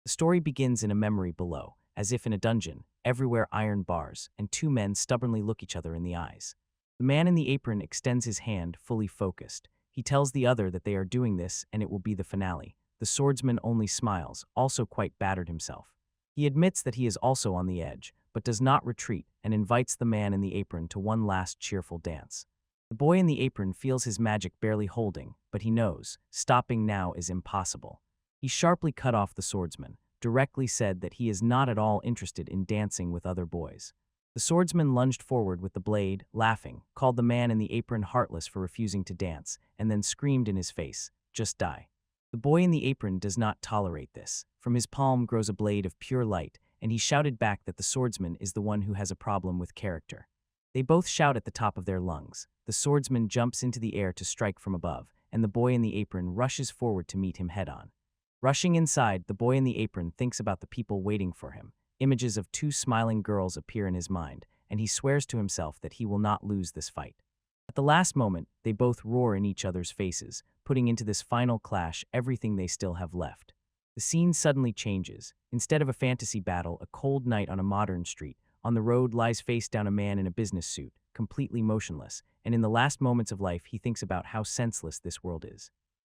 The story begins in a memory below, as if in a dungeon, everywhere iron bars, and two men stubbornly look each other in the eyes. The man in the apron extends his hand, fully focused. He tells the other that they are doing this and it will be the finale. The swordsman only smiles, also quite battered himself. He admits that he is also on the edge, but does not retreat and invites the man in the apron to one last cheerful dance. The boy in the apron feels his magic barely holding, but he knows, stopping now is impossible. He sharply cut off the swordsman, directly said that he is not at all interested in dancing with other boys. The swordsman lunged forward with the blade, laughing, called the man in the apron heartless for refusing to dance, and then screamed in his face, "Just die." The boy in the apron does not tolerate this. From his palm grows a blade of pure light, and he shouted back that the swordsman is the one who has a problem with character. They both shout at the top of their lungs. The swordsman jumps into the air to strike from above, and the boy in the apron rushes forward to meet him head-on. Rushing inside, the boy in the apron thinks about the people waiting for him. Images of two smiling girls appear in his mind, and he swears to himself that he will not lose this fight. At the last moment, they both roar in each other's faces, putting into this final clash everything they still have left. The scene suddenly changes. Instead of a fantasy battle, a cold night on a modern street. On the road lies face down a man in a business suit, completely motionless, and in the last moments of life he thinks about how senseless this world is.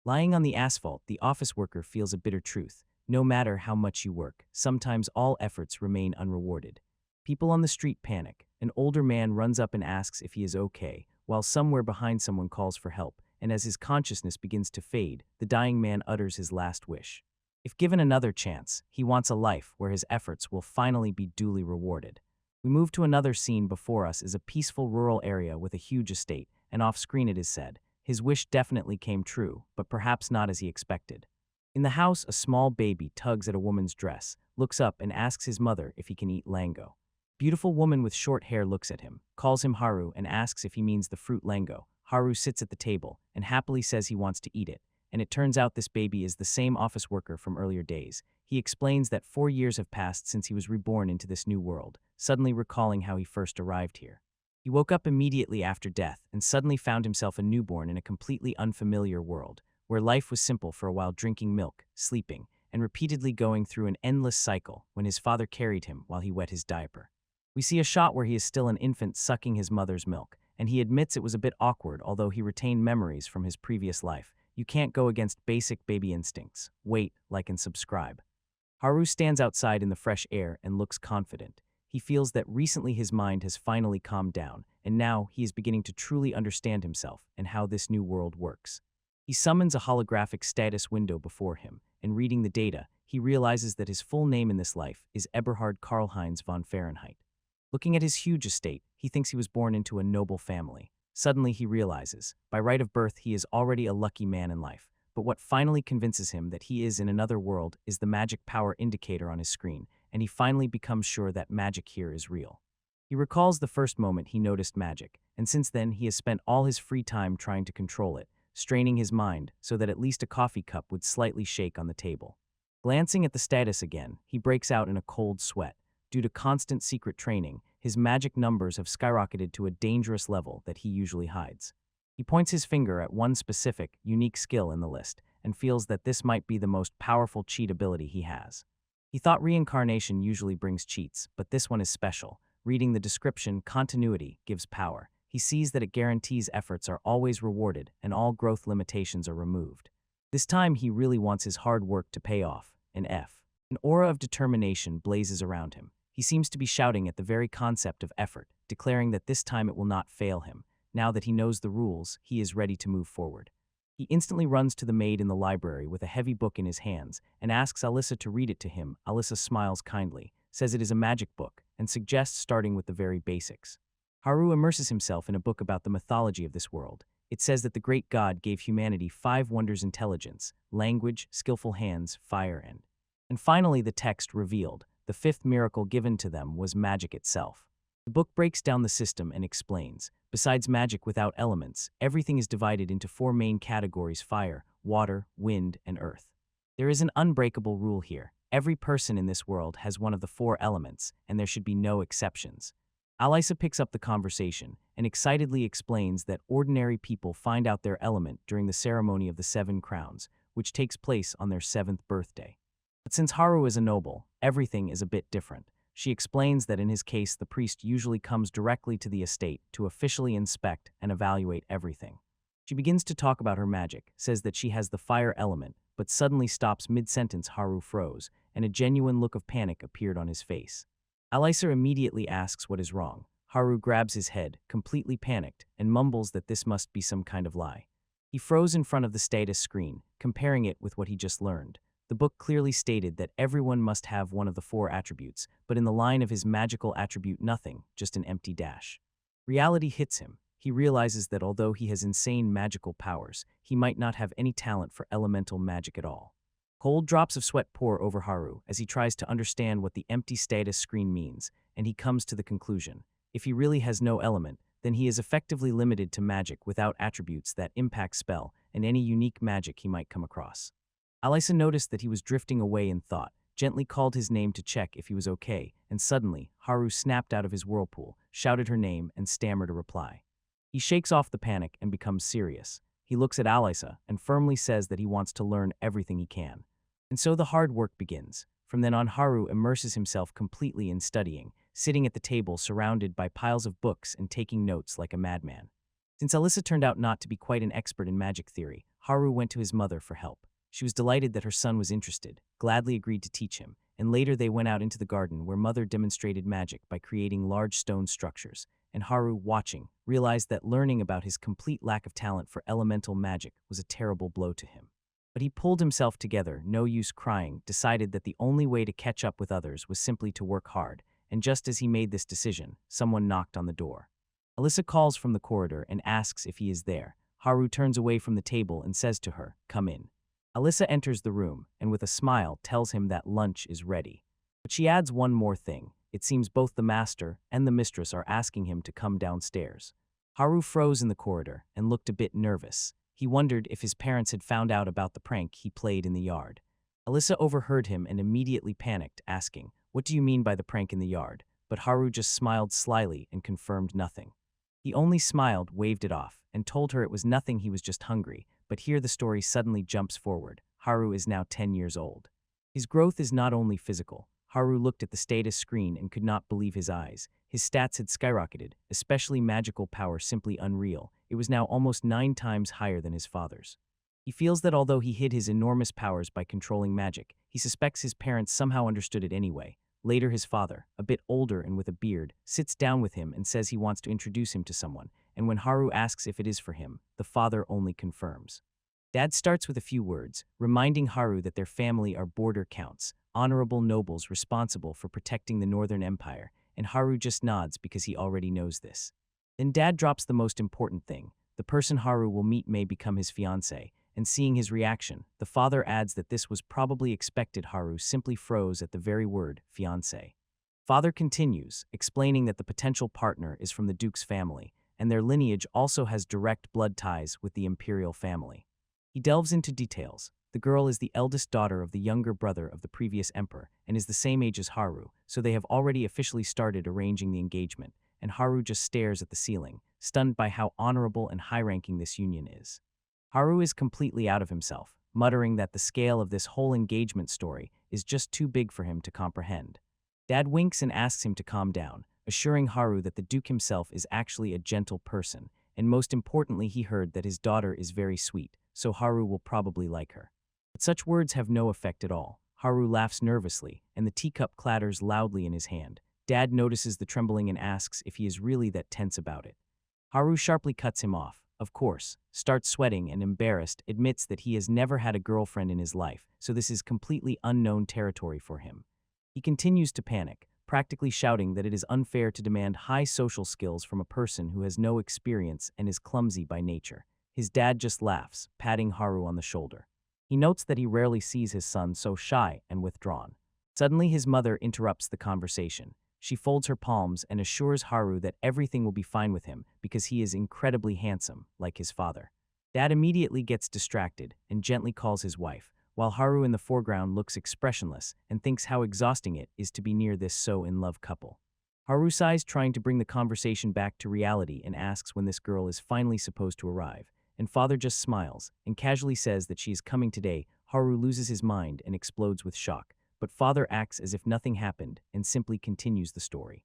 Lying on the asphalt, the office worker feels a bitter truth. No matter how much you work, sometimes all efforts remain unrewarded. People on the street panic. An older man runs up and asks if he is okay, while somewhere behind someone calls for help, and as his consciousness begins to fade, the dying man utters his last wish. If given another chance, he wants a life where his efforts will finally be duly rewarded. We move to another scene. Before us is a peaceful rural area with a huge estate, and off-screen it is said, his wish definitely came true, but perhaps not as he expected. In the house, a small baby tugs at a woman's dress, looks up and asks his mother if he can eat lango. Beautiful woman with short hair looks at him, calls him Haru and asks if he means the fruit lango. Haru sits at the table and happily says he wants to eat it, and it turns out this baby is the same office worker from earlier days. He explains that 4 years have passed since he was reborn into this new world, suddenly recalling how he first arrived here. He woke up immediately after death and suddenly found himself a newborn in a completely unfamiliar world, where life was simple for a while, drinking milk, sleeping, and repeatedly going through an endless cycle when his father carried him while he wet his diaper. We see a shot where he is still an infant sucking his mother's milk, and he admits it was a bit awkward, although he retained memories from his previous life. You can't go against basic baby instincts. Wait, like and subscribe. Haru stands outside in the fresh air and looks confident. He feels that recently his mind has finally calmed down, and now he is beginning to truly understand himself and how this new world works. He summons a holographic status window before him, and reading the data, he realizes that his full name in this life is Eberhard Karlheinz von Fahrenheit. Looking at his huge estate, he thinks he was born into a noble family. Suddenly he realizes, by right of birth he is already a lucky man in life, but what finally convinces him that he is in another world is the magic power indicator on his screen, and he finally becomes sure that magic here is real. He recalls the first moment he noticed magic, and since then he has spent all his free time trying to control it, straining his mind so that at least a coffee cup would slightly shake on the table. Glancing at the status again, he breaks out in a cold sweat. Due to constant secret training, his magic numbers have skyrocketed to a dangerous level that he usually hides. He points his finger at one specific, unique skill in the list, and feels that this might be the most powerful cheat ability he has. He thought Reincarnation usually brings cheats, but this one is special. Reading the description, continuity gives power. He sees that it guarantees efforts are always rewarded and all growth limitations are removed. This time he really wants his hard work to pay off. An F. An aura of determination blazes around him. He seems to be shouting at the very concept of effort, declaring that this time it will not fail him. Now that he knows the rules, he is ready to move forward. He instantly runs to the maid in the library with a heavy book in his hands and asks Alyssa to read it to him. Alyssa smiles kindly, says it is a magic book, and suggests starting with the very basics. Haru immerses himself in a book about the mythology of this world. It says that the great god gave humanity 5 wonders: intelligence, language, skillful hands, fire, and finally the text revealed. The 5th miracle given to them was magic itself. The book breaks down the system and explains, besides magic without elements, everything is divided into 4 main categories: fire, water, wind, and earth. There is an unbreakable rule here. Every person in this world has one of the 4 elements, and there should be no exceptions. Alyssa picks up the conversation and excitedly explains that ordinary people find out their element during the ceremony of the 7 crowns, which takes place on their 7th birthday. But since Haru is a noble, everything is a bit different. She explains that in his case, the priest usually comes directly to the estate to officially inspect and evaluate everything. She begins to talk about her magic, says that she has the fire element, but suddenly stops mid-sentence. Haru froze, and a genuine look of panic appeared on his face. Alisa immediately asks what is wrong. Haru grabs his head, completely panicked, and mumbles that this must be some kind of lie. He froze in front of the status screen, comparing it with what he just learned. The book clearly stated that everyone must have one of the 4 attributes, but in the line of his magical attribute nothing, just an empty dash. Reality hits him. He realizes that although he has insane magical powers, he might not have any talent for elemental magic at all. Cold drops of sweat pour over Haru as he tries to understand what the empty status screen means, and he comes to the conclusion: if he really has no element, then he is effectively limited to magic without attributes that impact spell and any unique magic he might come across. Alisa noticed that he was drifting away in thought, gently called his name to check if he was okay, and suddenly, Haru snapped out of his whirlpool, shouted her name, and stammered a reply. He shakes off the panic and becomes serious. He looks at Alisa and firmly says that he wants to learn everything he can. And so the hard work begins. From then on, Haru immerses himself completely in studying, sitting at the table surrounded by piles of books and taking notes like a madman. Since Alisa turned out not to be quite an expert in magic theory, Haru went to his mother for help. She was delighted that her son was interested, gladly agreed to teach him, and later they went out into the garden where mother demonstrated magic by creating large stone structures, and Haru, watching, realized that learning about his complete lack of talent for elemental magic was a terrible blow to him. But he pulled himself together, no use crying, decided that the only way to catch up with others was simply to work hard, and just as he made this decision, someone knocked on the door. Alisa calls from the corridor and asks if he is there. Haru turns away from the table and says to her, "Come in." Alisa enters the room and with a smile tells him that lunch is ready. But she adds one more thing. It seems both the master and the mistress are asking him to come downstairs. Haru froze in the corridor and looked a bit nervous. He wondered if his parents had found out about the prank he played in the yard. Alisa overheard him and immediately panicked, asking, "What do you mean by the prank in the yard?" But Haru just smiled slyly and confirmed nothing. He only smiled, waved it off, and told her it was nothing, he was just hungry. But here the story suddenly jumps forward. Haru is now 10 years old. His growth is not only physical. Haru looked at the status screen and could not believe his eyes. His stats had skyrocketed, especially magical power simply unreal. It was now almost 9 times higher than his father's. He feels that although he hid his enormous powers by controlling magic, he suspects his parents somehow understood it anyway. Later his father, a bit older and with a beard, sits down with him and says he wants to introduce him to someone, and when Haru asks if it is for him, the father only confirms. Dad starts with a few words, reminding Haru that their family are border counts, honorable nobles responsible for protecting the Northern Empire, and Haru just nods because he already knows this. Then Dad drops the most important thing. The person Haru will meet may become his fiancé, and seeing his reaction, the father adds that this was probably expected. Haru simply froze at the very word, fiancé. Father continues, explaining that the potential partner is from the Duke's family, and their lineage also has direct blood ties with the Imperial family. He delves into details. The girl is the eldest daughter of the younger brother of the previous emperor and is the same age as Haru, so they have already officially started arranging the engagement, and Haru just stares at the ceiling, stunned by how honorable and high-ranking this union is. Haru is completely out of himself, muttering that the scale of this whole engagement story is just too big for him to comprehend. Dad winks and asks him to calm down, assuring Haru that the Duke himself is actually a gentle person, and most importantly he heard that his daughter is very sweet, so Haru will probably like her. But such words have no effect at all. Haru laughs nervously, and the teacup clatters loudly in his hand. Dad notices the trembling and asks if he is really that tense about it. Haru sharply cuts him off, of course, starts sweating and embarrassed, admits that he has never had a girlfriend in his life, so this is completely unknown territory for him. He continues to panic, practically shouting that it is unfair to demand high social skills from a person who has no experience and is clumsy by nature. His dad just laughs, patting Haru on the shoulder. He notes that he rarely sees his son so shy and withdrawn. Suddenly his mother interrupts the conversation. She folds her palms and assures Haru that everything will be fine with him because he is incredibly handsome, like his father. Dad immediately gets distracted and gently calls his wife, while Haru in the foreground looks expressionless and thinks how exhausting it is to be near this so-in-love couple. Haru sighs, trying to bring the conversation back to reality, and asks when this girl is finally supposed to arrive, and father just smiles and casually says that she is coming today. Haru loses his mind and explodes with shock, but father acts as if nothing happened and simply continues the story.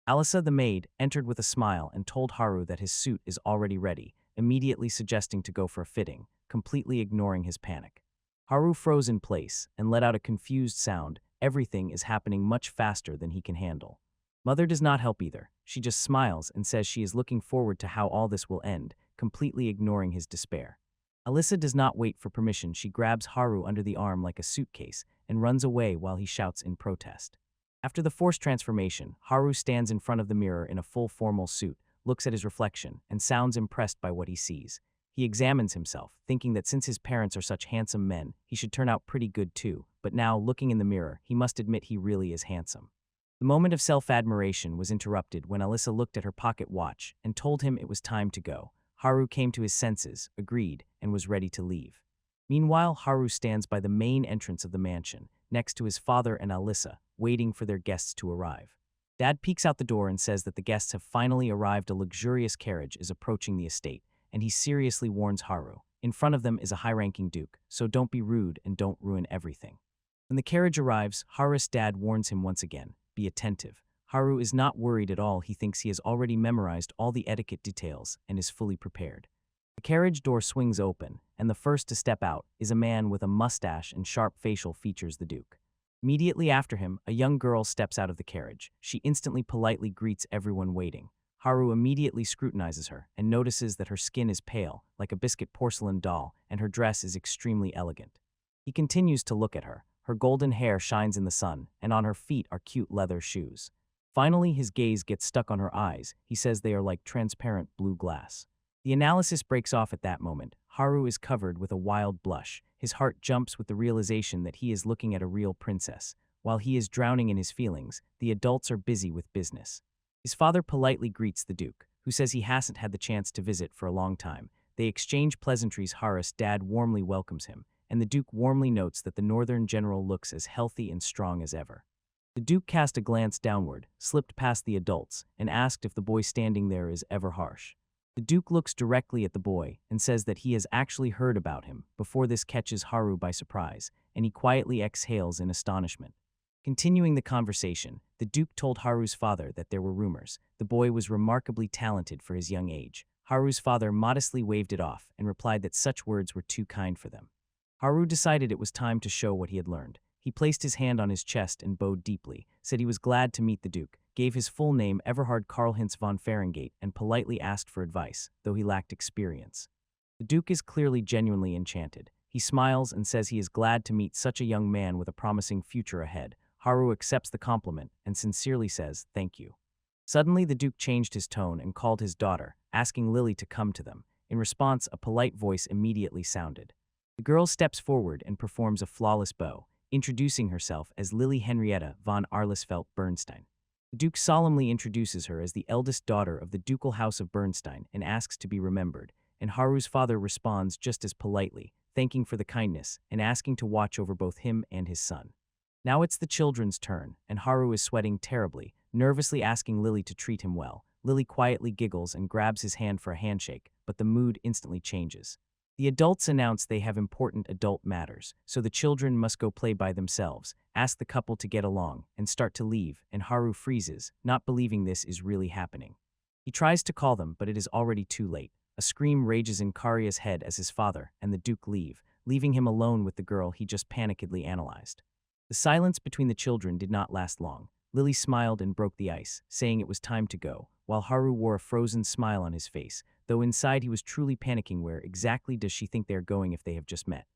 Alyssa, the maid, entered with a smile and told Haru that his suit is already ready, immediately suggesting to go for a fitting, completely ignoring his panic. Haru froze in place and let out a confused sound. Everything is happening much faster than he can handle. Mother does not help either. She just smiles and says she is looking forward to how all this will end, completely ignoring his despair. Alyssa does not wait for permission. She grabs Haru under the arm like a suitcase and runs away while he shouts in protest. After the forced transformation, Haru stands in front of the mirror in a full formal suit, looks at his reflection, and sounds impressed by what he sees. He examines himself, thinking that since his parents are such handsome men, he should turn out pretty good too, but now, looking in the mirror, he must admit he really is handsome. The moment of self-admiration was interrupted when Alyssa looked at her pocket watch and told him it was time to go. Haru came to his senses, agreed, and was ready to leave. Meanwhile, Haru stands by the main entrance of the mansion, next to his father and Alyssa, waiting for their guests to arrive. Dad peeks out the door and says that the guests have finally arrived. A luxurious carriage is approaching the estate, and he seriously warns Haru. In front of them is a high-ranking duke, so don't be rude and don't ruin everything. When the carriage arrives, Haru's dad warns him once again, be attentive. Haru is not worried at all. He thinks he has already memorized all the etiquette details and is fully prepared. The carriage door swings open, and the first to step out is a man with a mustache and sharp facial features, the duke. Immediately after him, a young girl steps out of the carriage. She instantly politely greets everyone waiting. Haru immediately scrutinizes her and notices that her skin is pale, like a biscuit porcelain doll, and her dress is extremely elegant. He continues to look at her. Her golden hair shines in the sun, and on her feet are cute leather shoes. Finally, his gaze gets stuck on her eyes. He says they are like transparent blue glass. The analysis breaks off at that moment. Haru is covered with a wild blush. His heart jumps with the realization that he is looking at a real princess. While he is drowning in his feelings, the adults are busy with business. His father politely greets the duke, who says he hasn't had the chance to visit for a long time. They exchange pleasantries. Haru's dad warmly welcomes him, and the duke warmly notes that the northern general looks as healthy and strong as ever. The duke cast a glance downward, slipped past the adults, and asked if the boy standing there is ever harsh. The duke looks directly at the boy and says that he has actually heard about him before this catches Haru by surprise, and he quietly exhales in astonishment. Continuing the conversation, the duke told Haru's father that there were rumors. The boy was remarkably talented for his young age. Haru's father modestly waved it off and replied that such words were too kind for them. Haru decided it was time to show what he had learned. He placed his hand on his chest and bowed deeply, said he was glad to meet the duke, gave his full name Everhard Karlheinz von Fahrenheit, and politely asked for advice, though he lacked experience. The duke is clearly genuinely enchanted. He smiles and says he is glad to meet such a young man with a promising future ahead. Haru accepts the compliment and sincerely says, "Thank you." Suddenly, the duke changed his tone and called his daughter, asking Lily to come to them. In response, a polite voice immediately sounded. The girl steps forward and performs a flawless bow, introducing herself as Lily Henrietta von Arlesfeld Bernstein. The duke solemnly introduces her as the eldest daughter of the ducal house of Bernstein and asks to be remembered, and Haru's father responds just as politely, thanking for the kindness and asking to watch over both him and his son. Now it's the children's turn, and Haru is sweating terribly, nervously asking Lily to treat him well. Lily quietly giggles and grabs his hand for a handshake, but the mood instantly changes. The adults announce they have important adult matters, so the children must go play by themselves, ask the couple to get along, and start to leave, and Haru freezes, not believing this is really happening. He tries to call them, but it is already too late. A scream rages in Karia's head as his father and the duke leave, leaving him alone with the girl he just panickedly analyzed. The silence between the children did not last long. Lily smiled and broke the ice, saying it was time to go, while Haru wore a frozen smile on his face, though inside he was truly panicking. Where exactly does she think they are going if they have just met?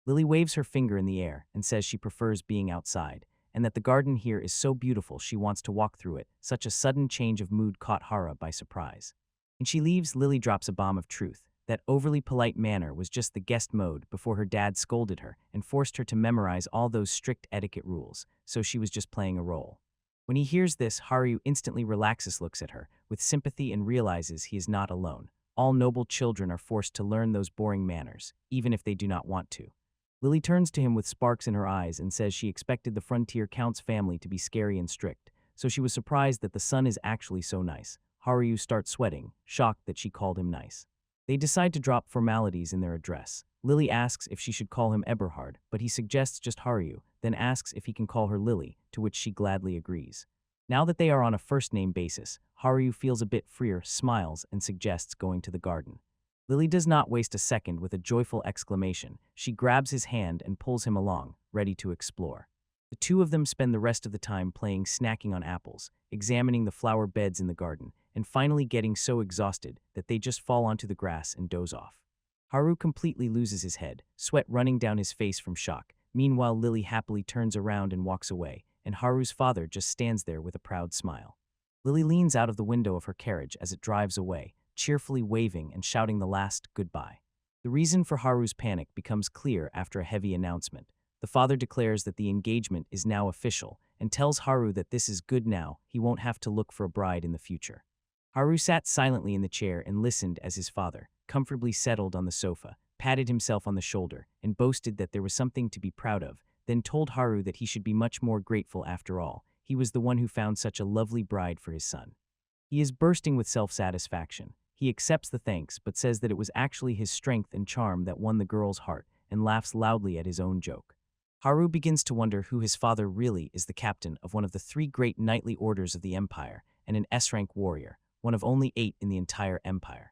Lily waves her finger in the air and says she prefers being outside, and that the garden here is so beautiful she wants to walk through it. Such a sudden change of mood caught Haru by surprise. When she leaves, Lily drops a bomb of truth. That overly polite manner was just the guest mode before her dad scolded her and forced her to memorize all those strict etiquette rules, so she was just playing a role. When he hears this, Haru instantly relaxes, looks at her with sympathy, and realizes he is not alone. All noble children are forced to learn those boring manners, even if they do not want to. Lily turns to him with sparks in her eyes and says she expected the Frontier Count's family to be scary and strict, so she was surprised that the son is actually so nice. Haru starts sweating, shocked that she called him nice. They decide to drop formalities in their address. Lily asks if she should call him Eberhard, but he suggests just Haru, then asks if he can call her Lily, to which she gladly agrees. Now that they are on a first-name basis, Haru feels a bit freer, smiles, and suggests going to the garden. Lily does not waste a second with a joyful exclamation. She grabs his hand and pulls him along, ready to explore. The two of them spend the rest of the time playing snacking on apples, examining the flower beds in the garden, and finally getting so exhausted that they just fall onto the grass and doze off. Haru completely loses his head, sweat running down his face from shock. Meanwhile, Lily happily turns around and walks away, and Haru's father just stands there with a proud smile. Lily leans out of the window of her carriage as it drives away, cheerfully waving and shouting the last goodbye. The reason for Haru's panic becomes clear after a heavy announcement. The father declares that the engagement is now official and tells Haru that this is good now, he won't have to look for a bride in the future. Haru sat silently in the chair and listened as his father, comfortably settled on the sofa, patted himself on the shoulder and boasted that there was something to be proud of, then told Haru that he should be much more grateful after all. He was the one who found such a lovely bride for his son. He is bursting with self-satisfaction. He accepts the thanks but says that it was actually his strength and charm that won the girl's heart and laughs loudly at his own joke. Haru begins to wonder who his father really is, the captain of one of the 3 great knightly orders of the Empire and an S-rank warrior, one of only 8 in the entire Empire.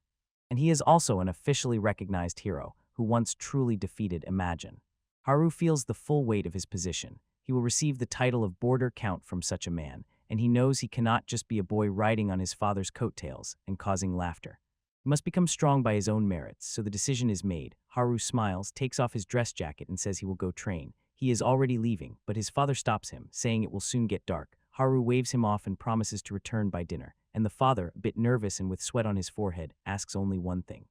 And he is also an officially recognized hero who once truly defeated Imagine. Haru feels the full weight of his position. He will receive the title of Border Count from such a man, and he knows he cannot just be a boy riding on his father's coattails and causing laughter. He must become strong by his own merits, so the decision is made. Haru smiles, takes off his dress jacket and says he will go train. He is already leaving, but his father stops him, saying it will soon get dark. Haru waves him off and promises to return by dinner, and the father, a bit nervous and with sweat on his forehead, asks only one thing.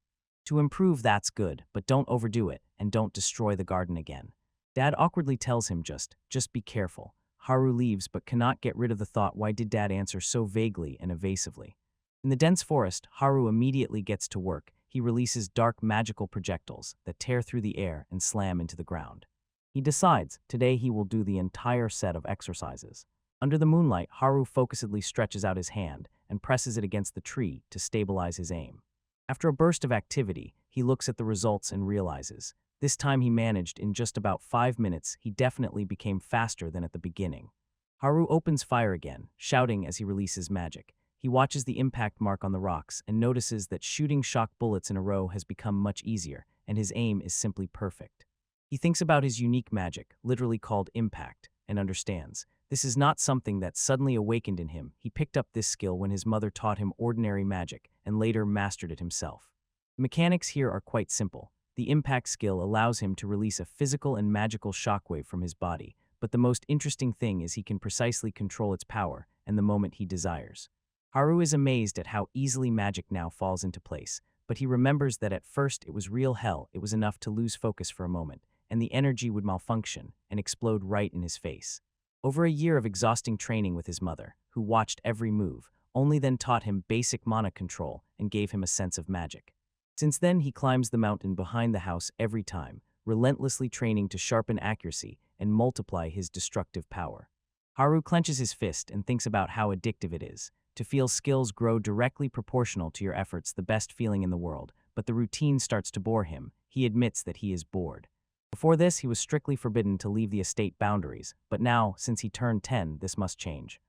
To improve, that's good, but don't overdo it, and don't destroy the garden again. Dad awkwardly tells him just be careful. Haru leaves but cannot get rid of the thought, why did Dad answer so vaguely and evasively? In the dense forest, Haru immediately gets to work. He releases dark magical projectiles that tear through the air and slam into the ground. He decides today he will do the entire set of exercises. Under the moonlight, Haru focusedly stretches out his hand and presses it against the tree to stabilize his aim. After a burst of activity, he looks at the results and realizes, this time he managed in just about 5 minutes. He definitely became faster than at the beginning. Haru opens fire again, shouting as he releases magic. He watches the impact mark on the rocks and notices that shooting shock bullets in a row has become much easier, and his aim is simply perfect. He thinks about his unique magic, literally called impact, and understands. This is not something that suddenly awakened in him. He picked up this skill when his mother taught him ordinary magic and later mastered it himself. The mechanics here are quite simple. The impact skill allows him to release a physical and magical shockwave from his body, but the most interesting thing is he can precisely control its power and the moment he desires. Haru is amazed at how easily magic now falls into place, but he remembers that at first it was real hell. It was enough to lose focus for a moment, and the energy would malfunction and explode right in his face. Over a year of exhausting training with his mother, who watched every move, only then taught him basic mana control and gave him a sense of magic. Since then, he climbs the mountain behind the house every time, relentlessly training to sharpen accuracy and multiply his destructive power. Haru clenches his fist and thinks about how addictive it is. To feel skills grow directly proportional to your efforts, the best feeling in the world, but the routine starts to bore him. He admits that he is bored. Before this, he was strictly forbidden to leave the estate boundaries, but now, since he turned 10, this must change.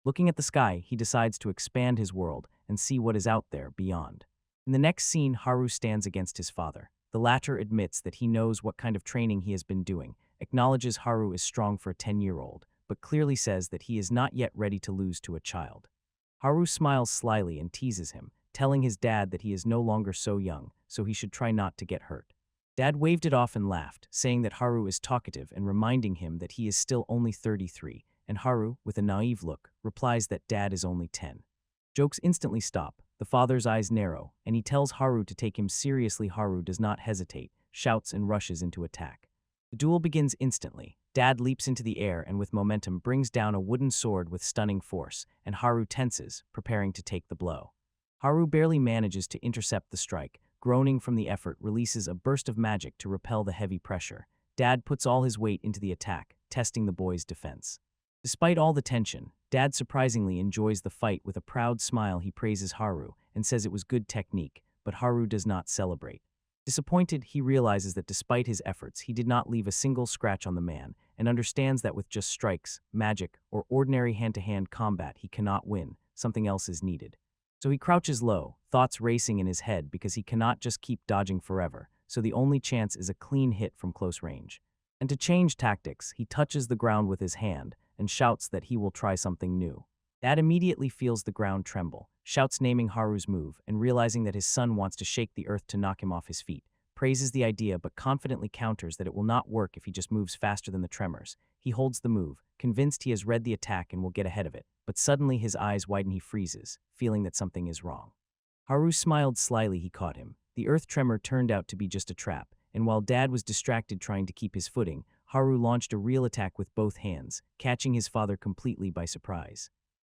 Looking at the sky, he decides to expand his world and see what is out there beyond. In the next scene, Haru stands against his father. The latter admits that he knows what kind of training he has been doing, acknowledges Haru is strong for a 10-year-old, but clearly says that he is not yet ready to lose to a child. Haru smiles slyly and teases him, telling his dad that he is no longer so young, so he should try not to get hurt. Dad waved it off and laughed, saying that Haru is talkative and reminding him that he is still only 33, and Haru, with a naive look, replies that Dad is only 10. Jokes instantly stop, the father's eyes narrow, and he tells Haru to take him seriously. Haru does not hesitate, shouts and rushes into attack. The duel begins instantly. Dad leaps into the air and with momentum brings down a wooden sword with stunning force, and Haru tenses, preparing to take the blow. Haru barely manages to intercept the strike, groaning from the effort, releases a burst of magic to repel the heavy pressure. Dad puts all his weight into the attack, testing the boy's defense. Despite all the tension, Dad surprisingly enjoys the fight. With a proud smile, he praises Haru and says it was good technique, but Haru does not celebrate. Disappointed, he realizes that despite his efforts, he did not leave a single scratch on the man, and understands that with just strikes, magic, or ordinary hand-to-hand combat he cannot win. Something else is needed. So he crouches low, thoughts racing in his head because he cannot just keep dodging forever, so the only chance is a clean hit from close range. And to change tactics, he touches the ground with his hand and shouts that he will try something new. Dad immediately feels the ground tremble, shouts naming Haru's move, and realizing that his son wants to shake the earth to knock him off his feet, praises the idea but confidently counters that it will not work if he just moves faster than the tremors. He holds the move, convinced he has read the attack and will get ahead of it, but suddenly his eyes widen, he freezes, feeling that something is wrong. Haru smiled slyly, he caught him. The earth tremor turned out to be just a trap, and while Dad was distracted trying to keep his footing, Haru launched a real attack with both hands, catching his father completely by surprise.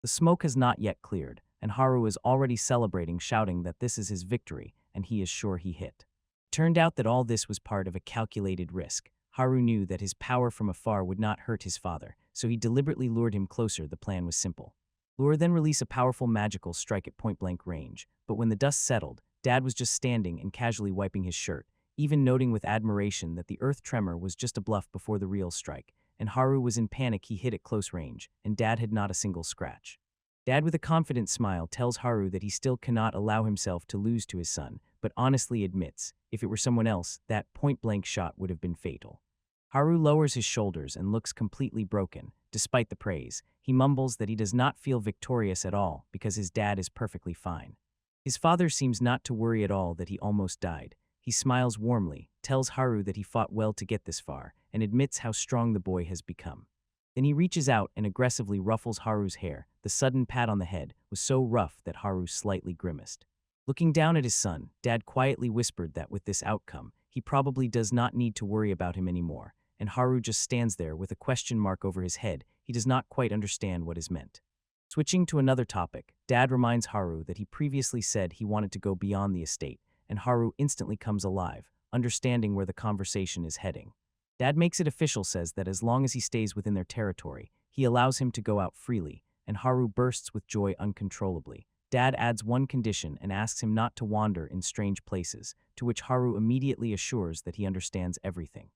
The smoke has not yet cleared, and Haru is already celebrating, shouting that this is his victory, and he is sure he hit. It turned out that all this was part of a calculated risk. Haru knew that his power from afar would not hurt his father, so he deliberately lured him closer. The plan was simple. Lure, then release a powerful magical strike at point-blank range, but when the dust settled, Dad was just standing and casually wiping his shirt, even noting with admiration that the earth tremor was just a bluff before the real strike, and Haru was in panic. He hit at close range, and Dad had not a single scratch. Dad, with a confident smile, tells Haru that he still cannot allow himself to lose to his son, but honestly admits, if it were someone else, that point-blank shot would have been fatal. Haru lowers his shoulders and looks completely broken. Despite the praise, he mumbles that he does not feel victorious at all because his dad is perfectly fine. His father seems not to worry at all that he almost died. He smiles warmly, tells Haru that he fought well to get this far, and admits how strong the boy has become. Then he reaches out and aggressively ruffles Haru's hair. The sudden pat on the head was so rough that Haru slightly grimaced. Looking down at his son, Dad quietly whispered that with this outcome, he probably does not need to worry about him anymore, and Haru just stands there with a question mark over his head. He does not quite understand what is meant. Switching to another topic, Dad reminds Haru that he previously said he wanted to go beyond the estate, and Haru instantly comes alive, understanding where the conversation is heading. Dad makes it official, says that as long as he stays within their territory, he allows him to go out freely, and Haru bursts with joy uncontrollably. Dad adds one condition and asks him not to wander in strange places, to which Haru immediately assures that he understands everything.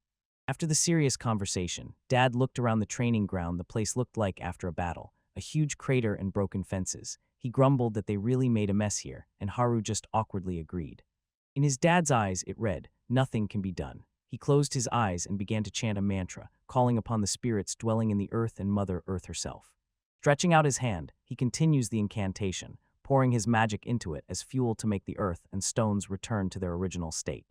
After the serious conversation, Dad looked around the training ground. The place looked like after a battle, a huge crater and broken fences. He grumbled that they really made a mess here, and Haru just awkwardly agreed. In his dad's eyes, it read, "Nothing can be done." He closed his eyes and began to chant a mantra, calling upon the spirits dwelling in the earth and Mother Earth herself. Stretching out his hand, he continues the incantation, pouring his magic into it as fuel to make the earth and stones return to their original state.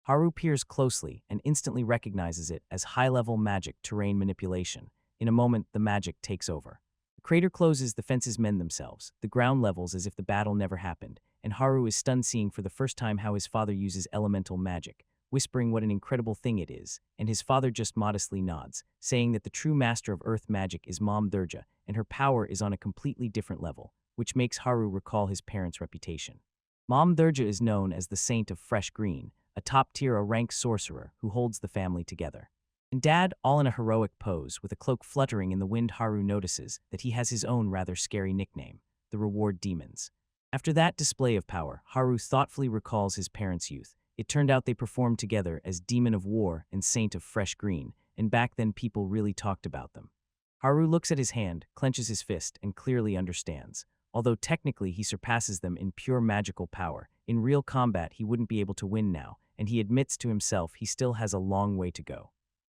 Haru peers closely and instantly recognizes it as high-level magic terrain manipulation. In a moment, the magic takes over. The crater closes, the fences mend themselves, the ground levels as if the battle never happened, and Haru is stunned, seeing for the first time how his father uses elemental magic, whispering what an incredible thing it is, and his father just modestly nods, saying that the true master of earth magic is Mom Durga, and her power is on a completely different level, which makes Haru recall his parents' reputation. Mom Durga is known as the Saint of Fresh Green, a top-tier rank sorcerer who holds the family together. And Dad, all in a heroic pose, with a cloak fluttering in the wind, Haru notices that he has his own rather scary nickname, the Reward Demons. After that display of power, Haru thoughtfully recalls his parents' youth. It turned out they performed together as Demon of War and Saint of Fresh Green, and back then people really talked about them. Haru looks at his hand, clenches his fist, and clearly understands. Although technically he surpasses them in pure magical power, in real combat he wouldn't be able to win now, and he admits to himself he still has a long way to go.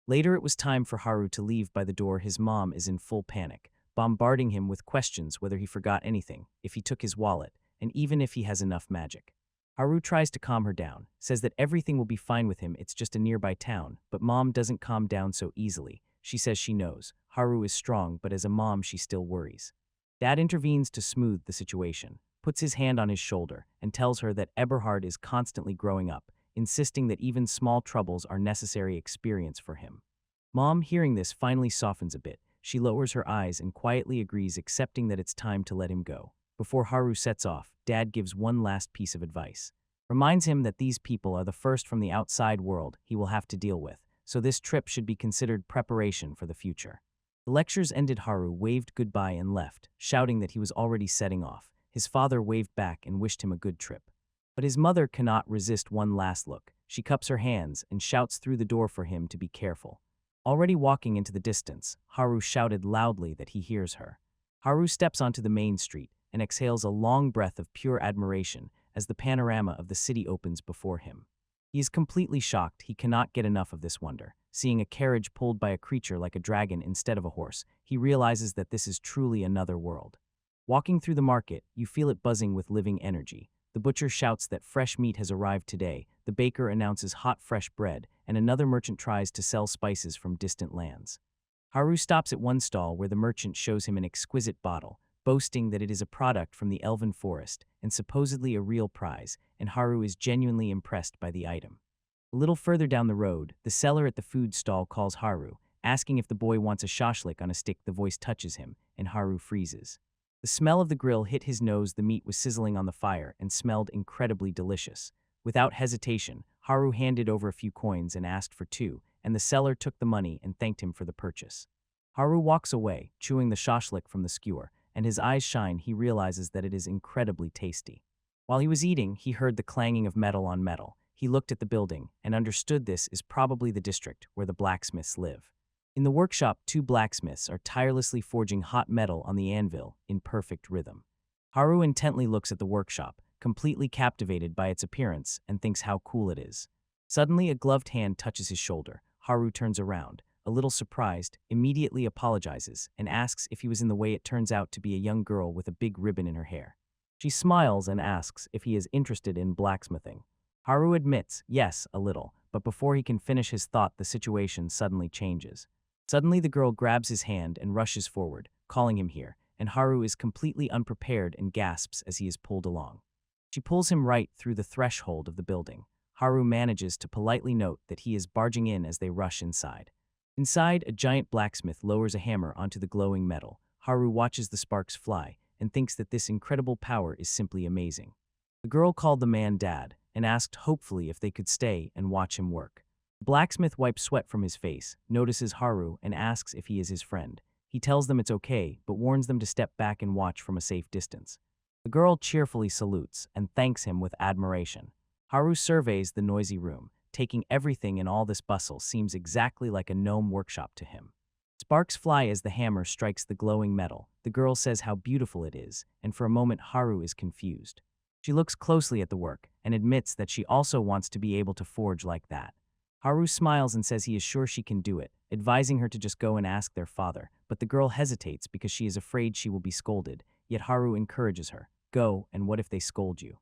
Later it was time for Haru to leave. By the door, his mom is in full panic, bombarding him with questions whether he forgot anything, if he took his wallet, and even if he has enough magic. Haru tries to calm her down, says that everything will be fine with him, it's just a nearby town, but Mom doesn't calm down so easily. She says she knows. Haru is strong, but as a mom she still worries. Dad intervenes to smooth the situation, puts his hand on his shoulder, and tells her that Eberhard is constantly growing up, insisting that even small troubles are necessary experience for him. Mom, hearing this, finally softens a bit. She lowers her eyes and quietly agrees, accepting that it's time to let him go. Before Haru sets off, Dad gives one last piece of advice. Reminds him that these people are the first from the outside world he will have to deal with, so this trip should be considered preparation for the future. The lectures ended. Haru waved goodbye and left, shouting that he was already setting off. His father waved back and wished him a good trip. But his mother cannot resist one last look. She cups her hands and shouts through the door for him to be careful. Already walking into the distance, Haru shouted loudly that he hears her. Haru steps onto the main street and exhales a long breath of pure admiration as the panorama of the city opens before him. He is completely shocked. He cannot get enough of this wonder. Seeing a carriage pulled by a creature like a dragon instead of a horse, he realizes that this is truly another world. Walking through the market, you feel it buzzing with living energy. The butcher shouts that fresh meat has arrived today, the baker announces hot fresh bread, and another merchant tries to sell spices from distant lands. Haru stops at one stall where the merchant shows him an exquisite bottle, boasting that it is a product from the elven forest and supposedly a real prize, and Haru is genuinely impressed by the item. A little further down the road, the seller at the food stall calls Haru, asking if the boy wants a shashlik on a stick. The voice touches him, and Haru freezes. The smell of the grill hit his nose. The meat was sizzling on the fire and smelled incredibly delicious. Without hesitation, Haru handed over a few coins and asked for two, and the seller took the money and thanked him for the purchase. Haru walks away, chewing the shashlik from the skewer, and his eyes shine. He realizes that it is incredibly tasty. While he was eating, he heard the clanging of metal on metal. He looked at the building and understood this is probably the district where the blacksmiths live. In the workshop, two blacksmiths are tirelessly forging hot metal on the anvil in perfect rhythm. Haru intently looks at the workshop, completely captivated by its appearance, and thinks how cool it is. Suddenly, a gloved hand touches his shoulder. Haru turns around, a little surprised, immediately apologizes, and asks if he was in the way. It turns out to be a young girl with a big ribbon in her hair. She smiles and asks if he is interested in blacksmithing. Haru admits, yes, a little, but before he can finish his thought, the situation suddenly changes. Suddenly, the girl grabs his hand and rushes forward, calling him here, and Haru is completely unprepared and gasps as he is pulled along. She pulls him right through the threshold of the building. Haru manages to politely note that he is barging in as they rush inside. Inside, a giant blacksmith lowers a hammer onto the glowing metal. Haru watches the sparks fly and thinks that this incredible power is simply amazing. The girl called the man Dad and asked hopefully if they could stay and watch him work. The blacksmith wipes sweat from his face, notices Haru, and asks if he is his friend. He tells them it's okay, but warns them to step back and watch from a safe distance. The girl cheerfully salutes and thanks him with admiration. Haru surveys the noisy room, taking everything in. All this bustle seems exactly like a gnome workshop to him. Sparks fly as the hammer strikes the glowing metal. The girl says how beautiful it is, and for a moment Haru is confused. She looks closely at the work and admits that she also wants to be able to forge like that. Haru smiles and says he is sure she can do it, advising her to just go and ask their father, but the girl hesitates because she is afraid she will be scolded, yet Haru encourages her, go, and what if they scold you?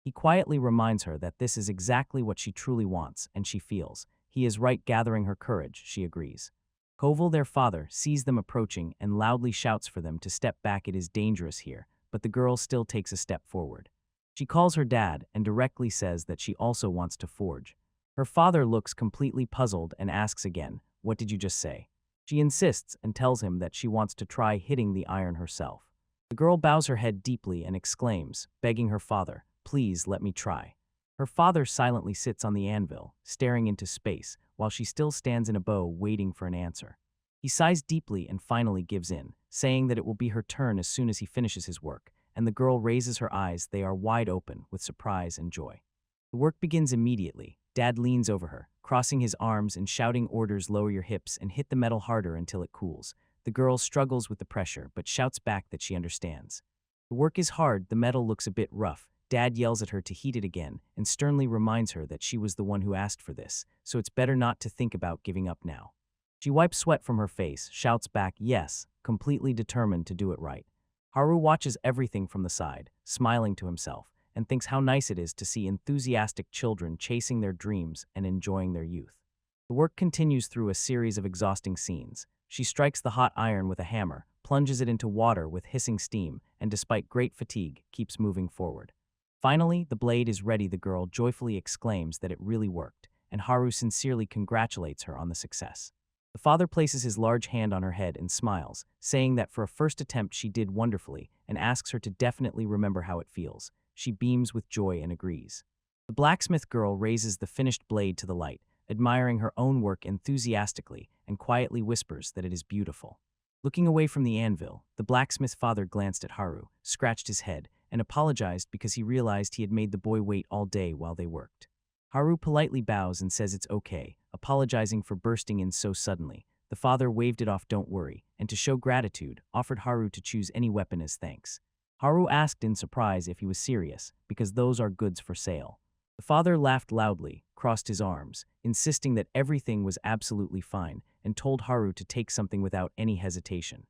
He quietly reminds her that this is exactly what she truly wants, and she feels. He is right. Gathering her courage, she agrees. Koval, their father, sees them approaching and loudly shouts for them to step back. It is dangerous here, but the girl still takes a step forward. She calls her dad and directly says that she also wants to forge. Her father looks completely puzzled and asks again, what did you just say? She insists and tells him that she wants to try hitting the iron herself. The girl bows her head deeply and exclaims, begging her father, please let me try. Her father silently sits on the anvil, staring into space, while she still stands in a bow waiting for an answer. He sighs deeply and finally gives in, saying that it will be her turn as soon as he finishes his work, and the girl raises her eyes. They are wide open with surprise and joy. The work begins immediately. Dad leans over her, crossing his arms and shouting orders, lower your hips and hit the metal harder until it cools. The girl struggles with the pressure but shouts back that she understands. The work is hard. The metal looks a bit rough. Dad yells at her to heat it again and sternly reminds her that she was the one who asked for this, so it's better not to think about giving up now. She wipes sweat from her face, shouts back yes, completely determined to do it right. Haru watches everything from the side, smiling to himself, and thinks how nice it is to see enthusiastic children chasing their dreams and enjoying their youth. The work continues through a series of exhausting scenes. She strikes the hot iron with a hammer, plunges it into water with hissing steam, and despite great fatigue, keeps moving forward. Finally, the blade is ready. The girl joyfully exclaims that it really worked, and Haru sincerely congratulates her on the success. The father places his large hand on her head and smiles, saying that for a first attempt she did wonderfully, and asks her to definitely remember how it feels. She beams with joy and agrees. The blacksmith girl raises the finished blade to the light, admiring her own work enthusiastically, and quietly whispers that it is beautiful. Looking away from the anvil, the blacksmith's father glanced at Haru, scratched his head, and apologized because he realized he had made the boy wait all day while they worked. Haru politely bows and says it's okay, apologizing for bursting in so suddenly. The father waved it off, don't worry, and to show gratitude, offered Haru to choose any weapon as thanks. Haru asked in surprise if he was serious, because those are goods for sale. The father laughed loudly, crossed his arms, insisting that everything was absolutely fine, and told Haru to take something without any hesitation.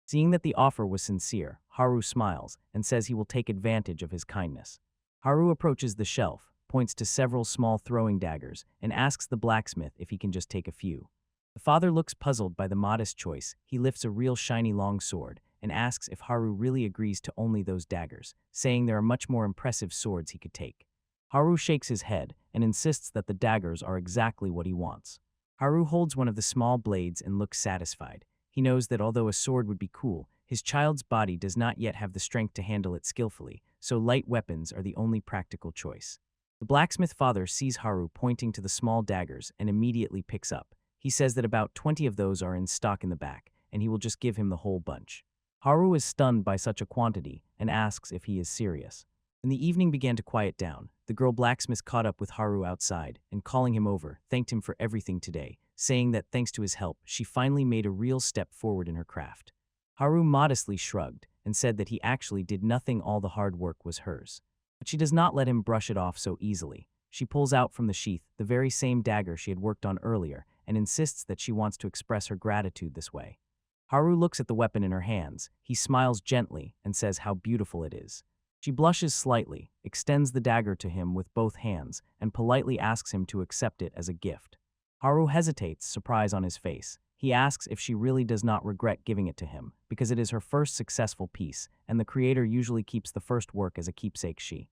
Seeing that the offer was sincere, Haru smiles and says he will take advantage of his kindness. Haru approaches the shelf, points to several small throwing daggers, and asks the blacksmith if he can just take a few. The father looks puzzled by the modest choice. He lifts a real shiny long sword and asks if Haru really agrees to only those daggers, saying there are much more impressive swords he could take. Haru shakes his head and insists that the daggers are exactly what he wants. Haru holds one of the small blades and looks satisfied. He knows that although a sword would be cool, his child's body does not yet have the strength to handle it skillfully, so light weapons are the only practical choice. The blacksmith father sees Haru pointing to the small daggers and immediately picks up. He says that about 20 of those are in stock in the back, and he will just give him the whole bunch. Haru is stunned by such a quantity and asks if he is serious. When the evening began to quiet down, the girl blacksmith caught up with Haru outside and, calling him over, thanked him for everything today, saying that thanks to his help, she finally made a real step forward in her craft. Haru modestly shrugged and said that he actually did nothing, all the hard work was hers. But she does not let him brush it off so easily. She pulls out from the sheath the very same dagger she had worked on earlier and insists that she wants to express her gratitude this way. Haru looks at the weapon in her hands. He smiles gently and says how beautiful it is. She blushes slightly, extends the dagger to him with both hands, and politely asks him to accept it as a gift. Haru hesitates, surprise on his face. He asks if she really does not regret giving it to him, because it is her first successful piece, and the creator usually keeps the first work as a keepsake.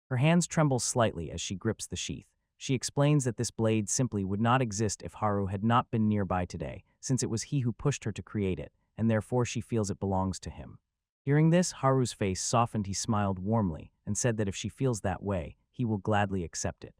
Her hands tremble slightly as she grips the sheath. She explains that this blade simply would not exist if Haru had not been nearby today, since it was he who pushed her to create it, and therefore she feels it belongs to him. Hearing this, Haru's face softened. He smiled warmly and said that if she feels that way, he will gladly accept it.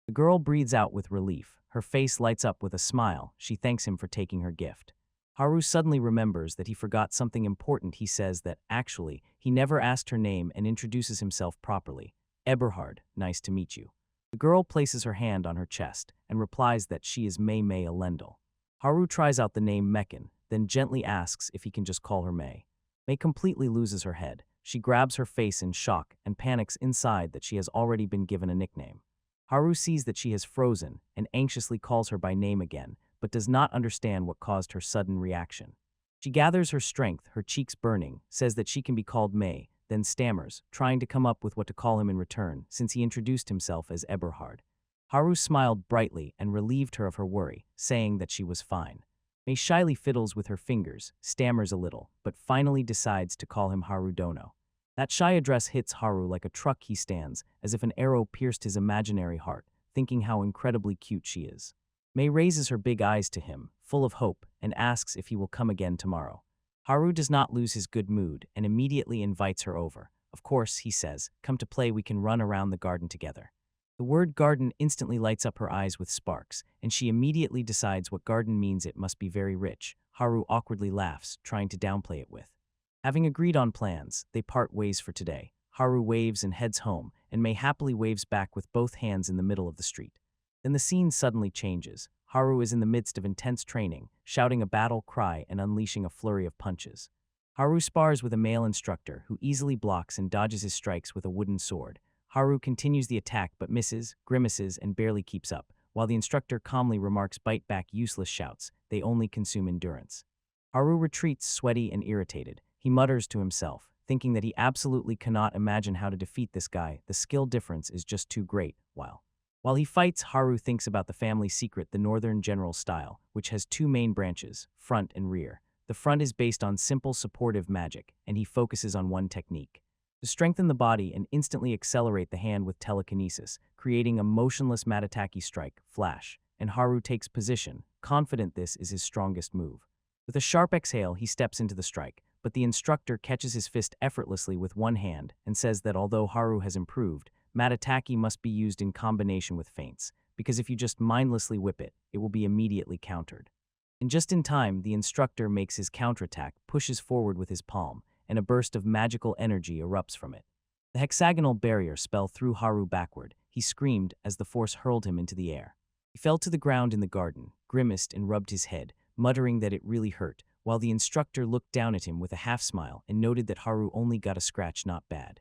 The girl breathes out with relief. Her face lights up with a smile. She thanks him for taking her gift. Haru suddenly remembers that he forgot something important. He says that, actually, he never asked her name and introduces himself properly. Eberhard, nice to meet you. The girl places her hand on her chest and replies that she is May Elendil. Haru tries out the name Mekin, then gently asks if he can just call her May. May completely loses her head. She grabs her face in shock and panics inside that she has already been given a nickname. Haru sees that she has frozen and anxiously calls her by name again, but does not understand what caused her sudden reaction. She gathers her strength, her cheeks burning, says that she can be called May, then stammers, trying to come up with what to call him in return, since he introduced himself as Eberhard. Haru smiled brightly and relieved her of her worry, saying that she was fine. May shyly fiddles with her fingers, stammers a little, but finally decides to call him Haru Dono. That shy address hits Haru like a truck. He stands, as if an arrow pierced his imaginary heart, thinking how incredibly cute she is. May raises her big eyes to him, full of hope, and asks if he will come again tomorrow. Haru does not lose his good mood and immediately invites her over. Of course, he says, come to play, we can run around the garden together. The word garden instantly lights up her eyes with sparks, and she immediately decides what garden means. It must be very rich. Haru awkwardly laughs, trying to downplay it with. Having agreed on plans, they part ways for today. Haru waves and heads home, and May happily waves back with both hands in the middle of the street. Then the scene suddenly changes. Haru is in the midst of intense training, shouting a battle cry and unleashing a flurry of punches. Haru spars with a male instructor who easily blocks and dodges his strikes with a wooden sword. Haru continues the attack but misses, grimaces, and barely keeps up, while the instructor calmly remarks, bite back, useless shouts, they only consume endurance. Haru retreats, sweaty and irritated. He mutters to himself, thinking that he absolutely cannot imagine how to defeat this guy. The skill difference is just too great. While he fights, Haru thinks about the family secret, the Northern General style, which has two main branches, front and rear. The front is based on simple supportive magic, and he focuses on one technique. To strengthen the body and instantly accelerate the hand with telekinesis, creating a motionless Matataki strike, flash, and Haru takes position, confident this is his strongest move. With a sharp exhale, he steps into the strike, but the instructor catches his fist effortlessly with one hand and says that although Haru has improved, Matataki must be used in combination with feints, because if you just mindlessly whip it, it will be immediately countered. And just in time, the instructor makes his counterattack, pushes forward with his palm, and a burst of magical energy erupts from it. The hexagonal barrier spell threw Haru backward. He screamed as the force hurled him into the air. He fell to the ground in the garden, grimaced and rubbed his head, muttering that it really hurt, while the instructor looked down at him with a half-smile and noted that Haru only got a scratch, not bad.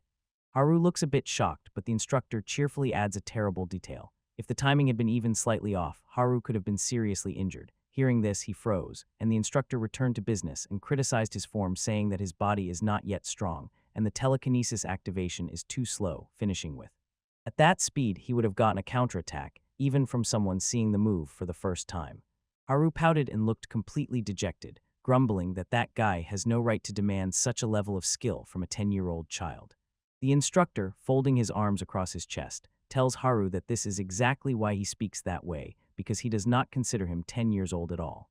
Haru looks a bit shocked, but the instructor cheerfully adds a terrible detail. If the timing had been even slightly off, Haru could have been seriously injured. Hearing this, he froze, and the instructor returned to business and criticized his form, saying that his body is not yet strong, and the telekinesis activation is too slow, finishing with, "At that speed, he would have gotten a counterattack, even from someone seeing the move for the first time." Haru pouted and looked completely dejected, grumbling that that guy has no right to demand such a level of skill from a 10-year-old child. The instructor, folding his arms across his chest, tells Haru that this is exactly why he speaks that way, because he does not consider him 10 years old at all.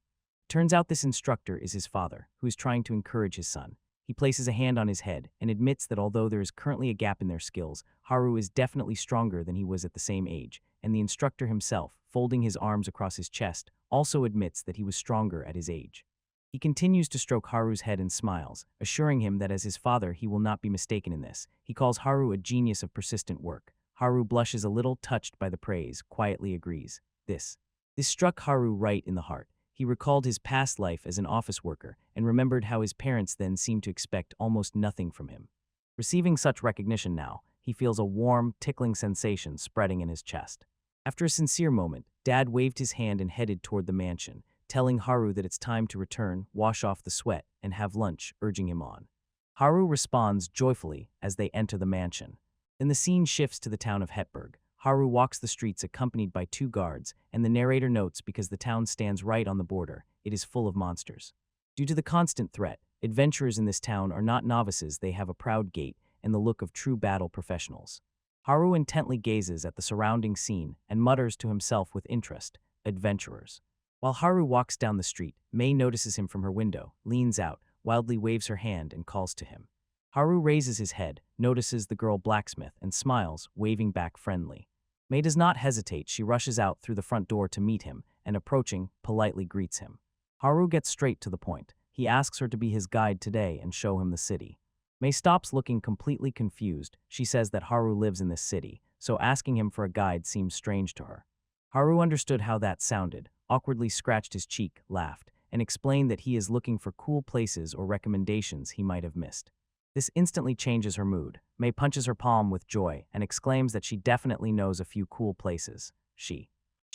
Turns out this instructor is his father, who is trying to encourage his son. He places a hand on his head and admits that although there is currently a gap in their skills, Haru is definitely stronger than he was at the same age, and the instructor himself, folding his arms across his chest, also admits that he was stronger at his age. He continues to stroke Haru's head and smiles, assuring him that as his father he will not be mistaken in this. He calls Haru a genius of persistent work. Haru blushes a little, touched by the praise, quietly agrees. This struck Haru right in the heart. He recalled his past life as an office worker and remembered how his parents then seemed to expect almost nothing from him. Receiving such recognition now, he feels a warm, tickling sensation spreading in his chest. After a sincere moment, Dad waved his hand and headed toward the mansion, telling Haru that it's time to return, wash off the sweat, and have lunch, urging him on. Haru responds joyfully as they enter the mansion. Then the scene shifts to the town of Heatberg. Haru walks the streets accompanied by 2 guards, and the narrator notes because the town stands right on the border, it is full of monsters. Due to the constant threat, adventurers in this town are not novices, they have a proud gait and the look of true battle professionals. Haru intently gazes at the surrounding scene and mutters to himself with interest, "Adventurers." While Haru walks down the street, Mei notices him from her window, leans out, wildly waves her hand and calls to him. Haru raises his head, notices the girl blacksmith, and smiles, waving back friendly. Mei does not hesitate. She rushes out through the front door to meet him, and approaching, politely greets him. Haru gets straight to the point. He asks her to be his guide today and show him the city. Mei stops looking completely confused. She says that Haru lives in this city, so asking him for a guide seems strange to her. Haru understood how that sounded, awkwardly scratched his cheek, laughed, and explained that he is looking for cool places or recommendations he might have missed. This instantly changes her mood. Mei punches her palm with joy and exclaims that she definitely knows a few cool places. She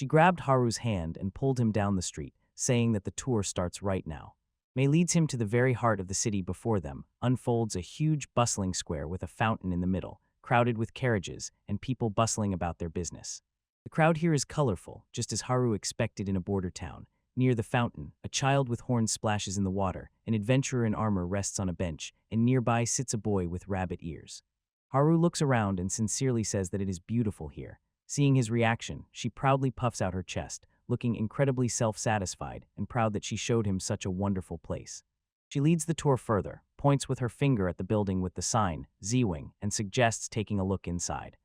grabbed Haru's hand and pulled him down the street, saying that the tour starts right now. Mei leads him to the very heart of the city before them, unfolds a huge bustling square with a fountain in the middle, crowded with carriages and people bustling about their business. The crowd here is colorful, just as Haru expected in a border town. Near the fountain, a child with horns splashes in the water, an adventurer in armor rests on a bench, and nearby sits a boy with rabbit ears. Haru looks around and sincerely says that it is beautiful here. Seeing his reaction, she proudly puffs out her chest, looking incredibly self-satisfied and proud that she showed him such a wonderful place. She leads the tour further, points with her finger at the building with the sign, Z-Wing, and suggests taking a look inside.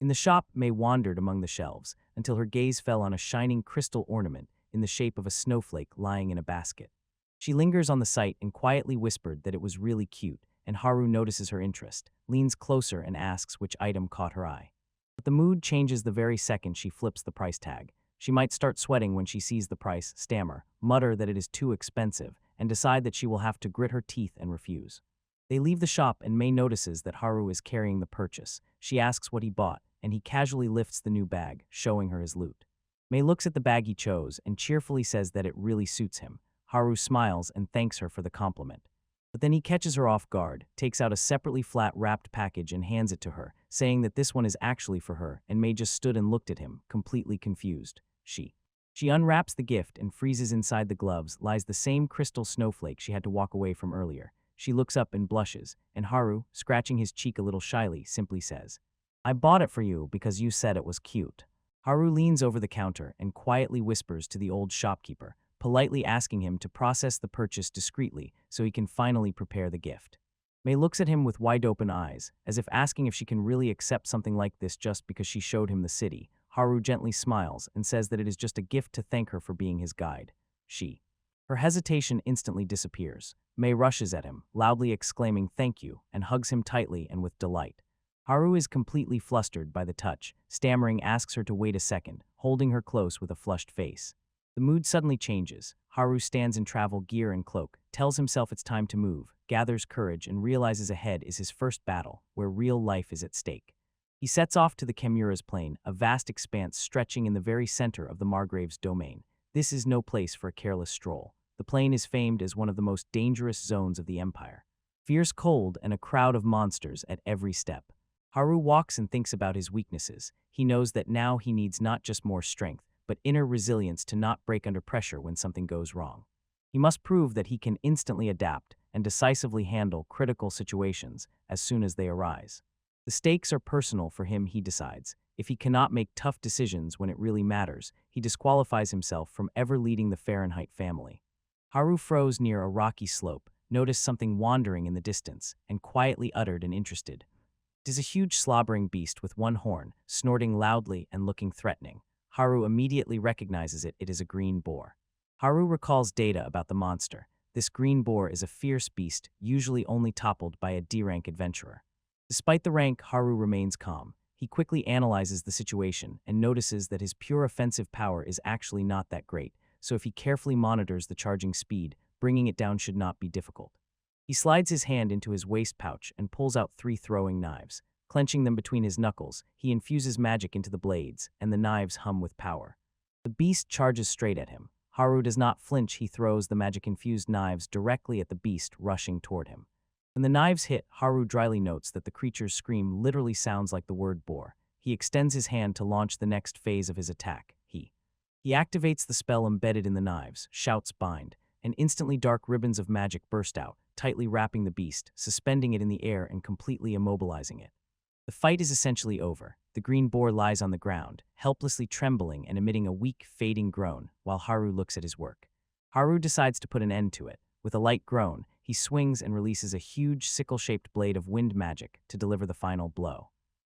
In the shop, Mei wandered among the shelves until her gaze fell on a shining crystal ornament in the shape of a snowflake lying in a basket. She lingers on the sight and quietly whispered that it was really cute, and Haru notices her interest, leans closer and asks which item caught her eye. But the mood changes the very second she flips the price tag. She might start sweating when she sees the price, stammer, mutter that it is too expensive, and decide that she will have to grit her teeth and refuse. They leave the shop and Mei notices that Haru is carrying the purchase. She asks what he bought, and he casually lifts the new bag, showing her his loot. Mei looks at the bag he chose and cheerfully says that it really suits him. Haru smiles and thanks her for the compliment. But then he catches her off guard, takes out a separately flat-wrapped package and hands it to her, saying that this one is actually for her, and Mei just stood and looked at him, completely confused. She unwraps the gift and freezes inside the gloves lies the same crystal snowflake she had to walk away from earlier. She looks up and blushes, and Haru, scratching his cheek a little shyly, simply says, "I bought it for you because you said it was cute." Haru leans over the counter and quietly whispers to the old shopkeeper, politely asking him to process the purchase discreetly so he can finally prepare the gift. Mei looks at him with wide-open eyes, as if asking if she can really accept something like this just because she showed him the city. Haru gently smiles and says that it is just a gift to thank her for being his guide. Her hesitation instantly disappears. Mei rushes at him, loudly exclaiming thank you, and hugs him tightly and with delight. Haru is completely flustered by the touch, stammering asks her to wait a second, holding her close with a flushed face. The mood suddenly changes. Haru stands in travel gear and cloak, tells himself it's time to move, gathers courage, and realizes ahead is his first battle, where real life is at stake. He sets off to the Chimera's plain, a vast expanse stretching in the very center of the Margrave's domain. This is no place for a careless stroll. The plain is famed as one of the most dangerous zones of the Empire. Fierce cold and a crowd of monsters at every step. Haru walks and thinks about his weaknesses. He knows that now he needs not just more strength, but inner resilience to not break under pressure when something goes wrong. He must prove that he can instantly adapt and decisively handle critical situations as soon as they arise. The stakes are personal for him, he decides. If he cannot make tough decisions when it really matters, he disqualifies himself from ever leading the Fahrenheit family. Haru froze near a rocky slope, noticed something wandering in the distance, and quietly uttered an interested. It is a huge slobbering beast with one horn, snorting loudly and looking threatening. Haru immediately recognizes it is a green boar. Haru recalls data about the monster. This green boar is a fierce beast, usually only toppled by a D-rank adventurer. Despite the rank, Haru remains calm. He quickly analyzes the situation and notices that his pure offensive power is actually not that great, so if he carefully monitors the charging speed, bringing it down should not be difficult. He slides his hand into his waist pouch and pulls out 3 throwing knives. Clenching them between his knuckles, he infuses magic into the blades, and the knives hum with power. The beast charges straight at him. Haru does not flinch. He throws the magic-infused knives directly at the beast rushing toward him. When the knives hit, Haru dryly notes that the creature's scream literally sounds like the word boar. He extends his hand to launch the next phase of his attack. He activates the spell embedded in the knives, shouts bind, and instantly dark ribbons of magic burst out, tightly wrapping the beast, suspending it in the air and completely immobilizing it. The fight is essentially over. The green boar lies on the ground, helplessly trembling and emitting a weak, fading groan, while Haru looks at his work. Haru decides to put an end to it. With a light groan, he swings and releases a huge, sickle-shaped blade of wind magic to deliver the final blow.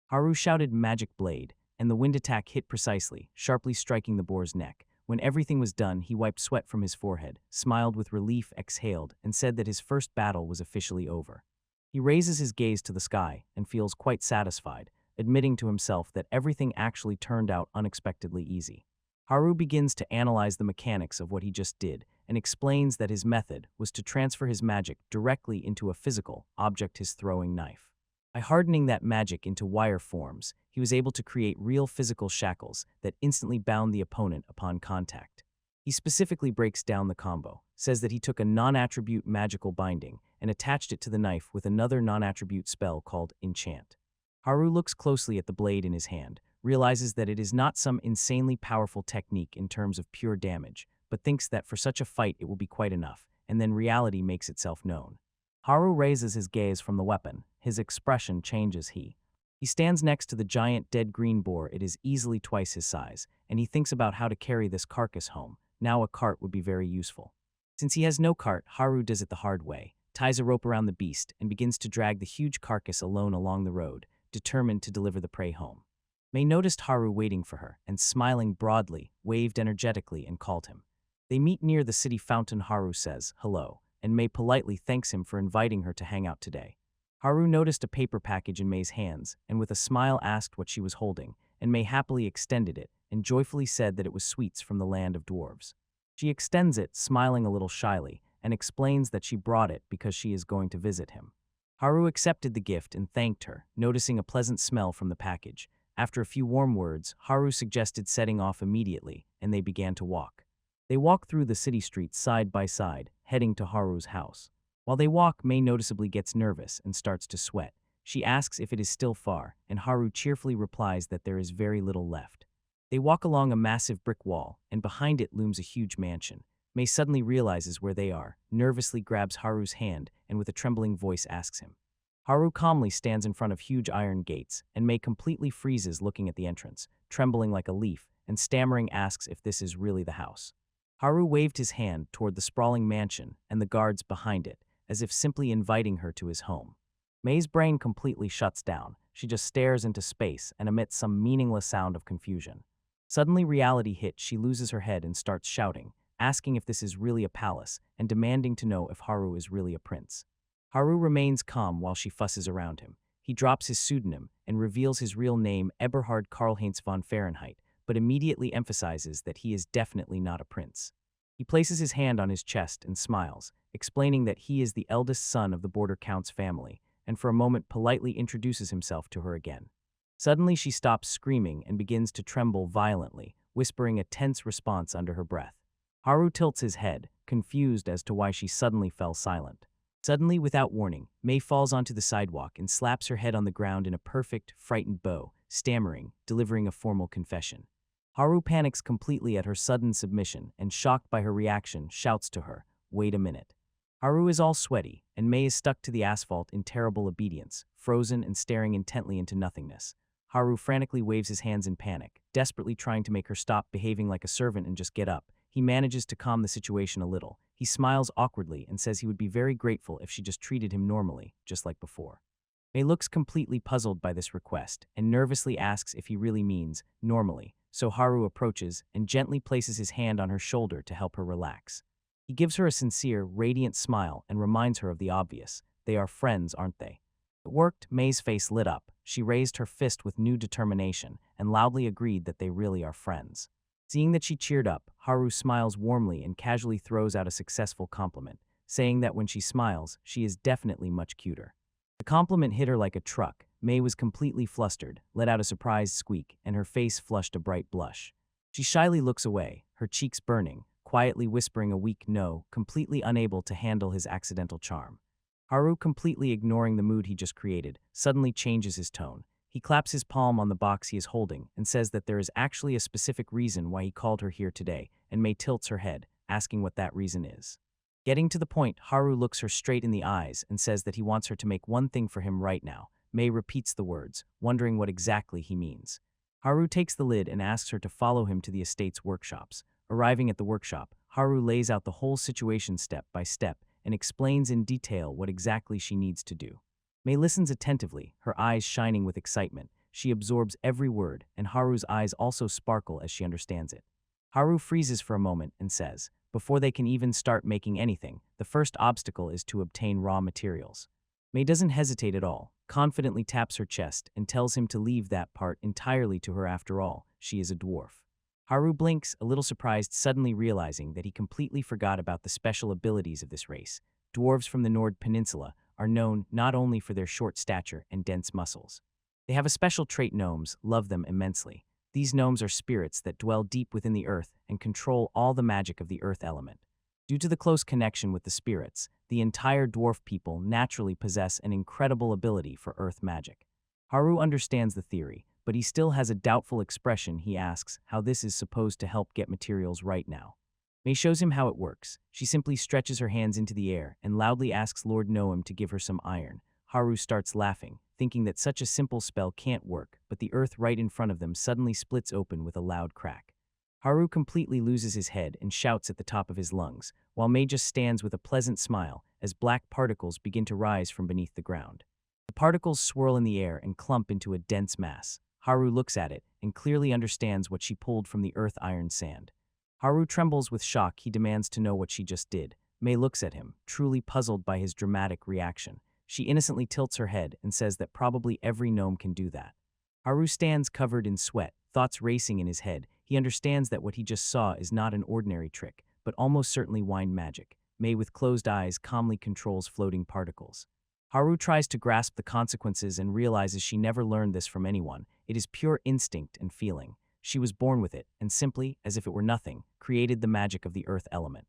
Haru shouted magic blade, and the wind attack hit precisely, sharply striking the boar's neck. When everything was done, he wiped sweat from his forehead, smiled with relief, exhaled, and said that his first battle was officially over. He raises his gaze to the sky and feels quite satisfied, admitting to himself that everything actually turned out unexpectedly easy. Haru begins to analyze the mechanics of what he just did and explains that his method was to transfer his magic directly into a physical object, his throwing knife. By hardening that magic into wire forms, he was able to create real physical shackles that instantly bound the opponent upon contact. He specifically breaks down the combo, says that he took a non-attribute magical binding and attached it to the knife with another non-attribute spell called enchant. Haru looks closely at the blade in his hand, realizes that it is not some insanely powerful technique in terms of pure damage, but thinks that for such a fight it will be quite enough, and then reality makes itself known. Haru raises his gaze from the weapon. His expression changes. He stands next to the giant dead green boar. It is easily twice his size, and he thinks about how to carry this carcass home. Now a cart would be very useful. Since he has no cart, Haru does it the hard way, ties a rope around the beast, and begins to drag the huge carcass alone along the road, determined to deliver the prey home. May noticed Haru waiting for her, and smiling broadly, waved energetically and called him. They meet near the city fountain. Haru says, hello, and May politely thanks him for inviting her to hang out today. Haru noticed a paper package in May's hands, and with a smile asked what she was holding, and May happily extended it, and joyfully said that it was sweets from the land of dwarves. She extends it, smiling a little shyly, and explains that she brought it because she is going to visit him. Haru accepted the gift and thanked her, noticing a pleasant smell from the package. After a few warm words, Haru suggested setting off immediately, and they began to walk. They walk through the city streets side by side, heading to Haru's house. While they walk, May noticeably gets nervous and starts to sweat. She asks if it is still far, and Haru cheerfully replies that there is very little left. They walk along a massive brick wall, and behind it looms a huge mansion. May suddenly realizes where they are, nervously grabs Haru's hand, and with a trembling voice asks him. Haru calmly stands in front of huge iron gates, and May completely freezes looking at the entrance, trembling like a leaf, and stammering asks if this is really the house. Haru waved his hand toward the sprawling mansion and the guards behind it, as if simply inviting her to his home. May's brain completely shuts down. She just stares into space and emits some meaningless sound of confusion. Suddenly reality hits. She loses her head and starts shouting, asking if this is really a palace, and demanding to know if Haru is really a prince. Haru remains calm while she fusses around him. he drops his pseudonym and reveals his real name, Eberhard Karl-Heinz von Fahrenheit, but immediately emphasizes that he is definitely not a prince. He places his hand on his chest and smiles, explaining that he is the eldest son of the border count's family, and for a moment politely introduces himself to her again. Suddenly she stops screaming and begins to tremble violently, whispering a tense response under her breath. Haru tilts his head, confused as to why she suddenly fell silent. Suddenly, without warning, Mei falls onto the sidewalk and slaps her head on the ground in a perfect, frightened bow, stammering, delivering a formal confession. Haru panics completely at her sudden submission and, shocked by her reaction, shouts to her, "Wait a minute." Haru is all sweaty, and Mei is stuck to the asphalt in terrible obedience, frozen and staring intently into nothingness. Haru frantically waves his hands in panic, desperately trying to make her stop behaving like a servant and just get up. He manages to calm the situation a little. He smiles awkwardly and says he would be very grateful if she just treated him normally, just like before. Mei looks completely puzzled by this request and nervously asks if he really means normally, so Haru approaches and gently places his hand on her shoulder to help her relax. He gives her a sincere, radiant smile and reminds her of the obvious. They are friends, aren't they? It worked. Mei's face lit up. She raised her fist with new determination and loudly agreed that they really are friends. Seeing that she cheered up, Haru smiles warmly and casually throws out a successful compliment, saying that when she smiles, she is definitely much cuter. The compliment hit her like a truck. Mei was completely flustered, let out a surprised squeak, and her face flushed a bright blush. She shyly looks away, her cheeks burning, quietly whispering a weak no, completely unable to handle his accidental charm. Haru, completely ignoring the mood he just created, suddenly changes his tone. He claps his palm on the box he is holding and says that there is actually a specific reason why he called her here today, and Mei tilts her head, asking what that reason is. Getting to the point, Haru looks her straight in the eyes and says that he wants her to make one thing for him right now. Mei repeats the words, wondering what exactly he means. Haru takes the lid and asks her to follow him to the estate's workshops. Arriving at the workshop, Haru lays out the whole situation step by step and explains in detail what exactly she needs to do. Mei listens attentively, her eyes shining with excitement. She absorbs every word, and Haru's eyes also sparkle as she understands it. Haru freezes for a moment and says, before they can even start making anything, the first obstacle is to obtain raw materials. Mei doesn't hesitate at all, confidently taps her chest and tells him to leave that part entirely to her. After all, she is a dwarf. Haru blinks, a little surprised, suddenly realizing that he completely forgot about the special abilities of this race. Dwarves from the Nord Peninsula are known not only for their short stature and dense muscles. They have a special trait. Gnomes love them immensely. These gnomes are spirits that dwell deep within the earth and control all the magic of the earth element. Due to the close connection with the spirits, the entire dwarf people naturally possess an incredible ability for earth magic. Haru understands the theory, but he still has a doubtful expression. He asks how this is supposed to help get materials right now. Mei shows him how it works. She simply stretches her hands into the air and loudly asks Lord Noam to give her some iron. Haru starts laughing, thinking that such a simple spell can't work, but the earth right in front of them suddenly splits open with a loud crack. Haru completely loses his head and shouts at the top of his lungs, while Mei just stands with a pleasant smile as black particles begin to rise from beneath the ground. The particles swirl in the air and clump into a dense mass. Haru looks at it and clearly understands what she pulled from the earth iron sand. Haru trembles with shock. He demands to know what she just did. Mei looks at him, truly puzzled by his dramatic reaction. She innocently tilts her head and says that probably every gnome can do that. Haru stands covered in sweat, thoughts racing in his head. He understands that what he just saw is not an ordinary trick, but almost certainly wind magic. Mei, with closed eyes, calmly controls floating particles. Haru tries to grasp the consequences and realizes she never learned this from anyone. It is pure instinct and feeling. She was born with it, and simply, as if it were nothing, created the magic of the earth element.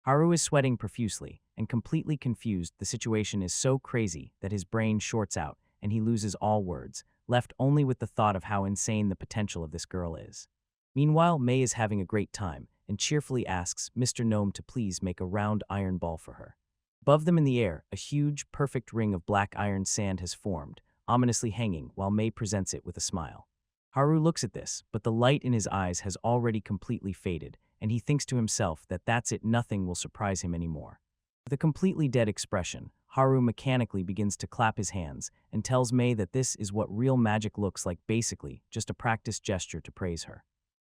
Haru is sweating profusely, and completely confused. The situation is so crazy that his brain shorts out, and he loses all words, left only with the thought of how insane the potential of this girl is. Meanwhile, Mei is having a great time, and cheerfully asks Mr. Gnome to please make a round iron ball for her. Above them in the air, a huge, perfect ring of black iron sand has formed, ominously hanging, while Mei presents it with a smile. Haru looks at this, but the light in his eyes has already completely faded, and he thinks to himself that that's it, nothing will surprise him anymore. With a completely dead expression, Haru mechanically begins to clap his hands and tells Mei that this is what real magic looks like, basically just a practice gesture to praise her.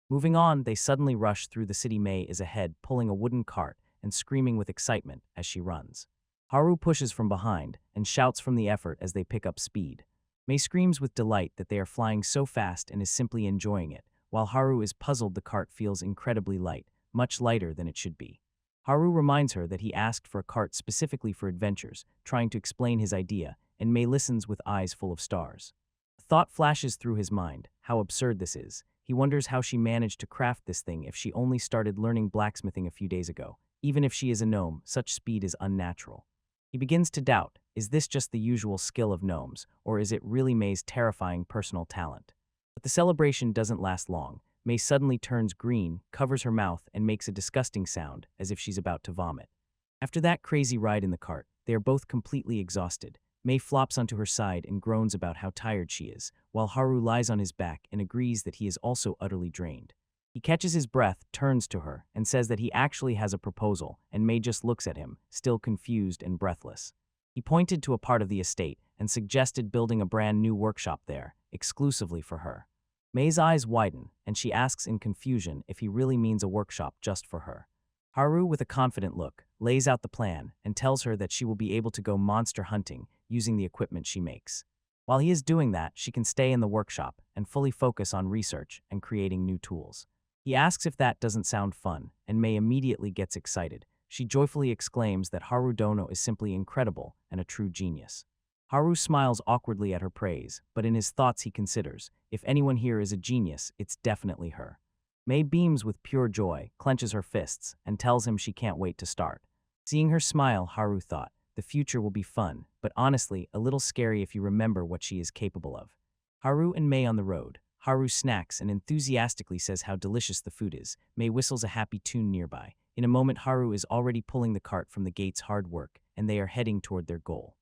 Moving on, they suddenly rush through the city. Mei is ahead, pulling a wooden cart and screaming with excitement as she runs. Haru pushes from behind and shouts from the effort as they pick up speed. Mei screams with delight that they are flying so fast and is simply enjoying it, while Haru is puzzled the cart feels incredibly light, much lighter than it should be. Haru reminds her that he asked for a cart specifically for adventures, trying to explain his idea, and Mei listens with eyes full of stars. A thought flashes through his mind, how absurd this is. He wonders how she managed to craft this thing if she only started learning blacksmithing a few days ago. Even if she is a gnome, such speed is unnatural. He begins to doubt, is this just the usual skill of gnomes, or is it really Mei's terrifying personal talent? But the celebration doesn't last long. Mei suddenly turns green, covers her mouth, and makes a disgusting sound, as if she's about to vomit. After that crazy ride in the cart, they are both completely exhausted. Mei flops onto her side and groans about how tired she is, while Haru lies on his back and agrees that he is also utterly drained. He catches his breath, turns to her, and says that he actually has a proposal, and Mei just looks at him, still confused and breathless. He pointed to a part of the estate and suggested building a brand new workshop there, exclusively for her. Mei's eyes widen, and she asks in confusion if he really means a workshop just for her. Haru, with a confident look, lays out the plan and tells her that she will be able to go monster hunting using the equipment she makes. While he is doing that, she can stay in the workshop and fully focus on research and creating new tools. He asks if that doesn't sound fun, and Mei immediately gets excited. She joyfully exclaims that Haru Dono is simply incredible and a true genius. Haru smiles awkwardly at her praise, but in his thoughts he considers, if anyone here is a genius, it's definitely her. Mei beams with pure joy, clenches her fists, and tells him she can't wait to start. Seeing her smile, Haru thought, the future will be fun, but honestly, a little scary if you remember what she is capable of. Haru and Mei on the road. Haru snacks and enthusiastically says how delicious the food is. Mei whistles a happy tune nearby. In a moment, Haru is already pulling the cart from the gate's hard work, and they are heading toward their goal.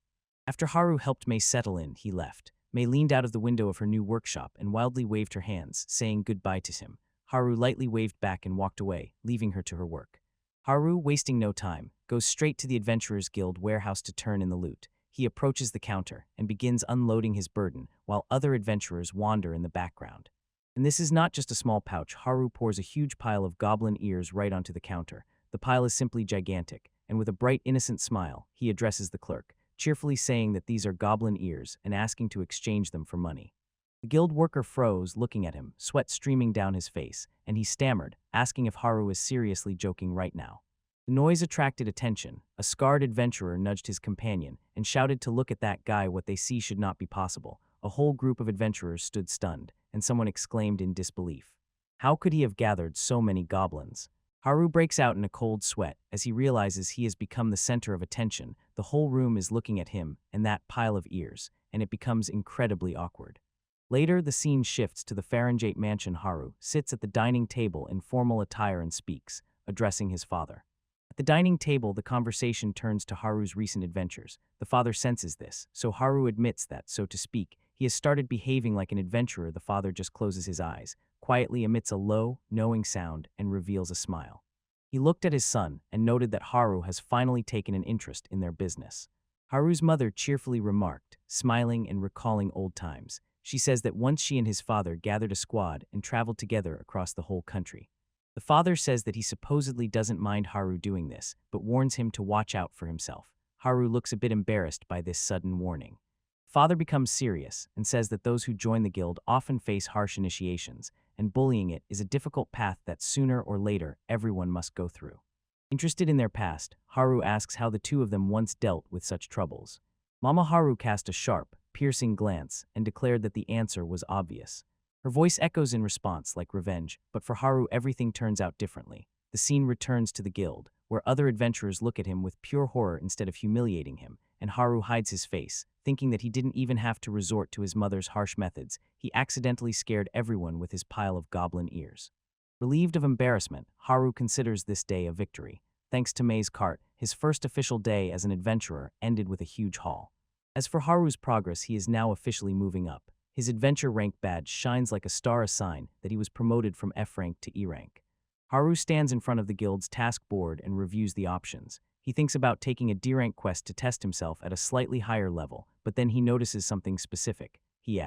After Haru helped Mei settle in, he left. Mei leaned out of the window of her new workshop and wildly waved her hands, saying goodbye to him. Haru lightly waved back and walked away, leaving her to her work. Haru, wasting no time, goes straight to the Adventurers Guild warehouse to turn in the loot. He approaches the counter and begins unloading his burden, while other adventurers wander in the background. And this is not just a small pouch. Haru pours a huge pile of goblin ears right onto the counter. The pile is simply gigantic, and with a bright, innocent smile, he addresses the clerk, cheerfully saying that these are goblin ears and asking to exchange them for money. The guild worker froze, looking at him, sweat streaming down his face, and he stammered, asking if Haru is seriously joking right now. The noise attracted attention. A scarred adventurer nudged his companion and shouted to look at that guy. What they see should not be possible. A whole group of adventurers stood stunned, and someone exclaimed in disbelief. How could he have gathered so many goblins? Haru breaks out in a cold sweat as he realizes he has become the center of attention. The whole room is looking at him and that pile of ears, and it becomes incredibly awkward. Later, the scene shifts to the Fahrenheit mansion. Haru sits at the dining table in formal attire and speaks, addressing his father. At the dining table, the conversation turns to Haru's recent adventures. The father senses this, so Haru admits that, so to speak, he has started behaving like an adventurer. The father just closes his eyes, quietly emits a low, knowing sound, and reveals a smile. He looked at his son and noted that Haru has finally taken an interest in their business. Haru's mother cheerfully remarked, smiling and recalling old times. She says that once she and his father gathered a squad and traveled together across the whole country. The father says that he supposedly doesn't mind Haru doing this, but warns him to watch out for himself. Haru looks a bit embarrassed by this sudden warning. Father becomes serious and says that those who join the guild often face harsh initiations, and bullying it is a difficult path that sooner or later everyone must go through. Interested in their past, Haru asks how the two of them once dealt with such troubles. Mama Haru cast a sharp, piercing glance and declared that the answer was obvious. Her voice echoes in response like revenge, but for Haru everything turns out differently. The scene returns to the guild, where other adventurers look at him with pure horror instead of humiliating him, and Haru hides his face, thinking that he didn't even have to resort to his mother's harsh methods. He accidentally scared everyone with his pile of goblin ears. Relieved of embarrassment, Haru considers this day a victory. Thanks to Mei's cart, his first official day as an adventurer ended with a huge haul. As for Haru's progress, he is now officially moving up. His adventure rank badge shines like a star, a sign that he was promoted from F rank to E rank. Haru stands in front of the guild's task board and reviews the options. He thinks about taking a D rank quest to test himself at a slightly higher level, but then he notices something specific. He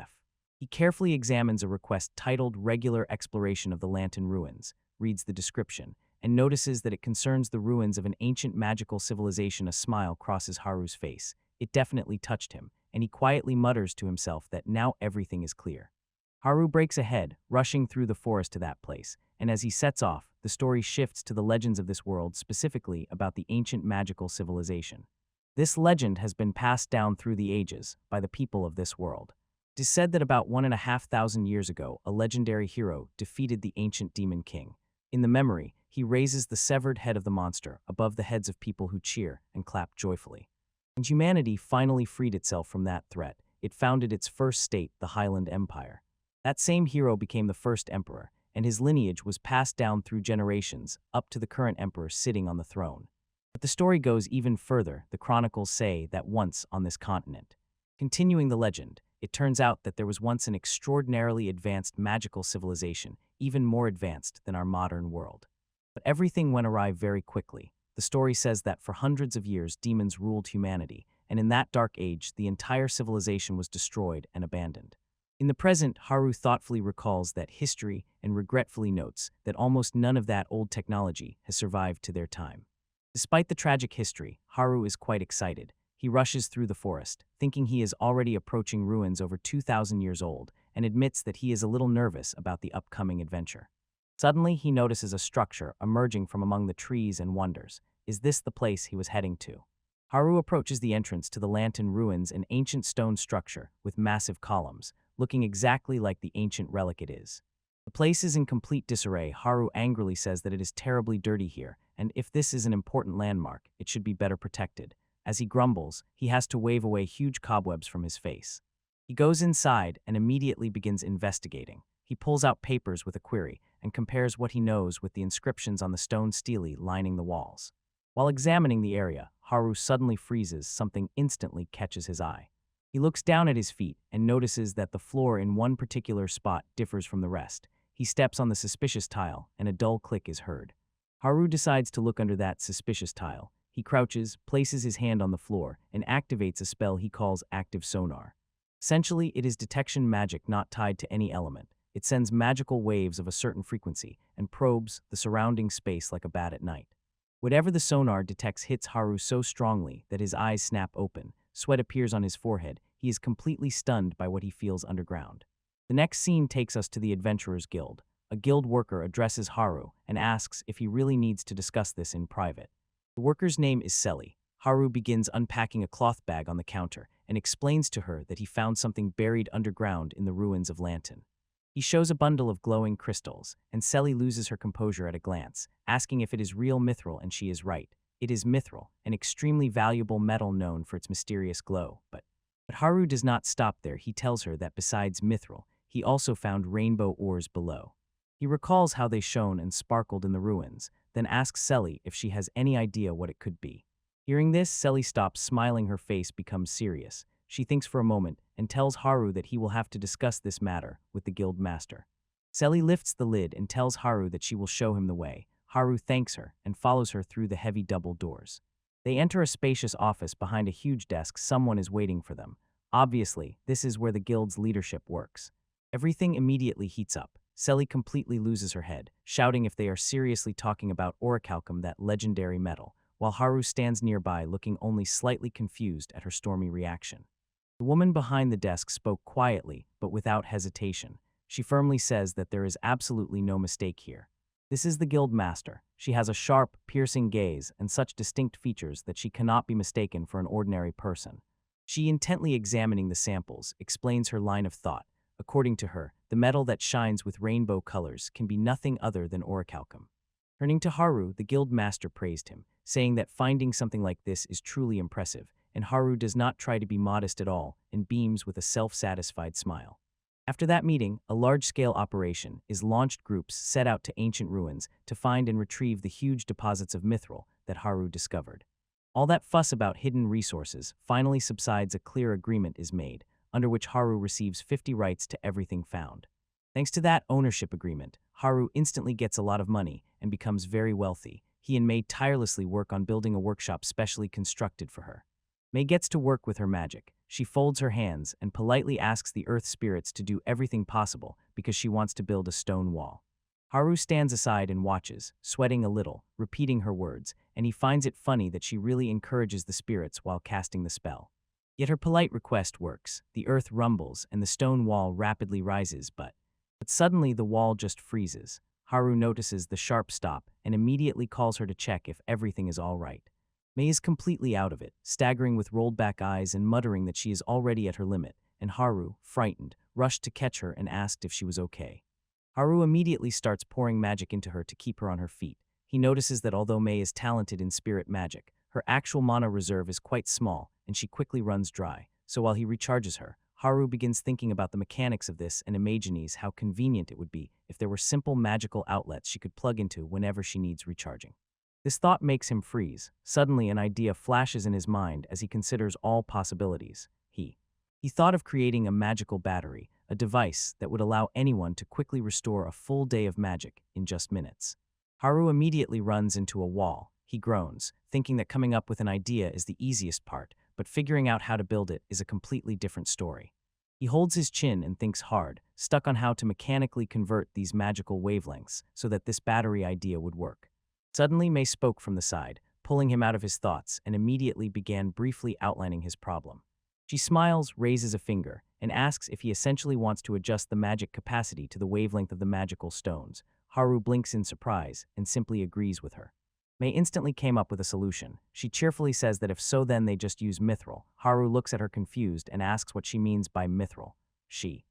carefully examines a request titled Regular Exploration of the Lantern Ruins, reads the description, and notices that it concerns the ruins of an ancient magical civilization. A smile crosses Haru's face. It definitely touched him, and he quietly mutters to himself that now everything is clear. Haru breaks ahead, rushing through the forest to that place, and as he sets off, the story shifts to the legends of this world, specifically about the ancient magical civilization. This legend has been passed down through the ages by the people of this world. It is said that about 1,500 years ago, a legendary hero defeated the ancient demon king. In the memory, he raises the severed head of the monster above the heads of people who cheer and clap joyfully. And humanity finally freed itself from that threat. It founded its first state, the Highland Empire. That same hero became the first emperor, and his lineage was passed down through generations, up to the current emperor sitting on the throne. But the story goes even further. The chronicles say that once on this continent. Continuing the legend, it turns out that there was once an extraordinarily advanced magical civilization, even more advanced than our modern world. But everything went awry very quickly. The story says that for hundreds of years demons ruled humanity, and in that dark age the entire civilization was destroyed and abandoned. In the present, Haru thoughtfully recalls that history and regretfully notes that almost none of that old technology has survived to their time. Despite the tragic history, Haru is quite excited. He rushes through the forest, thinking he is already approaching ruins over 2,000 years old, and admits that he is a little nervous about the upcoming adventure. Suddenly, he notices a structure emerging from among the trees and wonders. Is this the place he was heading to? Haru approaches the entrance to the Lantern Ruins, an ancient stone structure with massive columns, looking exactly like the ancient relic it is. The place is in complete disarray. Haru angrily says that it is terribly dirty here, and if this is an important landmark, it should be better protected. As he grumbles, he has to wave away huge cobwebs from his face. He goes inside and immediately begins investigating. He pulls out papers with a query and compares what he knows with the inscriptions on the stone stele lining the walls. While examining the area, Haru suddenly freezes. Something instantly catches his eye. He looks down at his feet and notices that the floor in one particular spot differs from the rest. He steps on the suspicious tile, and a dull click is heard. Haru decides to look under that suspicious tile. He crouches, places his hand on the floor, and activates a spell he calls Active Sonar. Essentially, it is detection magic not tied to any element. It sends magical waves of a certain frequency and probes the surrounding space like a bat at night. Whatever the sonar detects hits Haru so strongly that his eyes snap open. Sweat appears on his forehead. He is completely stunned by what he feels underground. The next scene takes us to the Adventurers Guild. A guild worker addresses Haru and asks if he really needs to discuss this in private. The worker's name is Selly. Haru begins unpacking a cloth bag on the counter and explains to her that he found something buried underground in the ruins of Lantern. He shows a bundle of glowing crystals, and Selly loses her composure at a glance, asking if it is real mithril, and she is right. It is mithril, an extremely valuable metal known for its mysterious glow. But Haru does not stop there. He tells her that besides mithril, he also found rainbow ores below. He recalls how they shone and sparkled in the ruins, then asks Selly if she has any idea what it could be. Hearing this, Selly stops smiling. Her face becomes serious. She thinks for a moment and tells Haru that he will have to discuss this matter with the guild master. Selly lifts the lid and tells Haru that she will show him the way. Haru thanks her and follows her through the heavy double doors. They enter a spacious office. Behind a huge desk, someone is waiting for them. Obviously, this is where the guild's leadership works. Everything immediately heats up. Selly completely loses her head, shouting if they are seriously talking about orichalcum, that legendary metal, while Haru stands nearby looking only slightly confused at her stormy reaction. The woman behind the desk spoke quietly, but without hesitation. She firmly says that there is absolutely no mistake here. This is the guild master. She has a sharp, piercing gaze and such distinct features that she cannot be mistaken for an ordinary person. She, intently examining the samples, explains her line of thought. According to her, the metal that shines with rainbow colors can be nothing other than orichalcum. Turning to Haru, the guild master praised him, saying that finding something like this is truly impressive, and Haru does not try to be modest at all and beams with a self-satisfied smile. After that meeting, a large-scale operation is launched. Groups set out to ancient ruins to find and retrieve the huge deposits of mithril that Haru discovered. All that fuss about hidden resources finally subsides. A clear agreement is made, under which Haru receives 50 rights to everything found. Thanks to that ownership agreement, Haru instantly gets a lot of money and becomes very wealthy. He and May tirelessly work on building a workshop specially constructed for her. May gets to work with her magic. She folds her hands and politely asks the earth spirits to do everything possible because she wants to build a stone wall. Haru stands aside and watches, sweating a little, repeating her words, and he finds it funny that she really encourages the spirits while casting the spell. Yet her polite request works. The earth rumbles and the stone wall rapidly rises, but suddenly the wall just freezes. Haru notices the sharp stop and immediately calls her to check if everything is all right. May is completely out of it, staggering with rolled back eyes and muttering that she is already at her limit, and Haru, frightened, rushed to catch her and asked if she was okay. Haru immediately starts pouring magic into her to keep her on her feet. He notices that although May is talented in spirit magic, her actual mana reserve is quite small, and she quickly runs dry. So while he recharges her, Haru begins thinking about the mechanics of this and imagines how convenient it would be if there were simple magical outlets she could plug into whenever she needs recharging. This thought makes him freeze. Suddenly, an idea flashes in his mind as he considers all possibilities. He thought of creating a magical battery, a device that would allow anyone to quickly restore a full day of magic in just minutes. Haru immediately runs into a wall. He groans, thinking that coming up with an idea is the easiest part, but figuring out how to build it is a completely different story. He holds his chin and thinks hard, stuck on how to mechanically convert these magical wavelengths so that this battery idea would work. Suddenly, May spoke from the side, pulling him out of his thoughts, and immediately began briefly outlining his problem. She smiles, raises a finger, and asks if he essentially wants to adjust the magic capacity to the wavelength of the magical stones. Haru blinks in surprise and simply agrees with her. May instantly came up with a solution. She cheerfully says that if so, then they just use Mithril. Haru looks at her confused and asks what she means by Mithril. She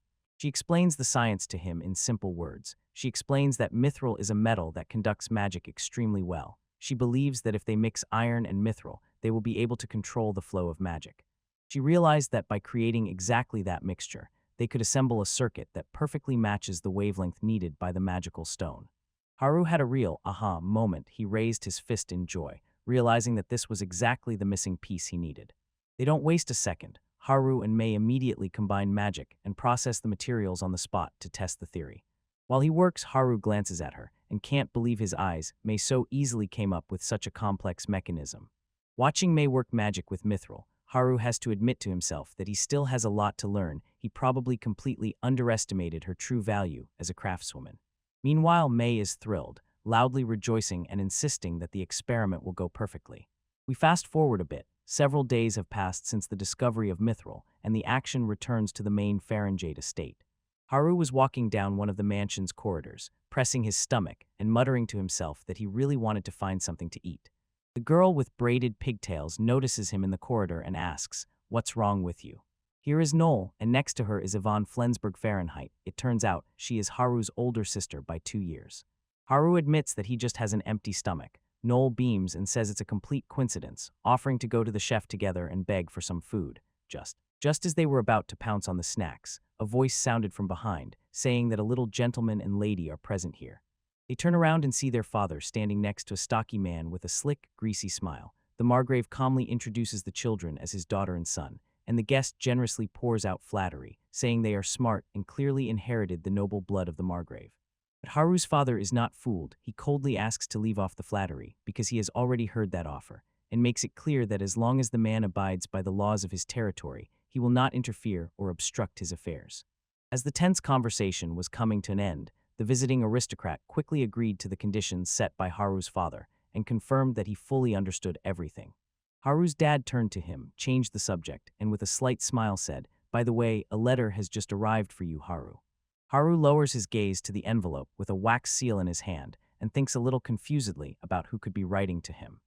explains the science to him in simple words. She explains that Mithril is a metal that conducts magic extremely well. She believes that if they mix iron and Mithril, they will be able to control the flow of magic. She realized that by creating exactly that mixture, they could assemble a circuit that perfectly matches the wavelength needed by the magical stone. Haru had a real aha moment. He raised his fist in joy, realizing that this was exactly the missing piece he needed. They don't waste a second. Haru and May immediately combine magic and process the materials on the spot to test the theory. While he works, Haru glances at her and can't believe his eyes. May so easily came up with such a complex mechanism. Watching May work magic with Mithril, Haru has to admit to himself that he still has a lot to learn. He probably completely underestimated her true value as a craftswoman. Meanwhile, May is thrilled, loudly rejoicing and insisting that the experiment will go perfectly. We fast forward a bit. Several days have passed since the discovery of Mithril, and the action returns to the main Fahrenheit estate. Haru was walking down one of the mansion's corridors, pressing his stomach and muttering to himself that he really wanted to find something to eat. The girl with braided pigtails notices him in the corridor and asks, "What's wrong with you?" Here is Noel, and next to her is Yvonne Flensburg Fahrenheit. It turns out she is Haru's older sister by 2 years. Haru admits that he just has an empty stomach. Noel beams and says it's a complete coincidence, offering to go to the chef together and beg for some food. Just as they were about to pounce on the snacks, a voice sounded from behind, saying that a little gentleman and lady are present here. They turn around and see their father standing next to a stocky man with a slick, greasy smile. The Margrave calmly introduces the children as his daughter and son, and the guest generously pours out flattery, saying they are smart and clearly inherited the noble blood of the Margrave. But Haru's father is not fooled. He coldly asks to leave off the flattery because he has already heard that offer, and makes it clear that as long as the man abides by the laws of his territory, he will not interfere or obstruct his affairs. As the tense conversation was coming to an end, the visiting aristocrat quickly agreed to the conditions set by Haru's father and confirmed that he fully understood everything. Haru's dad turned to him, changed the subject, and with a slight smile said, "By the way, a letter has just arrived for you, Haru." Haru lowers his gaze to the envelope with a wax seal in his hand and thinks a little confusedly about who could be writing to him.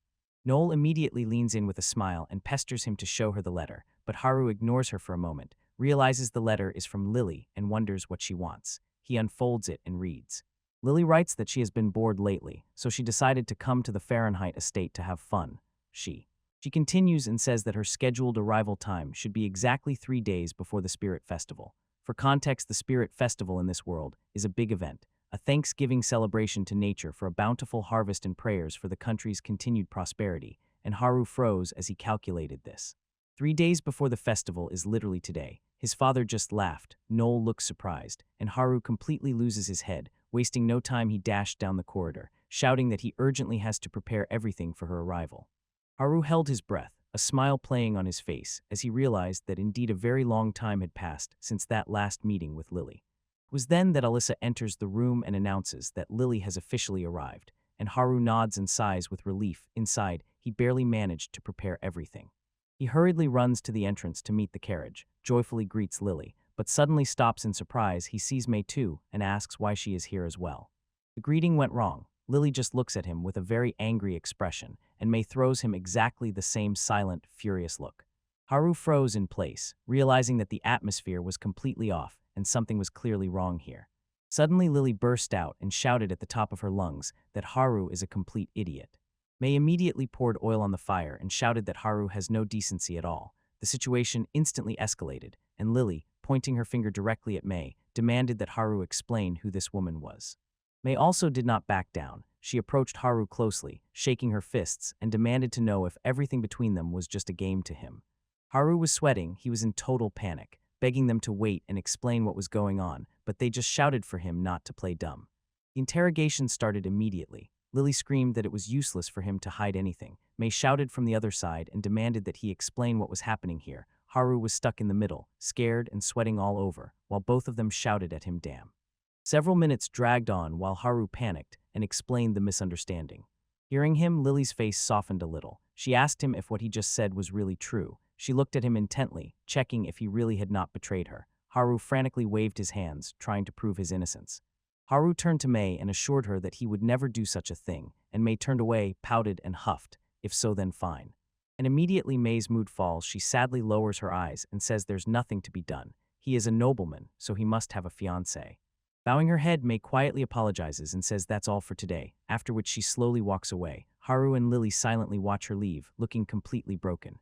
Noel immediately leans in with a smile and pesters him to show her the letter, but Haru ignores her for a moment, realizes the letter is from Lily, and wonders what she wants. He unfolds it and reads. Lily writes that she has been bored lately, so she decided to come to the Fahrenheit estate to have fun. She continues and says that her scheduled arrival time should be exactly 3 days before the Spirit Festival. For context, the Spirit Festival in this world is a big event, a Thanksgiving celebration to nature for a bountiful harvest and prayers for the country's continued prosperity, and Haru froze as he calculated this. 3 days before the festival is literally today. His father just laughed, Noel looks surprised, and Haru completely loses his head. Wasting no time, he dashed down the corridor, shouting that he urgently has to prepare everything for her arrival. Haru held his breath, a smile playing on his face, as he realized that indeed a very long time had passed since that last meeting with Lily. It was then that Alyssa enters the room and announces that Lily has officially arrived, and Haru nods and sighs with relief. Inside, he barely managed to prepare everything. He hurriedly runs to the entrance to meet the carriage, joyfully greets Lily, but suddenly stops in surprise. He sees May too and asks why she is here as well. The greeting went wrong. Lily just looks at him with a very angry expression, and May throws him exactly the same silent, furious look. Haru froze in place, realizing that the atmosphere was completely off and something was clearly wrong here. Suddenly Lily burst out and shouted at the top of her lungs that Haru is a complete idiot. May immediately poured oil on the fire and shouted that Haru has no decency at all. The situation instantly escalated, and Lily, pointing her finger directly at May, demanded that Haru explain who this woman was. May also did not back down. She approached Haru closely, shaking her fists, and demanded to know if everything between them was just a game to him. Haru was sweating. He was in total panic, begging them to wait and explain what was going on, but they just shouted for him not to play dumb. The interrogation started immediately. Lily screamed that it was useless for him to hide anything. May shouted from the other side and demanded that he explain what was happening here. Haru was stuck in the middle, scared and sweating all over, while both of them shouted at him, "Damn." Several minutes dragged on while Haru panicked and explained the misunderstanding. Hearing him, Lily's face softened a little. She asked him if what he just said was really true. She looked at him intently, checking if he really had not betrayed her. Haru frantically waved his hands, trying to prove his innocence. Haru turned to May and assured her that he would never do such a thing, and May turned away, pouted, and huffed. If so, then fine. And immediately May's mood falls. She sadly lowers her eyes and says there's nothing to be done. He is a nobleman, so he must have a fiancée. Bowing her head, May quietly apologizes and says that's all for today, after which she slowly walks away. Haru and Lily silently watch her leave, looking completely broken.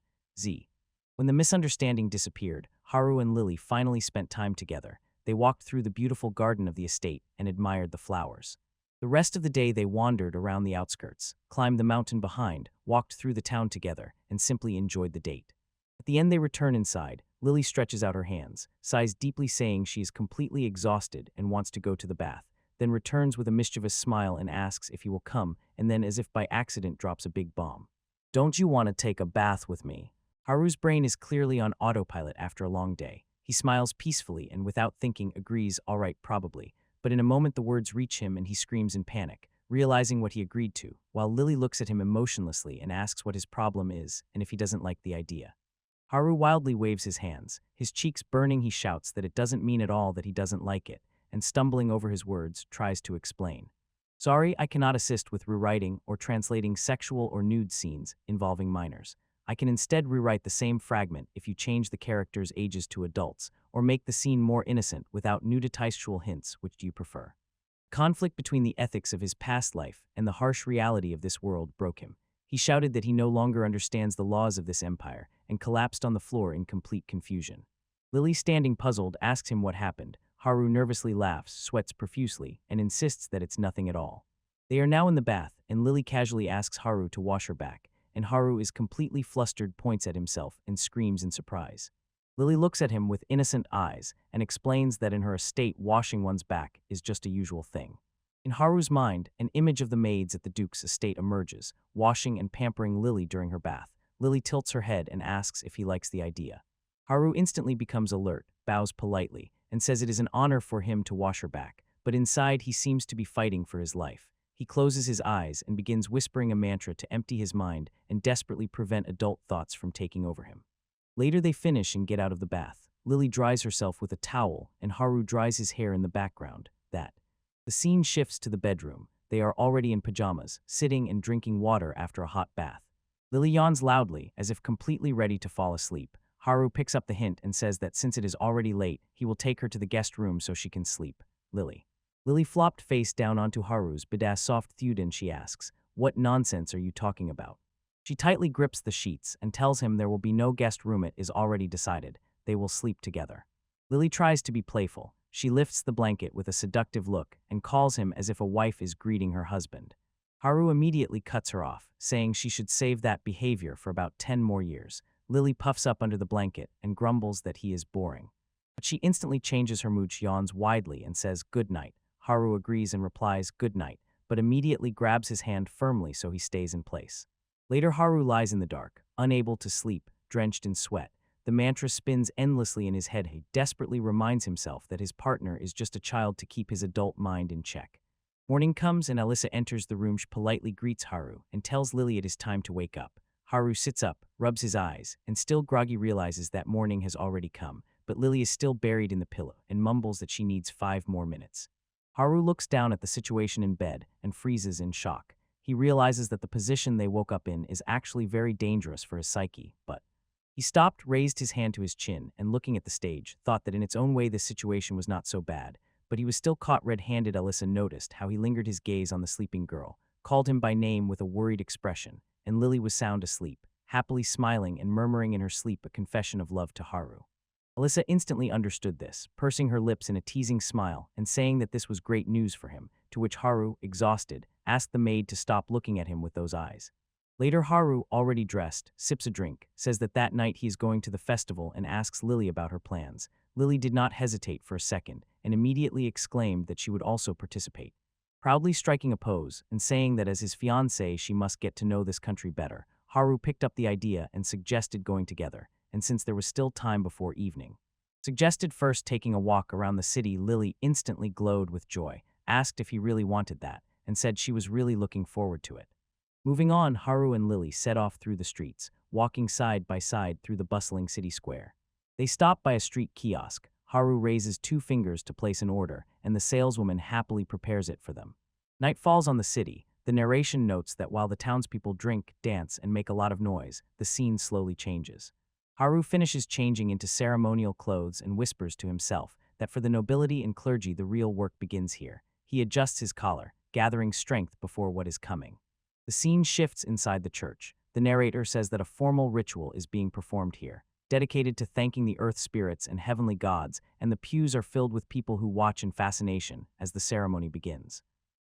When the misunderstanding disappeared, Haru and Lily finally spent time together. They walked through the beautiful garden of the estate and admired the flowers. The rest of the day they wandered around the outskirts, climbed the mountain behind, walked through the town together, and simply enjoyed the date. At the end they return inside. Lily stretches out her hands, sighs deeply saying she is completely exhausted and wants to go to the bath, then returns with a mischievous smile and asks if he will come, and then as if by accident drops a big bomb. "Don't you want to take a bath with me?" Haru's brain is clearly on autopilot after a long day. He smiles peacefully and without thinking agrees, "All right, probably." But in a moment the words reach him and he screams in panic, realizing what he agreed to, while Lily looks at him emotionlessly and asks what his problem is and if he doesn't like the idea. Haru wildly waves his hands. His cheeks burning, he shouts that it doesn't mean at all that he doesn't like it, and stumbling over his words, tries to explain. "Sorry, I cannot assist with rewriting or translating sexual or nude scenes involving minors. I can instead rewrite the same fragment if you change the characters' ages to adults, or make the scene more innocent without nuditextual hints. Which do you prefer?" Conflict between the ethics of his past life and the harsh reality of this world broke him. He shouted that he no longer understands the laws of this empire and collapsed on the floor in complete confusion. Lily, standing puzzled, asks him what happened. Haru nervously laughs, sweats profusely, and insists that it's nothing at all. They are now in the bath, and Lily casually asks Haru to wash her back, and Haru is completely flustered, points at himself, and screams in surprise. Lily looks at him with innocent eyes and explains that in her estate washing one's back is just a usual thing. In Haru's mind, an image of the maids at the Duke's estate emerges, washing and pampering Lily during her bath. Lily tilts her head and asks if he likes the idea. Haru instantly becomes alert, bows politely, and says it is an honor for him to wash her back, but inside he seems to be fighting for his life. He closes his eyes and begins whispering a mantra to empty his mind and desperately prevent adult thoughts from taking over him. Later they finish and get out of the bath. Lily dries herself with a towel and Haru dries his hair in the background. The scene shifts to the bedroom. They are already in pajamas, sitting and drinking water after a hot bath. Lily yawns loudly, as if completely ready to fall asleep. Haru picks up the hint and says that since it is already late, he will take her to the guest room so she can sleep. Lily flopped face down onto Haru's badass soft thudin. She asks, "What nonsense are you talking about?" She tightly grips the sheets and tells him there will be no guest room. It is already decided. They will sleep together. Lily tries to be playful. She lifts the blanket with a seductive look and calls him as if a wife is greeting her husband. Haru immediately cuts her off, saying she should save that behavior for about 10 more years. Lily puffs up under the blanket and grumbles that he is boring. But she instantly changes her mood, yawns widely, and says, "Good night." Haru agrees and replies, "Good night," but immediately grabs his hand firmly so he stays in place. Later, Haru lies in the dark, unable to sleep, drenched in sweat. The mantra spins endlessly in his head. He desperately reminds himself that his partner is just a child to keep his adult mind in check. Morning comes and Alyssa enters the room. She politely greets Haru and tells Lily it is time to wake up. Haru sits up, rubs his eyes, and still groggy realizes that morning has already come, but Lily is still buried in the pillow and mumbles that she needs 5 more minutes. Haru looks down at the situation in bed and freezes in shock. He realizes that the position they woke up in is actually very dangerous for his psyche, but he stopped, raised his hand to his chin, and looking at the stage, thought that in its own way this situation was not so bad, but he was still caught red-handed. Alyssa noticed how he lingered his gaze on the sleeping girl, called him by name with a worried expression, and Lily was sound asleep, happily smiling and murmuring in her sleep a confession of love to Haru. Alyssa instantly understood this, pursing her lips in a teasing smile and saying that this was great news for him, to which Haru, exhausted, asked the maid to stop looking at him with those eyes. Later, Haru, already dressed, sips a drink, says that night he is going to the festival and asks Lily about her plans. Lily did not hesitate for a second and immediately exclaimed that she would also participate. Proudly striking a pose and saying that as his fiancée she must get to know this country better, Haru picked up the idea and suggested going together, and since there was still time before evening, suggested first taking a walk around the city. Lily instantly glowed with joy, asked if he really wanted that, and said she was really looking forward to it. Moving on, Haru and Lily set off through the streets, walking side by side through the bustling city square. They stop by a street kiosk. Haru raises 2 fingers to place an order, and the saleswoman happily prepares it for them. Night falls on the city. The narration notes that while the townspeople drink, dance, and make a lot of noise, the scene slowly changes. Haru finishes changing into ceremonial clothes and whispers to himself that for the nobility and clergy the real work begins here. He adjusts his collar, gathering strength before what is coming. The scene shifts inside the church. The narrator says that a formal ritual is being performed here, dedicated to thanking the earth spirits and heavenly gods, and the pews are filled with people who watch in fascination as the ceremony begins.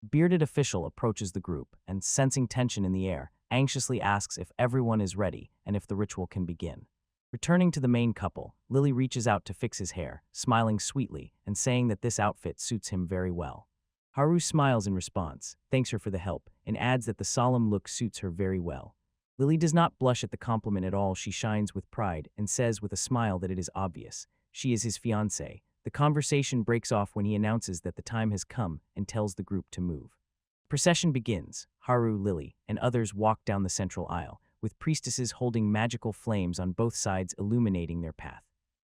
A bearded official approaches the group and, sensing tension in the air, anxiously asks if everyone is ready and if the ritual can begin. Returning to the main couple, Lily reaches out to fix his hair, smiling sweetly and saying that this outfit suits him very well. Haru smiles in response, thanks her for the help, and adds that the solemn look suits her very well. Lily does not blush at the compliment at all. She shines with pride and says with a smile that it is obvious. She is his fiancée. The conversation breaks off when he announces that the time has come and tells the group to move. The procession begins. Haru, Lily, and others walk down the central aisle, with priestesses holding magical flames on both sides illuminating their path.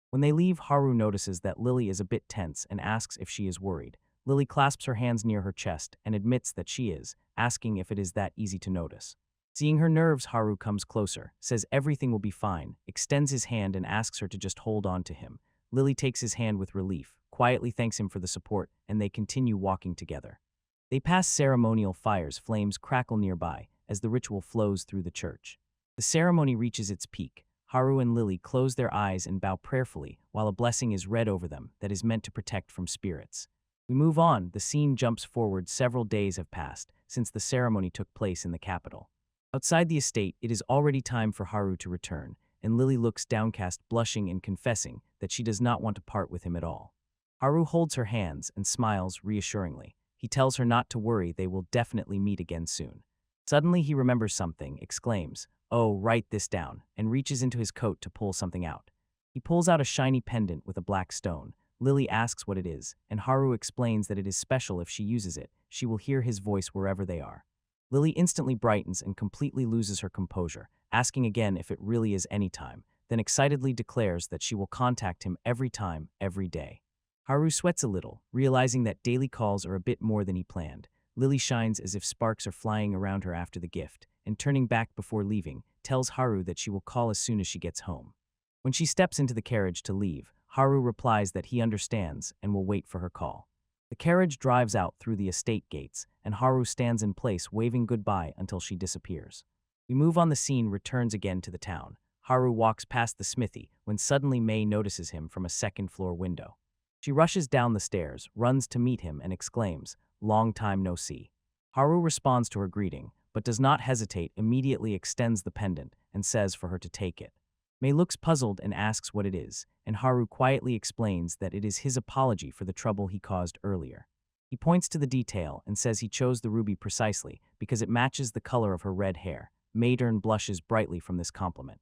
When they leave, Haru notices that Lily is a bit tense and asks if she is worried. Lily clasps her hands near her chest and admits that she is, asking if it is that easy to notice. Seeing her nerves, Haru comes closer, says everything will be fine, extends his hand and asks her to just hold on to him. Lily takes his hand with relief, quietly thanks him for the support, and they continue walking together. They pass ceremonial fires. Flames crackle nearby as the ritual flows through the church. The ceremony reaches its peak. Haru and Lily close their eyes and bow prayerfully while a blessing is read over them that is meant to protect from spirits. We move on. The scene jumps forward. Several days have passed since the ceremony took place in the capital. Outside the estate, it is already time for Haru to return, and Lily looks downcast, blushing and confessing that she does not want to part with him at all. Haru holds her hands and smiles reassuringly. He tells her not to worry, they will definitely meet again soon. Suddenly he remembers something, exclaims, "Oh, write this down," and reaches into his coat to pull something out. He pulls out a shiny pendant with a black stone. Lily asks what it is, and Haru explains that it is special. If she uses it, she will hear his voice wherever they are. Lily instantly brightens and completely loses her composure, asking again if it really is any time, then excitedly declares that she will contact him every time, every day. Haru sweats a little, realizing that daily calls are a bit more than he planned. Lily shines as if sparks are flying around her after the gift, and turning back before leaving, tells Haru that she will call as soon as she gets home. When she steps into the carriage to leave, Haru replies that he understands and will wait for her call. The carriage drives out through the estate gates, and Haru stands in place waving goodbye until she disappears. We move on. The scene returns again to the town. Haru walks past the smithy when suddenly May notices him from a second-floor window. She rushes down the stairs, runs to meet him, and exclaims, "Long time no see." Haru responds to her greeting, but does not hesitate, immediately extends the pendant, and says for her to take it. May looks puzzled and asks what it is, and Haru quietly explains that it is his apology for the trouble he caused earlier. He points to the detail and says he chose the ruby precisely because it matches the color of her red hair. Maydern blushes brightly from this compliment.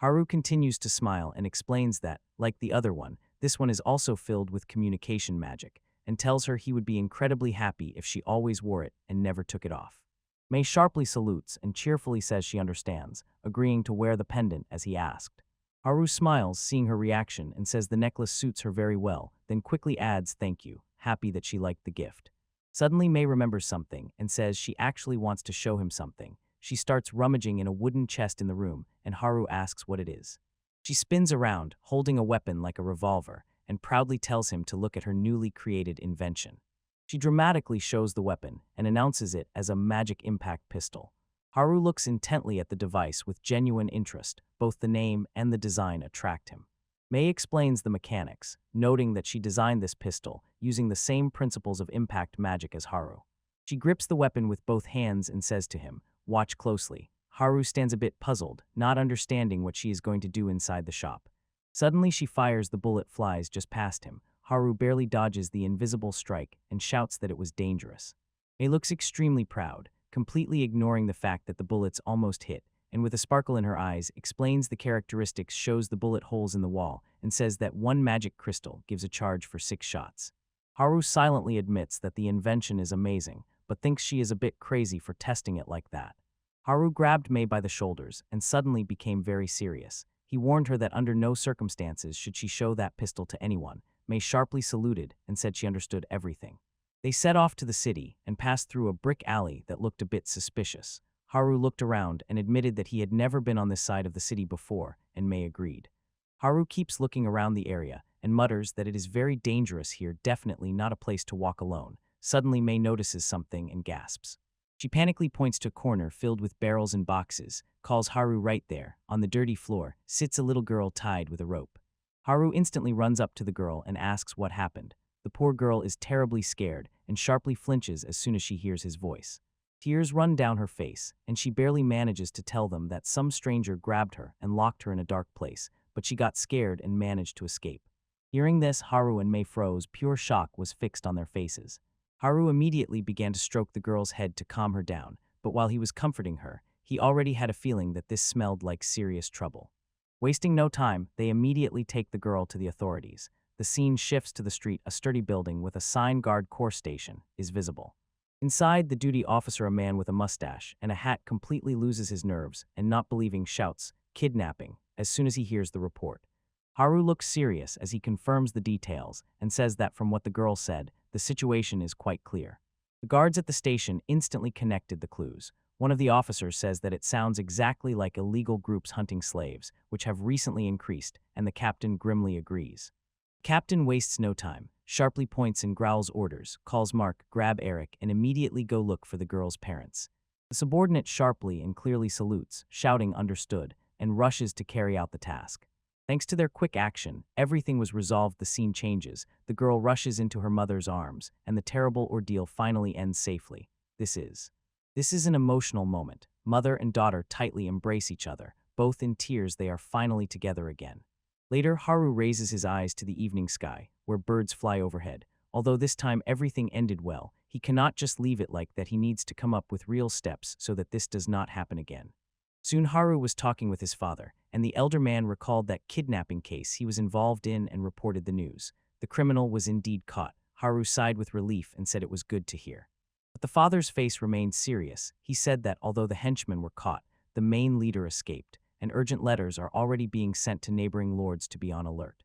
Haru continues to smile and explains that, like the other one, this one is also filled with communication magic, and tells her he would be incredibly happy if she always wore it and never took it off. May sharply salutes and cheerfully says she understands, agreeing to wear the pendant as he asked. Haru smiles, seeing her reaction, and says the necklace suits her very well, then quickly adds thank you, happy that she liked the gift. Suddenly May remembers something and says she actually wants to show him something. She starts rummaging in a wooden chest in the room, and Haru asks what it is. She spins around, holding a weapon like a revolver, and proudly tells him to look at her newly created invention. She dramatically shows the weapon and announces it as a magic impact pistol. Haru looks intently at the device with genuine interest. Both the name and the design attract him. May explains the mechanics, noting that she designed this pistol using the same principles of impact magic as Haru. She grips the weapon with both hands and says to him, "Watch closely." Haru stands a bit puzzled, not understanding what she is going to do inside the shop. Suddenly she fires, the bullet flies just past him. Haru barely dodges the invisible strike and shouts that it was dangerous. May looks extremely proud, completely ignoring the fact that the bullets almost hit, and with a sparkle in her eyes, explains the characteristics, shows the bullet holes in the wall, and says that one magic crystal gives a charge for 6 shots. Haru silently admits that the invention is amazing, but thinks she is a bit crazy for testing it like that. Haru grabbed May by the shoulders and suddenly became very serious. He warned her that under no circumstances should she show that pistol to anyone. May sharply saluted and said she understood everything. They set off to the city and passed through a brick alley that looked a bit suspicious. Haru looked around and admitted that he had never been on this side of the city before, and May agreed. Haru keeps looking around the area and mutters that it is very dangerous here, definitely not a place to walk alone. Suddenly May notices something and gasps. She panically points to a corner filled with barrels and boxes, calls Haru. Right there, on the dirty floor, sits a little girl tied with a rope. Haru instantly runs up to the girl and asks what happened. The poor girl is terribly scared and sharply flinches as soon as she hears his voice. Tears run down her face, and she barely manages to tell them that some stranger grabbed her and locked her in a dark place, but she got scared and managed to escape. Hearing this, Haru and May froze. Pure shock was fixed on their faces. Haru immediately began to stroke the girl's head to calm her down, but while he was comforting her, he already had a feeling that this smelled like serious trouble. Wasting no time, they immediately take the girl to the authorities. The scene shifts to the street. A sturdy building with a sign guard corps station is visible. Inside, the duty officer, a man with a mustache and a hat, completely loses his nerves and, not believing, shouts, "Kidnapping," as soon as he hears the report. Haru looks serious as he confirms the details and says that from what the girl said, the situation is quite clear. The guards at the station instantly connected the clues. One of the officers says that it sounds exactly like illegal groups hunting slaves, which have recently increased, and the captain grimly agrees. The captain wastes no time, sharply points and growls orders, calls Mark, grab Eric, and immediately go look for the girl's parents. The subordinate sharply and clearly salutes, shouting understood, and rushes to carry out the task. Thanks to their quick action, everything was resolved. The scene changes, the girl rushes into her mother's arms, and the terrible ordeal finally ends safely. This is an emotional moment. Mother and daughter tightly embrace each other. Both in tears, they are finally together again. Later, Haru raises his eyes to the evening sky, where birds fly overhead. Although this time everything ended well, he cannot just leave it like that. He needs to come up with real steps so that this does not happen again. Soon Haru was talking with his father, and the elder man recalled that kidnapping case he was involved in and reported the news. The criminal was indeed caught. Haru sighed with relief and said it was good to hear. But the father's face remained serious. He said that although the henchmen were caught, the main leader escaped, and urgent letters are already being sent to neighboring lords to be on alert.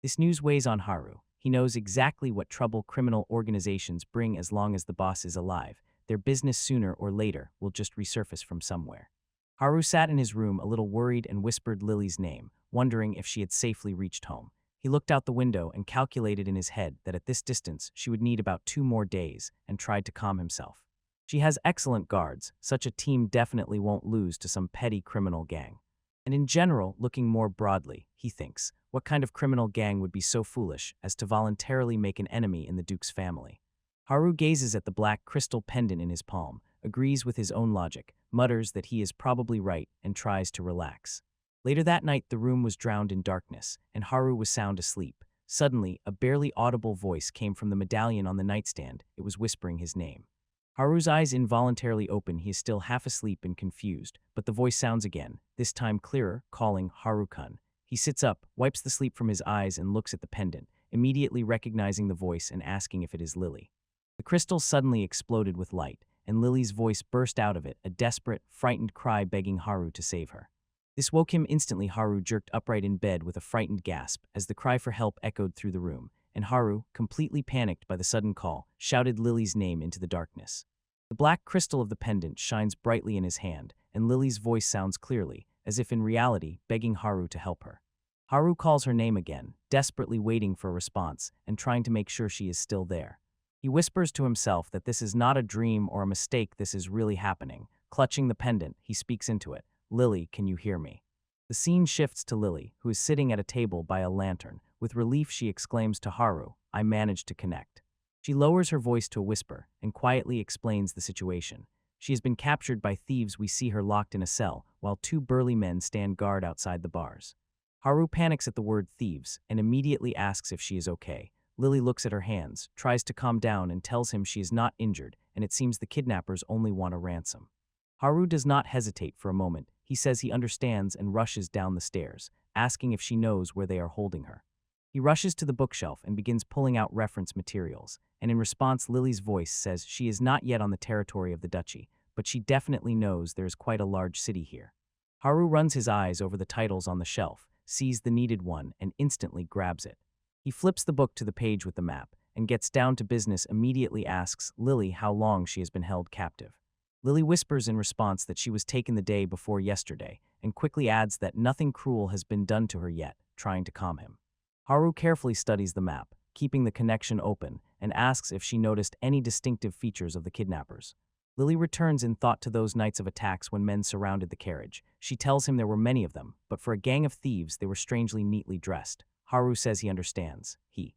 This news weighs on Haru. He knows exactly what trouble criminal organizations bring. As long as the boss is alive, their business sooner or later will just resurface from somewhere. Haru sat in his room a little worried and whispered Lily's name, wondering if she had safely reached home. He looked out the window and calculated in his head that at this distance she would need about 2 more days, and tried to calm himself. She has excellent guards. Such a team definitely won't lose to some petty criminal gang. And in general, looking more broadly, he thinks, what kind of criminal gang would be so foolish as to voluntarily make an enemy in the Duke's family? Haru gazes at the black crystal pendant in his palm, agrees with his own logic, mutters that he is probably right, and tries to relax. Later that night, the room was drowned in darkness, and Haru was sound asleep. Suddenly, a barely audible voice came from the medallion on the nightstand. It was whispering his name. Haru's eyes involuntarily open. He is still half asleep and confused, but the voice sounds again, this time clearer, calling Haru-kun. He sits up, wipes the sleep from his eyes, and looks at the pendant, immediately recognizing the voice and asking if it is Lily. The crystal suddenly exploded with light, and Lily's voice burst out of it, a desperate, frightened cry begging Haru to save her. This woke him instantly. Haru jerked upright in bed with a frightened gasp as the cry for help echoed through the room, and Haru, completely panicked by the sudden call, shouted Lily's name into the darkness. The black crystal of the pendant shines brightly in his hand, and Lily's voice sounds clearly, as if in reality, begging Haru to help her. Haru calls her name again, desperately waiting for a response and trying to make sure she is still there. He whispers to himself that this is not a dream or a mistake, this is really happening. Clutching the pendant, he speaks into it. Lily, can you hear me? The scene shifts to Lily, who is sitting at a table by a lantern. With relief, she exclaims to Haru, I managed to connect. She lowers her voice to a whisper and quietly explains the situation. She has been captured by thieves. We see her locked in a cell, while two burly men stand guard outside the bars. Haru panics at the word thieves and immediately asks if she is okay. Lily looks at her hands, tries to calm down and tells him she is not injured, and it seems the kidnappers only want a ransom. Haru does not hesitate for a moment. He says he understands and rushes down the stairs, asking if she knows where they are holding her. He rushes to the bookshelf and begins pulling out reference materials, and in response Lily's voice says she is not yet on the territory of the duchy, but she definitely knows there is quite a large city here. Haru runs his eyes over the titles on the shelf, sees the needed one, and instantly grabs it. He flips the book to the page with the map, and gets down to business. Immediately asks Lily how long she has been held captive. Lily whispers in response that she was taken the day before yesterday, and quickly adds that nothing cruel has been done to her yet, trying to calm him. Haru carefully studies the map, keeping the connection open, and asks if she noticed any distinctive features of the kidnappers. Lily returns in thought to those nights of attacks when men surrounded the carriage. She tells him there were many of them, but for a gang of thieves they were strangely neatly dressed. Haru says he understands. He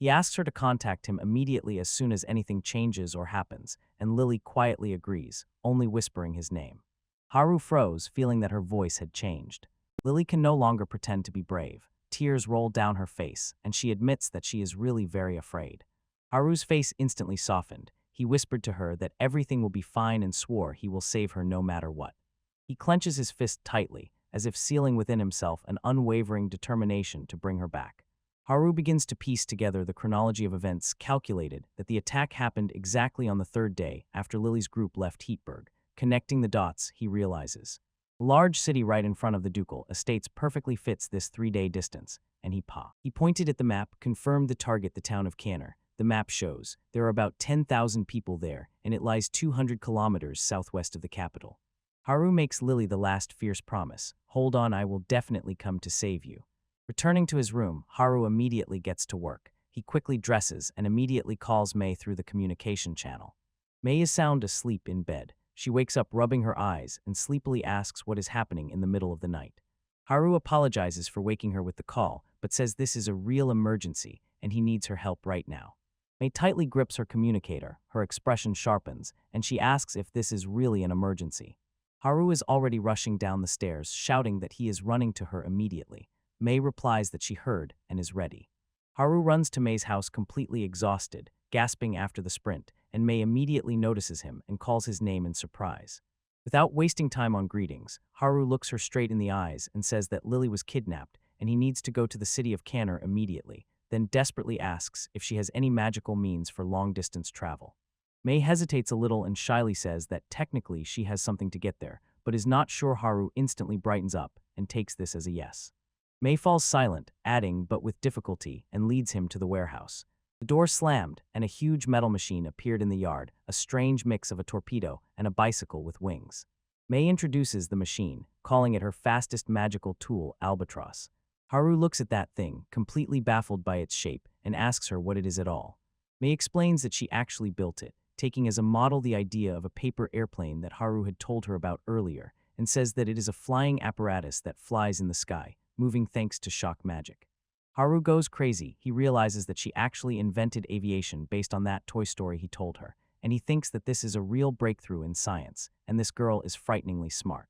asks her to contact him immediately as soon as anything changes or happens, and Lily quietly agrees, only whispering his name. Haru froze, feeling that her voice had changed. Lily can no longer pretend to be brave. Tears roll down her face, and she admits that she is really very afraid. Haru's face instantly softened. He whispered to her that everything will be fine and swore he will save her no matter what. He clenches his fist tightly, as if sealing within himself an unwavering determination to bring her back. Haru begins to piece together the chronology of events, calculated that the attack happened exactly on the third day after Lily's group left Heatberg. Connecting the dots, he realizes. A large city right in front of the ducal estates perfectly fits this 3-day distance, and he pointed at the map, confirmed the target, the town of Canner. The map shows there are about 10,000 people there, and it lies 200 kilometers southwest of the capital. Haru makes Lily the last fierce promise. Hold on, I will definitely come to save you. Returning to his room, Haru immediately gets to work. He quickly dresses and immediately calls May through the communication channel. May is sound asleep in bed. She wakes up rubbing her eyes and sleepily asks what is happening in the middle of the night. Haru apologizes for waking her with the call, but says this is a real emergency and he needs her help right now. May tightly grips her communicator, her expression sharpens, and she asks if this is really an emergency. Haru is already rushing down the stairs, shouting that he is running to her immediately. May replies that she heard and is ready. Haru runs to May's house completely exhausted, gasping after the sprint, and May immediately notices him and calls his name in surprise. Without wasting time on greetings, Haru looks her straight in the eyes and says that Lily was kidnapped and he needs to go to the city of Canner immediately, then desperately asks if she has any magical means for long-distance travel. May hesitates a little and shyly says that technically she has something to get there, but is not sure. Haru instantly brightens up and takes this as a yes. May falls silent, adding but with difficulty, and leads him to the warehouse. The door slammed, and a huge metal machine appeared in the yard, a strange mix of a torpedo and a bicycle with wings. May introduces the machine, calling it her fastest magical tool, Albatross. Haru looks at that thing, completely baffled by its shape, and asks her what it is at all. May explains that she actually built it, taking as a model the idea of a paper airplane that Haru had told her about earlier, and says that it is a flying apparatus that flies in the sky, moving thanks to shock magic. Haru goes crazy. He realizes that she actually invented aviation based on that toy story he told her, and he thinks that this is a real breakthrough in science, and this girl is frighteningly smart.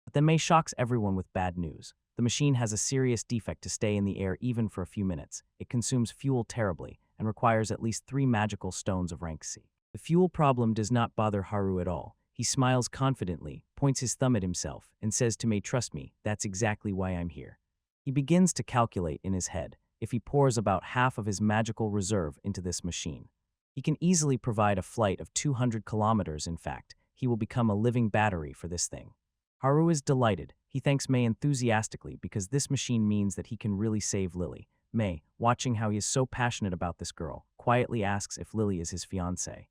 But then May shocks everyone with bad news. The machine has a serious defect to stay in the air even for a few minutes. It consumes fuel terribly and requires at least 3 magical stones of rank C. The fuel problem does not bother Haru at all. He smiles confidently, points his thumb at himself, and says to May, "Trust me, that's exactly why I'm here." He begins to calculate in his head if he pours about half of his magical reserve into this machine. He can easily provide a flight of 200 kilometers, in fact. He will become a living battery for this thing. Haru is delighted. He thanks Mei enthusiastically because this machine means that he can really save Lily. Mei, watching how he is so passionate about this girl, quietly asks if Lily is his fiancée.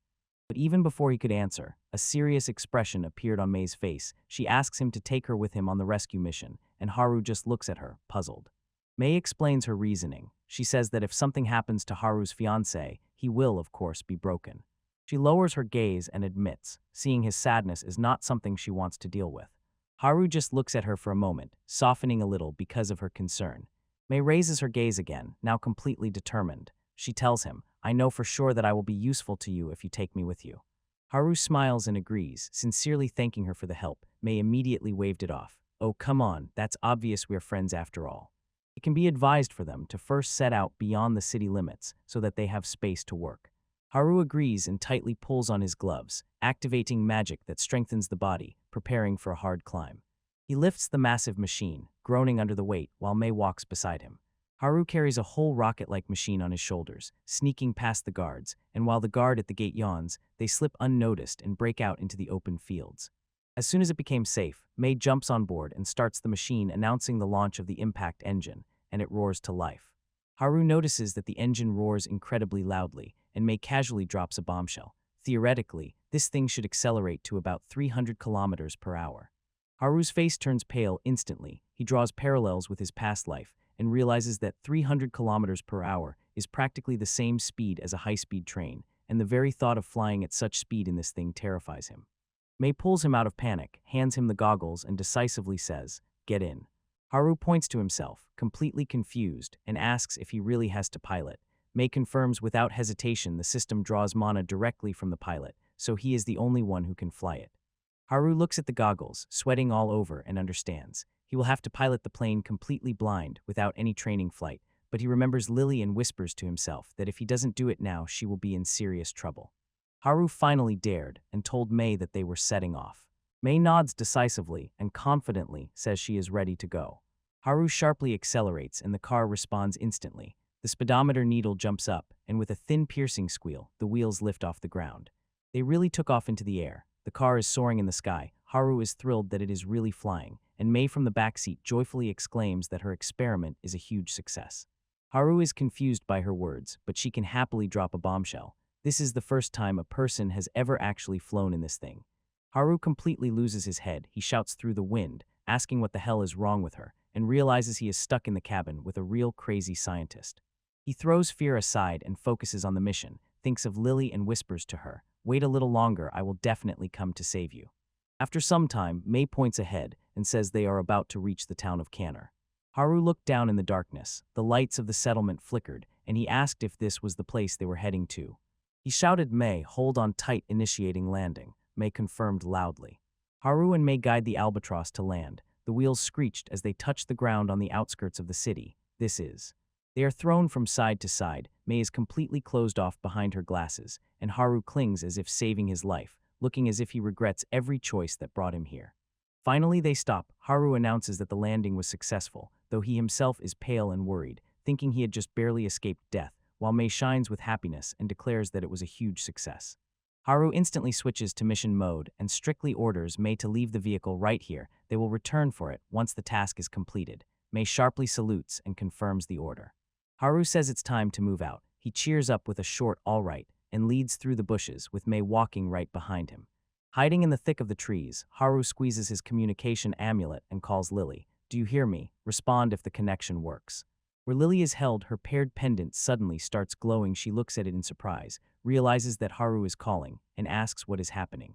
But even before he could answer, a serious expression appeared on Mei's face. She asks him to take her with him on the rescue mission, and Haru just looks at her, puzzled. Mei explains her reasoning. She says that if something happens to Haru's fiancé, he will, of course, be broken. She lowers her gaze and admits, seeing his sadness is not something she wants to deal with. Haru just looks at her for a moment, softening a little because of her concern. Mei raises her gaze again, now completely determined. She tells him, I know for sure that I will be useful to you if you take me with you. Haru smiles and agrees, sincerely thanking her for the help. Mei immediately waved it off. Oh, come on, that's obvious we're friends after all. It can be advised for them to first set out beyond the city limits so that they have space to work. Haru agrees and tightly pulls on his gloves, activating magic that strengthens the body, preparing for a hard climb. He lifts the massive machine, groaning under the weight, while Mei walks beside him. Haru carries a whole rocket-like machine on his shoulders, sneaking past the guards, and while the guard at the gate yawns, they slip unnoticed and break out into the open fields. As soon as it became safe, Mei jumps on board and starts the machine, announcing the launch of the impact engine, and it roars to life. Haru notices that the engine roars incredibly loudly, and Mei casually drops a bombshell. Theoretically, this thing should accelerate to about 300 kilometers per hour. Haru's face turns pale instantly. He draws parallels with his past life and realizes that 300 kilometers per hour is practically the same speed as a high-speed train, and the very thought of flying at such speed in this thing terrifies him. Mei pulls him out of panic, hands him the goggles, and decisively says, "Get in." Haru points to himself, completely confused, and asks if he really has to pilot. Mei confirms without hesitation the system draws mana directly from the pilot, so he is the only one who can fly it. Haru looks at the goggles, sweating all over, and understands. He will have to pilot the plane completely blind, without any training flight, but he remembers Lily and whispers to himself that if he doesn't do it now, she will be in serious trouble. Haru finally dared and told Mei that they were setting off. Mei nods decisively and confidently says she is ready to go. Haru sharply accelerates and the car responds instantly. The speedometer needle jumps up, and with a thin piercing squeal, the wheels lift off the ground. They really took off into the air. The car is soaring in the sky. Haru is thrilled that it is really flying, and Mei from the backseat joyfully exclaims that her experiment is a huge success. Haru is confused by her words, but she can happily drop a bombshell. This is the first time a person has ever actually flown in this thing. Haru completely loses his head. He shouts through the wind, asking what the hell is wrong with her, and realizes he is stuck in the cabin with a real crazy scientist. He throws fear aside and focuses on the mission, thinks of Lily and whispers to her, "Wait a little longer, I will definitely come to save you." After some time, Mei points ahead and says they are about to reach the town of Canner. Haru looked down in the darkness. The lights of the settlement flickered, and he asked if this was the place they were heading to. He shouted, "Mei, hold on tight, initiating landing." Mei confirmed loudly. Haru and Mei guide the albatross to land. The wheels screeched as they touched the ground on the outskirts of the city. They are thrown from side to side. Mei is completely closed off behind her glasses, and Haru clings as if saving his life, looking as if he regrets every choice that brought him here. Finally, they stop. Haru announces that the landing was successful, though he himself is pale and worried, thinking he had just barely escaped death, while Mei shines with happiness and declares that it was a huge success. Haru instantly switches to mission mode and strictly orders Mei to leave the vehicle right here. They will return for it once the task is completed. Mei sharply salutes and confirms the order. Haru says it's time to move out. He cheers up with a short "all right" and leads through the bushes, with Mei walking right behind him. Hiding in the thick of the trees, Haru squeezes his communication amulet and calls Lily. "Do you hear me? Respond if the connection works." Where Lily is held, her paired pendant suddenly starts glowing. She looks at it in surprise, realizes that Haru is calling, and asks what is happening.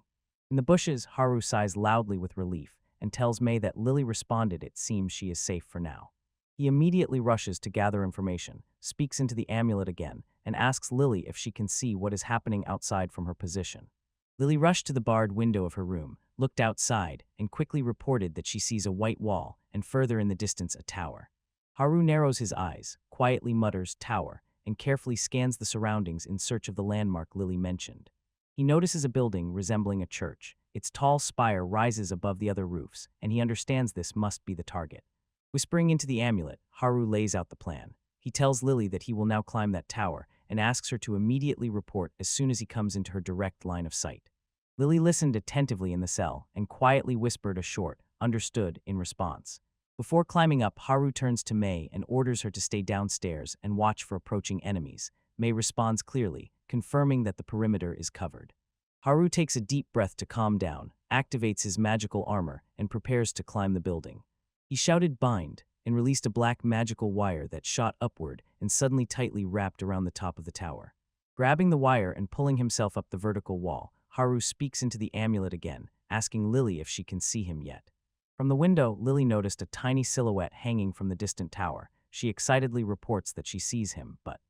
In the bushes, Haru sighs loudly with relief and tells Mei that Lily responded. It seems she is safe for now. He immediately rushes to gather information, speaks into the amulet again, and asks Lily if she can see what is happening outside from her position. Lily rushed to the barred window of her room, looked outside, and quickly reported that she sees a white wall, and further in the distance a tower. Haru narrows his eyes, quietly mutters "tower," and carefully scans the surroundings in search of the landmark Lily mentioned. He notices a building resembling a church. Its tall spire rises above the other roofs, and he understands this must be the target. Whispering into the amulet, Haru lays out the plan. He tells Lily that he will now climb that tower and asks her to immediately report as soon as he comes into her direct line of sight. Lily listened attentively in the cell and quietly whispered a short, "Understood," in response. Before climbing up, Haru turns to Mei and orders her to stay downstairs and watch for approaching enemies. Mei responds clearly, confirming that the perimeter is covered. Haru takes a deep breath to calm down, activates his magical armor, and prepares to climb the building. He shouted "Bind," and released a black magical wire that shot upward and suddenly tightly wrapped around the top of the tower. Grabbing the wire and pulling himself up the vertical wall, Haru speaks into the amulet again, asking Lily if she can see him yet. From the window, Lily noticed a tiny silhouette hanging from the distant tower. She excitedly reports that she sees him, but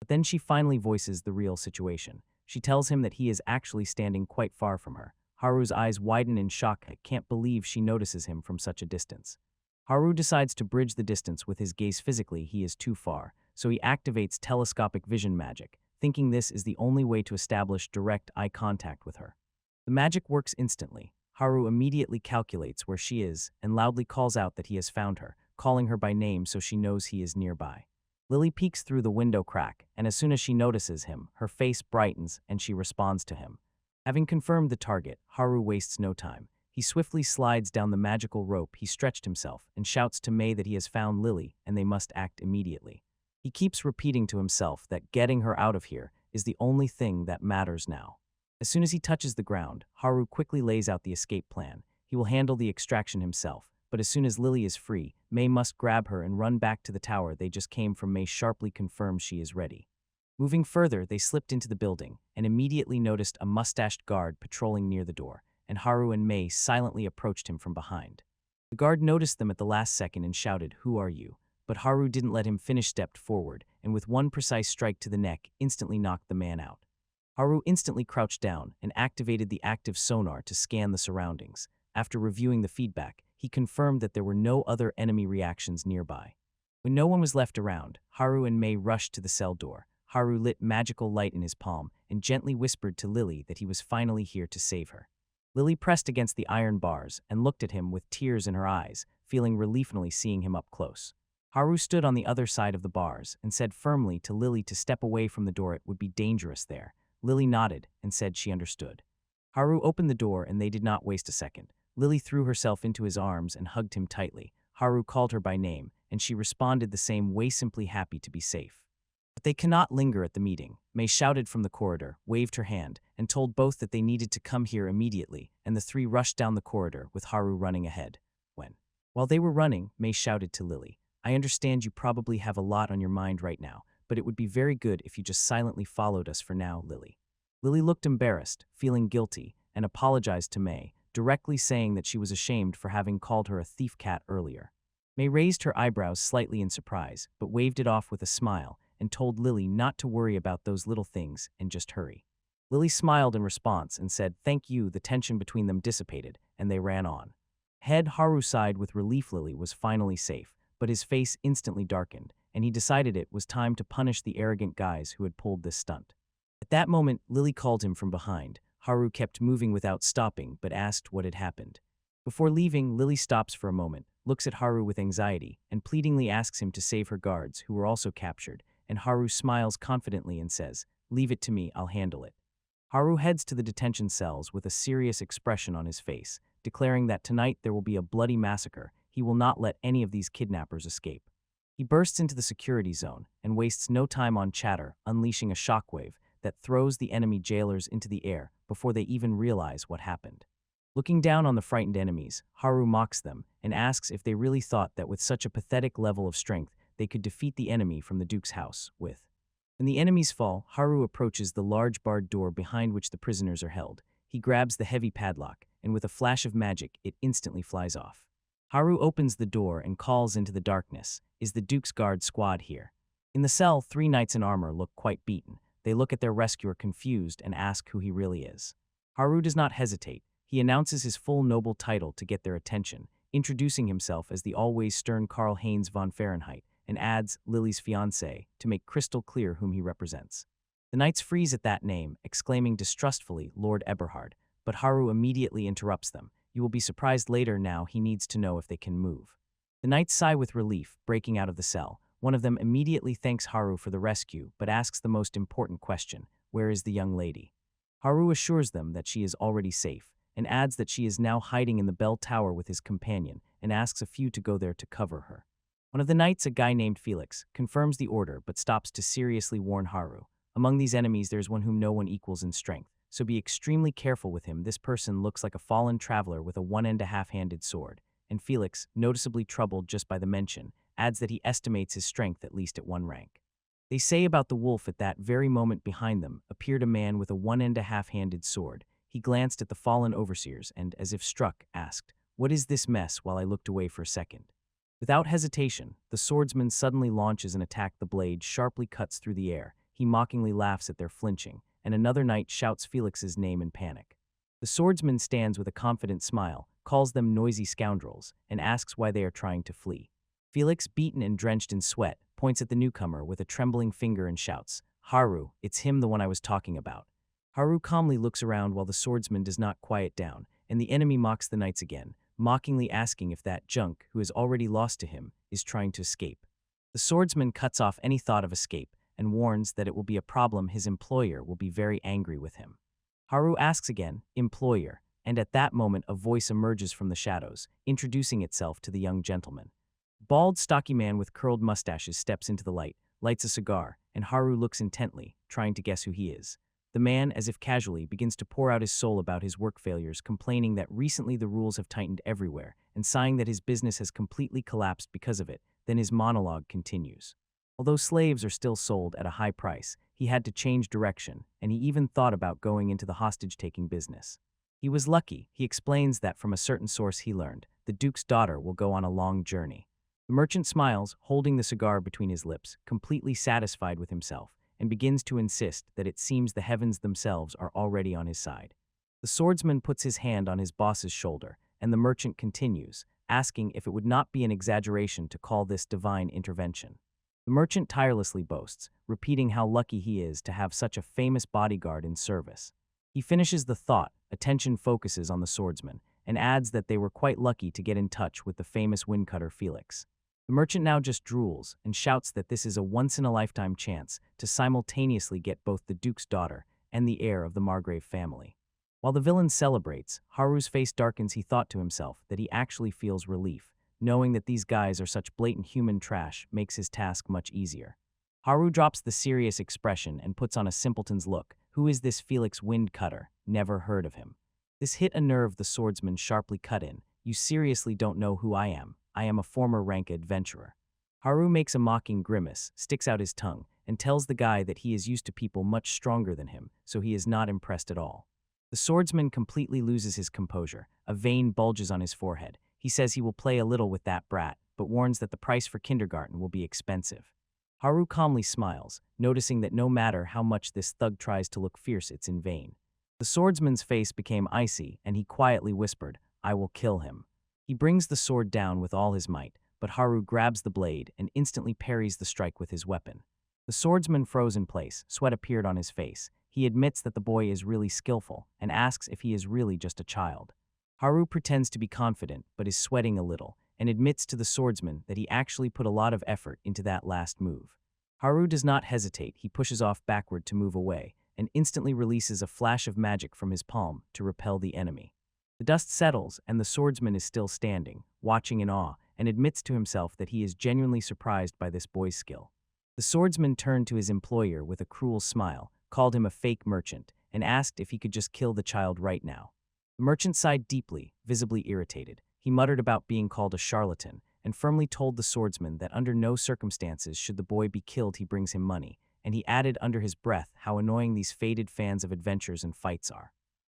then she finally voices the real situation. She tells him that he is actually standing quite far from her. Haru's eyes widen in shock. I can't believe she notices him from such a distance. Haru decides to bridge the distance with his gaze. Physically, he is too far, so he activates telescopic vision magic, thinking this is the only way to establish direct eye contact with her. The magic works instantly. Haru immediately calculates where she is and loudly calls out that he has found her, calling her by name so she knows he is nearby. Lily peeks through the window crack, and as soon as she notices him, her face brightens and she responds to him. Having confirmed the target, Haru wastes no time. He swiftly slides down the magical rope he stretched himself and shouts to Mei that he has found Lily and they must act immediately. He keeps repeating to himself that getting her out of here is the only thing that matters now. As soon as he touches the ground, Haru quickly lays out the escape plan. He will handle the extraction himself, but as soon as Lily is free, Mei must grab her and run back to the tower they just came from. Mei sharply confirms she is ready. Moving further, they slipped into the building and immediately noticed a mustached guard patrolling near the door, and Haru and Mei silently approached him from behind. The guard noticed them at the last second and shouted, "Who are you?" But Haru didn't let him finish, stepped forward, and with one precise strike to the neck, instantly knocked the man out. Haru instantly crouched down and activated the active sonar to scan the surroundings. After reviewing the feedback, he confirmed that there were no other enemy reactions nearby. When no one was left around, Haru and Mei rushed to the cell door. Haru lit magical light in his palm and gently whispered to Lily that he was finally here to save her. Lily pressed against the iron bars and looked at him with tears in her eyes, feeling relief finally seeing him up close. Haru stood on the other side of the bars and said firmly to Lily to step away from the door. It would be dangerous there. Lily nodded and said she understood. Haru opened the door and they did not waste a second. Lily threw herself into his arms and hugged him tightly. Haru called her by name, and she responded the same way, simply happy to be safe. But they cannot linger at the meeting. Mei shouted from the corridor, waved her hand, and told both that they needed to come here immediately, and the three rushed down the corridor with Haru running ahead. While they were running, Mei shouted to Lily, "I understand you probably have a lot on your mind right now, but it would be very good if you just silently followed us for now, Lily." Lily looked embarrassed, feeling guilty, and apologized to Mei, directly saying that she was ashamed for having called her a thief cat earlier. Mei raised her eyebrows slightly in surprise, but waved it off with a smile and told Lily not to worry about those little things and just hurry. Lily smiled in response and said thank you. The tension between them dissipated, and they ran on. Haru sighed with relief. Lily was finally safe, but his face instantly darkened, and he decided it was time to punish the arrogant guys who had pulled this stunt. At that moment, Lily called him from behind. Haru kept moving without stopping, but asked what had happened. Before leaving, Lily stops for a moment, looks at Haru with anxiety, and pleadingly asks him to save her guards, who were also captured, and Haru smiles confidently and says, "Leave it to me, I'll handle it." Haru heads to the detention cells with a serious expression on his face, declaring that tonight there will be a bloody massacre. He will not let any of these kidnappers escape. He bursts into the security zone and wastes no time on chatter, unleashing a shockwave that throws the enemy jailers into the air before they even realize what happened. Looking down on the frightened enemies, Haru mocks them and asks if they really thought that with such a pathetic level of strength they could defeat the enemy from the Duke's house with. When the enemies fall, Haru approaches the large barred door behind which the prisoners are held. He grabs the heavy padlock, and with a flash of magic, it instantly flies off. Haru opens the door and calls into the darkness, "Is the Duke's guard squad here?" In the cell, three knights in armor look quite beaten. They look at their rescuer confused and ask who he really is. Haru does not hesitate. He announces his full noble title to get their attention, introducing himself as the always stern Karl Heinz von Fahrenheit, and adds Lily's fiancé to make crystal clear whom he represents. The knights freeze at that name, exclaiming distrustfully, "Lord Eberhard," but Haru immediately interrupts them. "You will be surprised later. Now he needs to know if they can move." The knights sigh with relief, breaking out of the cell. One of them immediately thanks Haru for the rescue, but asks the most important question: where is the young lady? Haru assures them that she is already safe, and adds that she is now hiding in the bell tower with his companion, and asks a few to go there to cover her. One of the knights, a guy named Felix, confirms the order but stops to seriously warn Haru. Among these enemies, there's one whom no one equals in strength, so be extremely careful with him. This person looks like a fallen traveler with a one-and-a-half-handed sword, and Felix, noticeably troubled just by the mention, adds that he estimates his strength at least at 1 rank. They say about the wolf at that very moment behind them appeared a man with a one-and-a-half-handed sword. He glanced at the fallen overseers and, as if struck, asked, "What is this mess?" while I looked away for a second. Without hesitation, the swordsman suddenly launches an attack. The blade sharply cuts through the air. He mockingly laughs at their flinching, and another knight shouts Felix's name in panic. The swordsman stands with a confident smile, calls them noisy scoundrels, and asks why they are trying to flee. Felix, beaten and drenched in sweat, points at the newcomer with a trembling finger and shouts, "Haru, it's him, the one I was talking about." Haru calmly looks around while the swordsman does not quiet down, and the enemy mocks the knights again, mockingly asking if that junk, who is already lost to him, is trying to escape. The swordsman cuts off any thought of escape and warns that it will be a problem. His employer will be very angry with him. Haru asks again, "Employer," and at that moment a voice emerges from the shadows, introducing itself to the young gentleman. Bald, stocky man with curled mustaches steps into the light, lights a cigar, and Haru looks intently, trying to guess who he is. The man, as if casually, begins to pour out his soul about his work failures, complaining that recently the rules have tightened everywhere, and sighing that his business has completely collapsed because of it. Then his monologue continues. Although slaves are still sold at a high price, he had to change direction, and he even thought about going into the hostage-taking business. He was lucky. He explains that from a certain source he learned, the Duke's daughter will go on a long journey. The merchant smiles, holding the cigar between his lips, completely satisfied with himself, and begins to insist that it seems the heavens themselves are already on his side. The swordsman puts his hand on his boss's shoulder, and the merchant continues, asking if it would not be an exaggeration to call this divine intervention. The merchant tirelessly boasts, repeating how lucky he is to have such a famous bodyguard in service. He finishes the thought, attention focuses on the swordsman, and adds that they were quite lucky to get in touch with the famous windcutter Felix. The merchant now just drools and shouts that this is a once-in-a-lifetime chance to simultaneously get both the Duke's daughter and the heir of the Margrave family. While the villain celebrates, Haru's face darkens. He thought to himself that he actually feels relief. Knowing that these guys are such blatant human trash makes his task much easier. Haru drops the serious expression and puts on a simpleton's look. Who is this Felix Windcutter? Never heard of him. This hit a nerve. The swordsman sharply cut in. You seriously don't know who I am? I am a former rank adventurer. Haru makes a mocking grimace, sticks out his tongue, and tells the guy that he is used to people much stronger than him, so he is not impressed at all. The swordsman completely loses his composure. A vein bulges on his forehead. He says he will play a little with that brat, but warns that the price for kindergarten will be expensive. Haru calmly smiles, noticing that no matter how much this thug tries to look fierce, it's in vain. The swordsman's face became icy, and he quietly whispered, "I will kill him." He brings the sword down with all his might, but Haru grabs the blade and instantly parries the strike with his weapon. The swordsman froze in place, sweat appeared on his face. He admits that the boy is really skillful, and asks if he is really just a child. Haru pretends to be confident, but is sweating a little, and admits to the swordsman that he actually put a lot of effort into that last move. Haru does not hesitate. He pushes off backward to move away, and instantly releases a flash of magic from his palm to repel the enemy. The dust settles, and the swordsman is still standing, watching in awe, and admits to himself that he is genuinely surprised by this boy's skill. The swordsman turned to his employer with a cruel smile, called him a fake merchant, and asked if he could just kill the child right now. The merchant sighed deeply, visibly irritated. He muttered about being called a charlatan, and firmly told the swordsman that under no circumstances should the boy be killed. He brings him money, and he added under his breath how annoying these faded fans of adventures and fights are.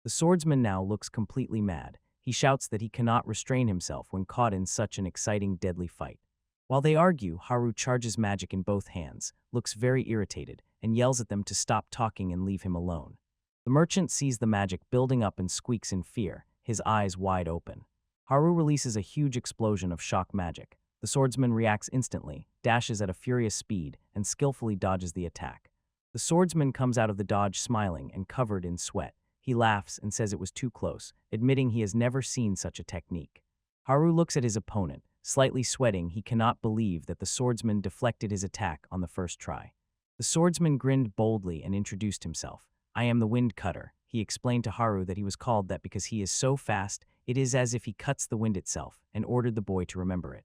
The swordsman now looks completely mad. He shouts that he cannot restrain himself when caught in such an exciting, deadly fight. While they argue, Haru charges magic in both hands, looks very irritated, and yells at them to stop talking and leave him alone. The merchant sees the magic building up and squeaks in fear, his eyes wide open. Haru releases a huge explosion of shock magic. The swordsman reacts instantly, dashes at a furious speed, and skillfully dodges the attack. The swordsman comes out of the dodge smiling and covered in sweat. He laughs and says it was too close, admitting he has never seen such a technique. Haru looks at his opponent, Slightly sweating, he cannot believe that the swordsman deflected his attack on the first try. The swordsman grinned boldly and introduced himself. "I am the Wind Cutter." He explained to Haru that he was called that because he is so fast, it is as if he cuts the wind itself, and ordered the boy to remember it.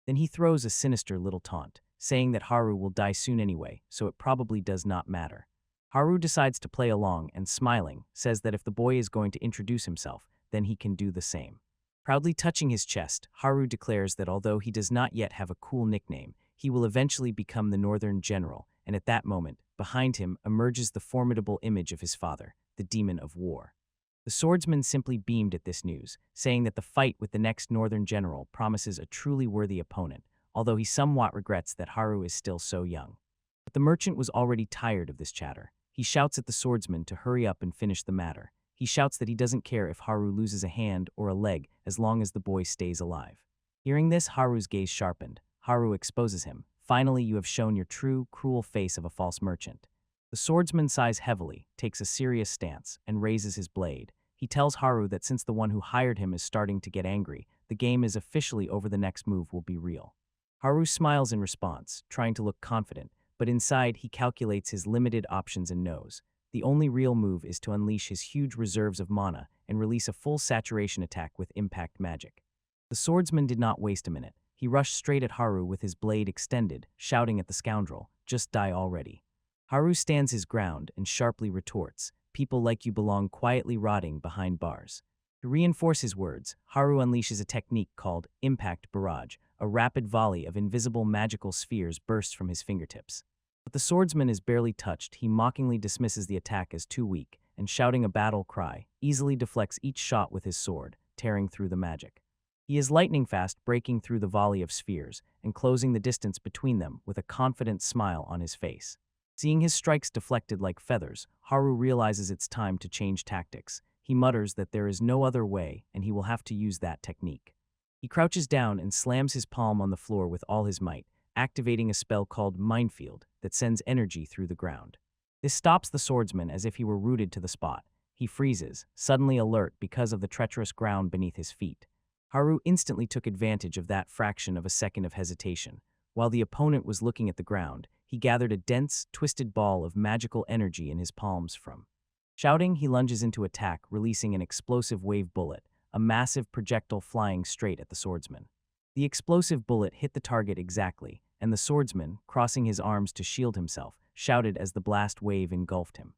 Then he throws a sinister little taunt, saying that Haru will die soon anyway, so it probably does not matter. Haru decides to play along and, smiling, says that if the boy is going to introduce himself, then he can do the same. Proudly touching his chest, Haru declares that although he does not yet have a cool nickname, he will eventually become the Northern General, and at that moment, behind him emerges the formidable image of his father, the Demon of War. The swordsman simply beamed at this news, saying that the fight with the next Northern General promises a truly worthy opponent, although he somewhat regrets that Haru is still so young. But the merchant was already tired of this chatter. He shouts at the swordsman to hurry up and finish the matter. He shouts that he doesn't care if Haru loses a hand or a leg as long as the boy stays alive. Hearing this, Haru's gaze sharpened. Haru exposes him. "Finally, you have shown your true, cruel face of a false merchant." The swordsman sighs heavily, takes a serious stance, and raises his blade. He tells Haru that since the one who hired him is starting to get angry, the game is officially over. The next move will be real. Haru smiles in response, trying to look confident, but inside he calculates his limited options and knows. The only real move is to unleash his huge reserves of mana and release a full saturation attack with impact magic. The swordsman did not waste a minute. He rushed straight at Haru with his blade extended, shouting at the scoundrel, "Just die already." Haru stands his ground and sharply retorts, "People like you belong quietly rotting behind bars." To reinforce his words, Haru unleashes a technique called Impact Barrage. A rapid volley of invisible magical spheres bursts from his fingertips. But the swordsman is barely touched. He mockingly dismisses the attack as too weak, and shouting a battle cry, easily deflects each shot with his sword, tearing through the magic. He is lightning fast, breaking through the volley of spheres, and closing the distance between them with a confident smile on his face. Seeing his strikes deflected like feathers, Haru realizes it's time to change tactics. He mutters that there is no other way, and he will have to use that technique. He crouches down and slams his palm on the floor with all his might, activating a spell called Minefield that sends energy through the ground. This stops the swordsman as if he were rooted to the spot. He freezes, suddenly alert because of the treacherous ground beneath his feet. Haru instantly took advantage of that fraction of a second of hesitation. While the opponent was looking at the ground, he gathered a dense, twisted ball of magical energy in his palms from. Shouting, he lunges into attack, releasing an explosive wave bullet, a massive projectile flying straight at the swordsman. The explosive bullet hit the target exactly, and the swordsman, crossing his arms to shield himself, shouted as the blast wave engulfed him.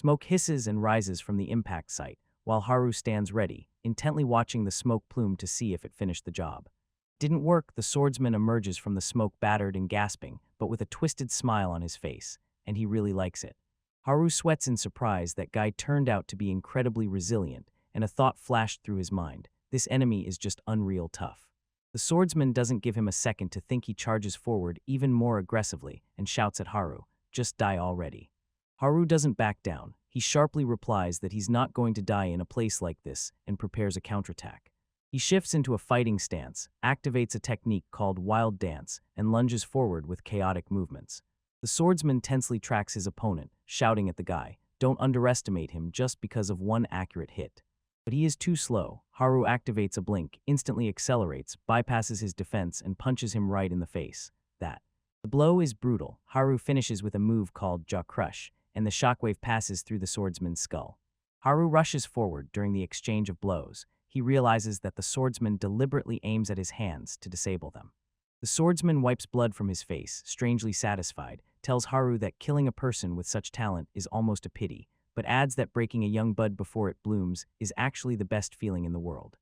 Smoke hisses and rises from the impact site, while Haru stands ready, intently watching the smoke plume to see if it finished the job. Didn't work. The swordsman emerges from the smoke battered and gasping, but with a twisted smile on his face, and he really likes it. Haru sweats in surprise. That guy turned out to be incredibly resilient, and a thought flashed through his mind. This enemy is just unreal tough. The swordsman doesn't give him a second to think. He charges forward even more aggressively and shouts at Haru, "Just die already." Haru doesn't back down. He sharply replies that he's not going to die in a place like this and prepares a counterattack. He shifts into a fighting stance, activates a technique called Wild Dance, and lunges forward with chaotic movements. The swordsman tensely tracks his opponent, shouting at the guy, "Don't underestimate him just because of one accurate hit." But he is too slow. Haru activates a blink, instantly accelerates, bypasses his defense, and punches him right in the face. The blow is brutal. Haru finishes with a move called Jaw Crush, and the shockwave passes through the swordsman's skull. Haru rushes forward during the exchange of blows. He realizes that the swordsman deliberately aims at his hands to disable them. The swordsman wipes blood from his face, strangely satisfied, tells Haru that killing a person with such talent is almost a pity, but adds that breaking a young bud before it blooms is actually the best feeling in the world.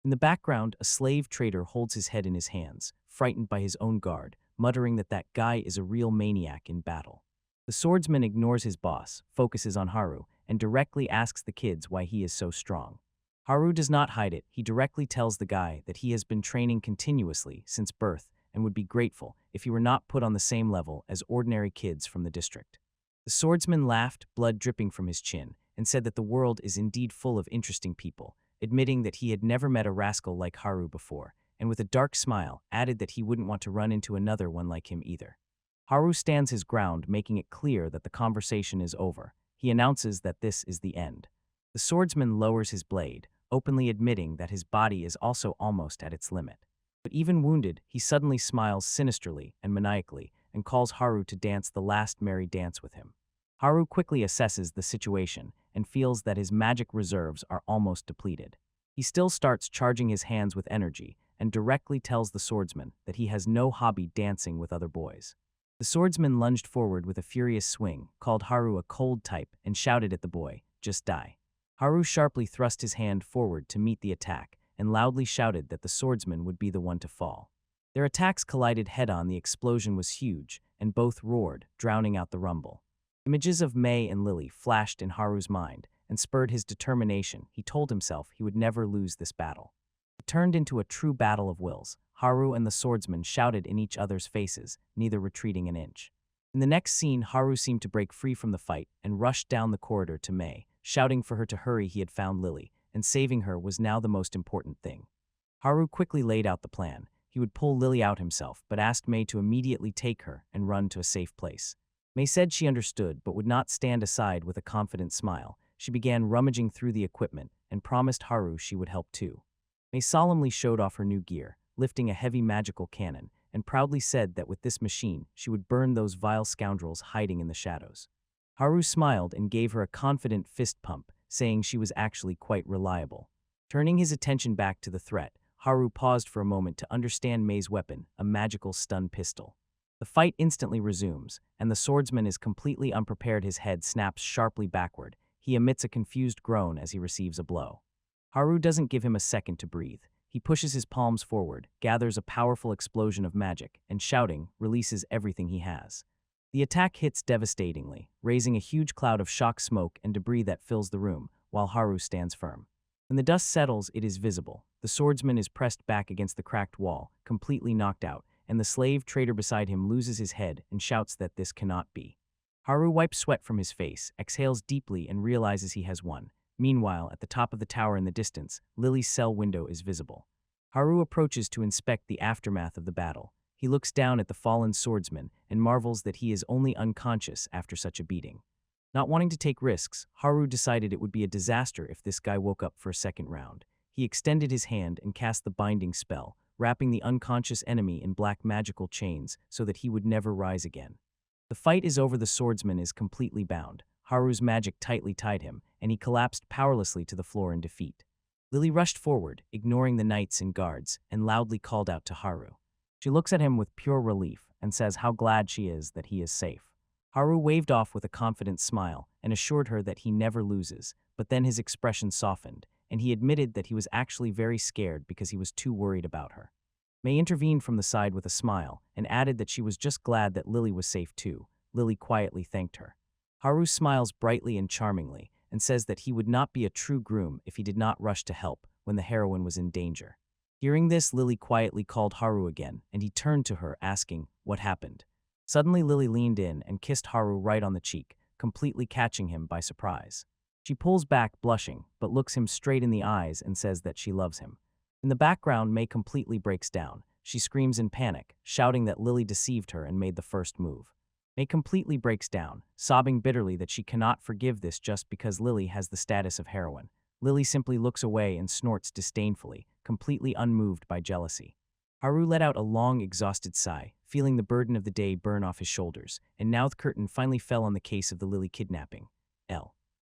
In the background, a slave trader holds his head in his hands, frightened by his own guard, muttering that that guy is a real maniac in battle. The swordsman ignores his boss, focuses on Haru, and directly asks the kids why he is so strong. Haru does not hide it. He directly tells the guy that he has been training continuously since birth and would be grateful if he were not put on the same level as ordinary kids from the district. The swordsman laughed, blood dripping from his chin, and said that the world is indeed full of interesting people, admitting that he had never met a rascal like Haru before, and with a dark smile, added that he wouldn't want to run into another one like him either. Haru stands his ground, making it clear that the conversation is over. He announces that this is the end. The swordsman lowers his blade, openly admitting that his body is also almost at its limit. But even wounded, he suddenly smiles sinisterly and maniacally and calls Haru to dance the last merry dance with him. Haru quickly assesses the situation and feels that his magic reserves are almost depleted. He still starts charging his hands with energy and directly tells the swordsman that he has no hobby dancing with other boys. The swordsman lunged forward with a furious swing, called Haru a cold type, and shouted at the boy, "Just die." Haru sharply thrust his hand forward to meet the attack and loudly shouted that the swordsman would be the one to fall. Their attacks collided head-on. The explosion was huge, and both roared, drowning out the rumble. Images of May and Lily flashed in Haru's mind and spurred his determination. He told himself he would never lose this battle. It turned into a true battle of wills. Haru and the swordsman shouted in each other's faces, neither retreating an inch. In the next scene, Haru seemed to break free from the fight and rushed down the corridor to May, shouting for her to hurry. He had found Lily, and saving her was now the most important thing. Haru quickly laid out the plan. He would pull Lily out himself, but asked May to immediately take her and run to a safe place. May said she understood but would not stand aside. With a confident smile, she began rummaging through the equipment and promised Haru she would help too. May solemnly showed off her new gear, lifting a heavy magical cannon, and proudly said that with this machine she would burn those vile scoundrels hiding in the shadows. Haru smiled and gave her a confident fist pump, saying she was actually quite reliable. Turning his attention back to the threat, Haru paused for a moment to understand May's weapon, a magical stun pistol. The fight instantly resumes, and the swordsman is completely unprepared. His head snaps sharply backward. He emits a confused groan as he receives a blow. Haru doesn't give him a second to breathe. He pushes his palms forward, gathers a powerful explosion of magic, and shouting, releases everything he has. The attack hits devastatingly, raising a huge cloud of shock smoke and debris that fills the room, while Haru stands firm. When the dust settles, it is visible. The swordsman is pressed back against the cracked wall, completely knocked out, and the slave trader beside him loses his head and shouts that this cannot be. Haru wipes sweat from his face, exhales deeply, and realizes he has won. Meanwhile, at the top of the tower in the distance, Lily's cell window is visible. Haru approaches to inspect the aftermath of the battle. He looks down at the fallen swordsman and marvels that he is only unconscious after such a beating. Not wanting to take risks, Haru decided it would be a disaster if this guy woke up for a second round. He extended his hand and cast the binding spell, wrapping the unconscious enemy in black magical chains so that he would never rise again. The fight is over. The swordsman is completely bound. Haru's magic tightly tied him, and he collapsed powerlessly to the floor in defeat. Lily rushed forward, ignoring the knights and guards, and loudly called out to Haru. She looks at him with pure relief and says how glad she is that he is safe. Haru waved off with a confident smile and assured her that he never loses, but then his expression softened, and he admitted that he was actually very scared because he was too worried about her. May intervened from the side with a smile and added that she was just glad that Lily was safe too. Lily quietly thanked her. Haru smiles brightly and charmingly and says that he would not be a true groom if he did not rush to help when the heroine was in danger. Hearing this, Lily quietly called Haru again, and he turned to her, asking, "What happened?" Suddenly, Lily leaned in and kissed Haru right on the cheek, completely catching him by surprise. She pulls back, blushing, but looks him straight in the eyes and says that she loves him. In the background, May completely breaks down. She screams in panic, shouting that Lily deceived her and made the first move. May completely breaks down, sobbing bitterly that she cannot forgive this just because Lily has the status of heroine. Lily simply looks away and snorts disdainfully, completely unmoved by jealousy. Haru let out a long, exhausted sigh, feeling the burden of the day burn off his shoulders, and now the curtain finally fell on the case of the Lily kidnapping.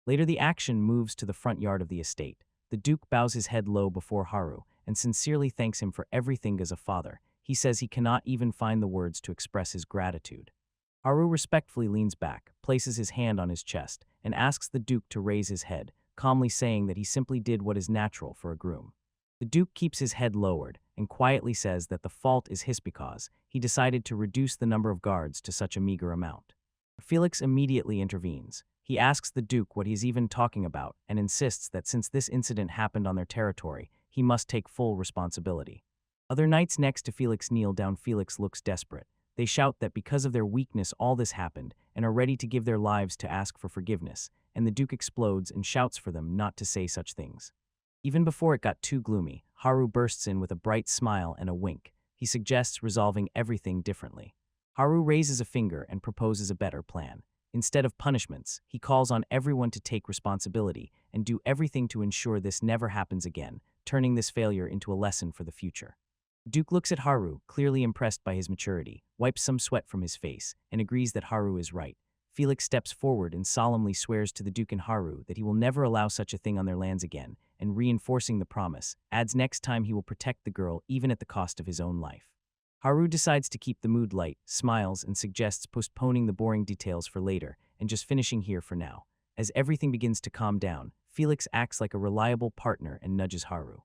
Later, the action moves to the front yard of the estate. The Duke bows his head low before Haru and sincerely thanks him for everything as a father. He says he cannot even find the words to express his gratitude. Haru respectfully leans back, places his hand on his chest, and asks the Duke to raise his head, calmly saying that he simply did what is natural for a groom. The Duke keeps his head lowered and quietly says that the fault is his because he decided to reduce the number of guards to such a meager amount. Felix immediately intervenes. He asks the Duke what he's even talking about and insists that since this incident happened on their territory, he must take full responsibility. Other knights next to Felix kneel down. Felix looks desperate. They shout that because of their weakness all this happened and are ready to give their lives to ask for forgiveness, and the Duke explodes and shouts for them not to say such things. Even before it got too gloomy, Haru bursts in with a bright smile and a wink. He suggests resolving everything differently. Haru raises a finger and proposes a better plan. Instead of punishments, he calls on everyone to take responsibility and do everything to ensure this never happens again, turning this failure into a lesson for the future. Duke looks at Haru, clearly impressed by his maturity, wipes some sweat from his face, and agrees that Haru is right. Felix steps forward and solemnly swears to the Duke and Haru that he will never allow such a thing on their lands again, and reinforcing the promise, adds next time he will protect the girl even at the cost of his own life. Haru decides to keep the mood light, smiles, and suggests postponing the boring details for later and just finishing here for now. As everything begins to calm down, Felix acts like a reliable partner and nudges Haru.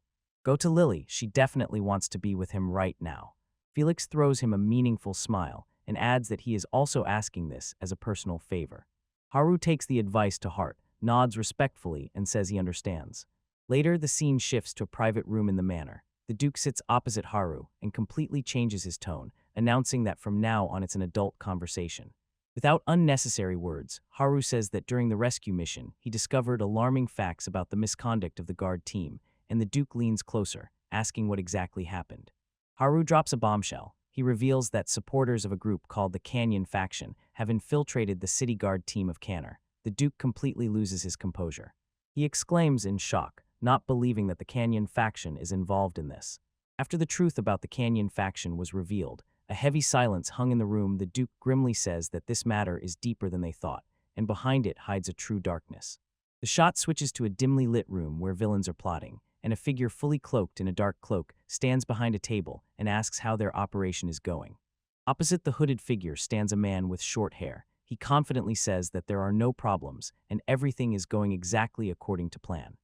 Go to Lily, she definitely wants to be with him right now. Felix throws him a meaningful smile and adds that he is also asking this as a personal favor. Haru takes the advice to heart, nods respectfully, and says he understands. Later, the scene shifts to a private room in the manor. The Duke sits opposite Haru and completely changes his tone, announcing that from now on it's an adult conversation. Without unnecessary words, Haru says that during the rescue mission, he discovered alarming facts about the misconduct of the guard team, and the Duke leans closer, asking what exactly happened. Haru drops a bombshell. He reveals that supporters of a group called the Canyon Faction have infiltrated the city guard team of Canner. The Duke completely loses his composure. He exclaims in shock, not believing that the Canyon Faction is involved in this. After the truth about the Canyon Faction was revealed, a heavy silence hung in the room. The Duke grimly says that this matter is deeper than they thought, and behind it hides a true darkness. The shot switches to a dimly lit room where villains are plotting, and a figure fully cloaked in a dark cloak stands behind a table and asks how their operation is going. Opposite the hooded figure stands a man with short hair. He confidently says that there are no problems and everything is going exactly according to plan.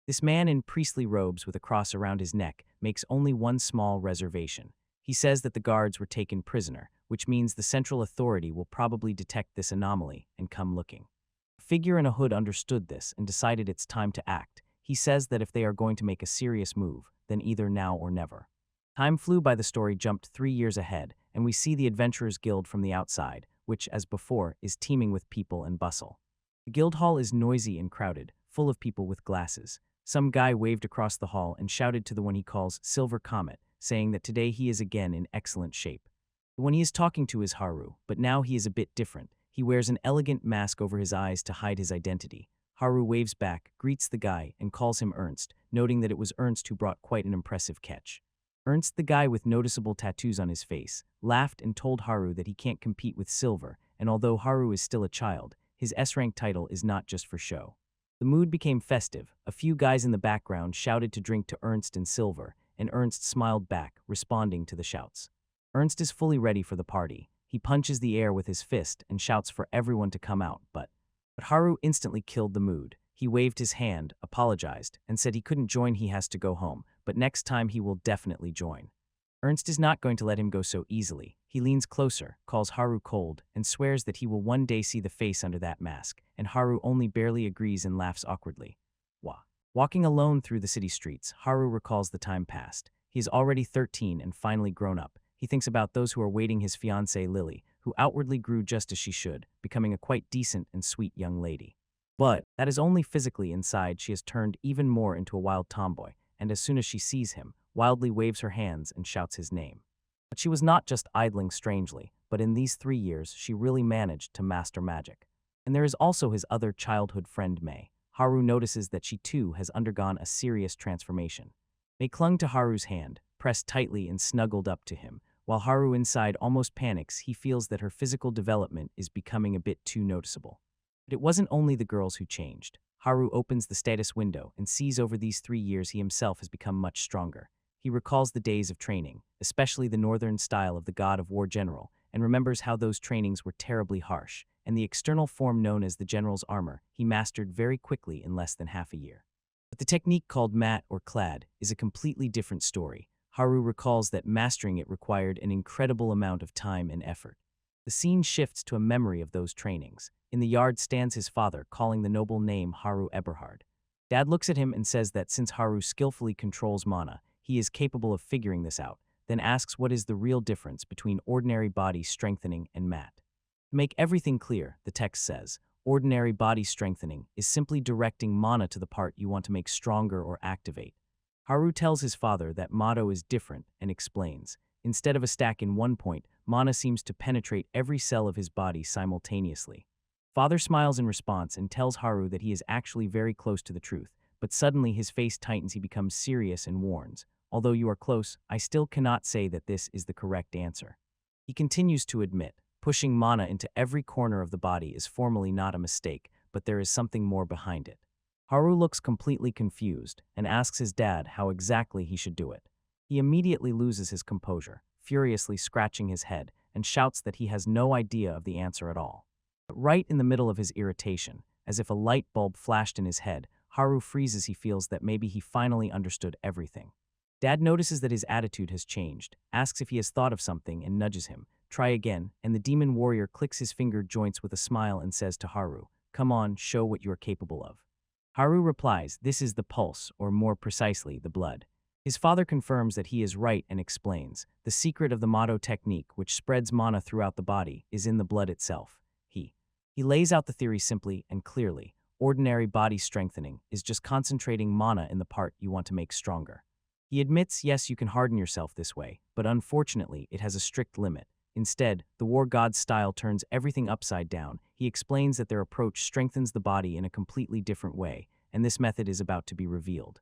This man in priestly robes with a cross around his neck makes only one small reservation. He says that the guards were taken prisoner, which means the central authority will probably detect this anomaly and come looking. A figure in a hood understood this and decided it's time to act. He says that if they are going to make a serious move, then either now or never. Time flew by. The story jumped 3 years ahead, and we see the Adventurers Guild from the outside, which, as before, is teeming with people and bustle. The guild hall is noisy and crowded, full of people with glasses. Some guy waved across the hall and shouted to the one he calls Silver Comet, saying that today he is again in excellent shape. The one he is talking to is Haru, but now he is a bit different. He wears an elegant mask over his eyes to hide his identity. Haru waves back, greets the guy, and calls him Ernst, noting that it was Ernst who brought quite an impressive catch. Ernst, the guy with noticeable tattoos on his face, laughed and told Haru that he can't compete with Silver, and although Haru is still a child, his S-rank title is not just for show. The mood became festive. A few guys in the background shouted to drink to Ernst and Silver, and Ernst smiled back, responding to the shouts. Ernst is fully ready for the party. He punches the air with his fist and shouts for everyone to come out, but Haru instantly killed the mood. He waved his hand, apologized, and said he couldn't join. He has to go home, but next time he will definitely join. Ernst is not going to let him go so easily. He leans closer, calls Haru cold, and swears that he will one day see the face under that mask, and Haru only barely agrees and laughs awkwardly. Walking alone through the city streets, Haru recalls the time past. He is already 13 and finally grown up. He thinks about those who are waiting his fiancée Lily, who outwardly grew just as she should, becoming a quite decent and sweet young lady. But that is only physically. Inside, she has turned even more into a wild tomboy, and as soon as she sees him, wildly waves her hands and shouts his name. But she was not just idling strangely, but in these 3 years she really managed to master magic. And there is also his other childhood friend May. Haru notices that she too has undergone a serious transformation. May clung to Haru's hand, pressed tightly and snuggled up to him. While Haru inside almost panics, he feels that her physical development is becoming a bit too noticeable. But it wasn't only the girls who changed. Haru opens the status window and sees over these 3 years he himself has become much stronger. He recalls the days of training, especially the northern style of the God of War general, and remembers how those trainings were terribly harsh, and the external form known as the general's armor he mastered very quickly in less than half a year. But the technique called mat or clad is a completely different story. Haru recalls that mastering it required an incredible amount of time and effort. The scene shifts to a memory of those trainings. In the yard stands his father, calling the noble name Haru Eberhard. Dad looks at him and says that since Haru skillfully controls mana, he is capable of figuring this out, then asks what is the real difference between ordinary body strengthening and mat. To make everything clear, the text says, ordinary body strengthening is simply directing mana to the part you want to make stronger or activate. Haru tells his father that motto is different and explains, instead of a stack in one point, mana seems to penetrate every cell of his body simultaneously. Father smiles in response and tells Haru that he is actually very close to the truth, but suddenly his face tightens. He becomes serious and warns, although you are close, I still cannot say that this is the correct answer. He continues to admit, pushing mana into every corner of the body is formally not a mistake, but there is something more behind it. Haru looks completely confused and asks his dad how exactly he should do it. He immediately loses his composure, furiously scratching his head, and shouts that he has no idea of the answer at all. But right in the middle of his irritation, as if a light bulb flashed in his head, Haru freezes. He feels that maybe he finally understood everything. Dad notices that his attitude has changed, asks if he has thought of something, and nudges him. Try again, and the demon warrior clicks his finger joints with a smile and says to Haru, "Come on, show what you are capable of." Haru replies, "This is the pulse, or more precisely, the blood." His father confirms that he is right and explains, "The secret of the Motto technique, which spreads mana throughout the body, is in the blood itself." He lays out the theory simply and clearly. Ordinary body strengthening is just concentrating mana in the part you want to make stronger. He admits, yes, you can harden yourself this way, but unfortunately, it has a strict limit. Instead, the war god's style turns everything upside down. He explains that their approach strengthens the body in a completely different way, and this method is about to be revealed.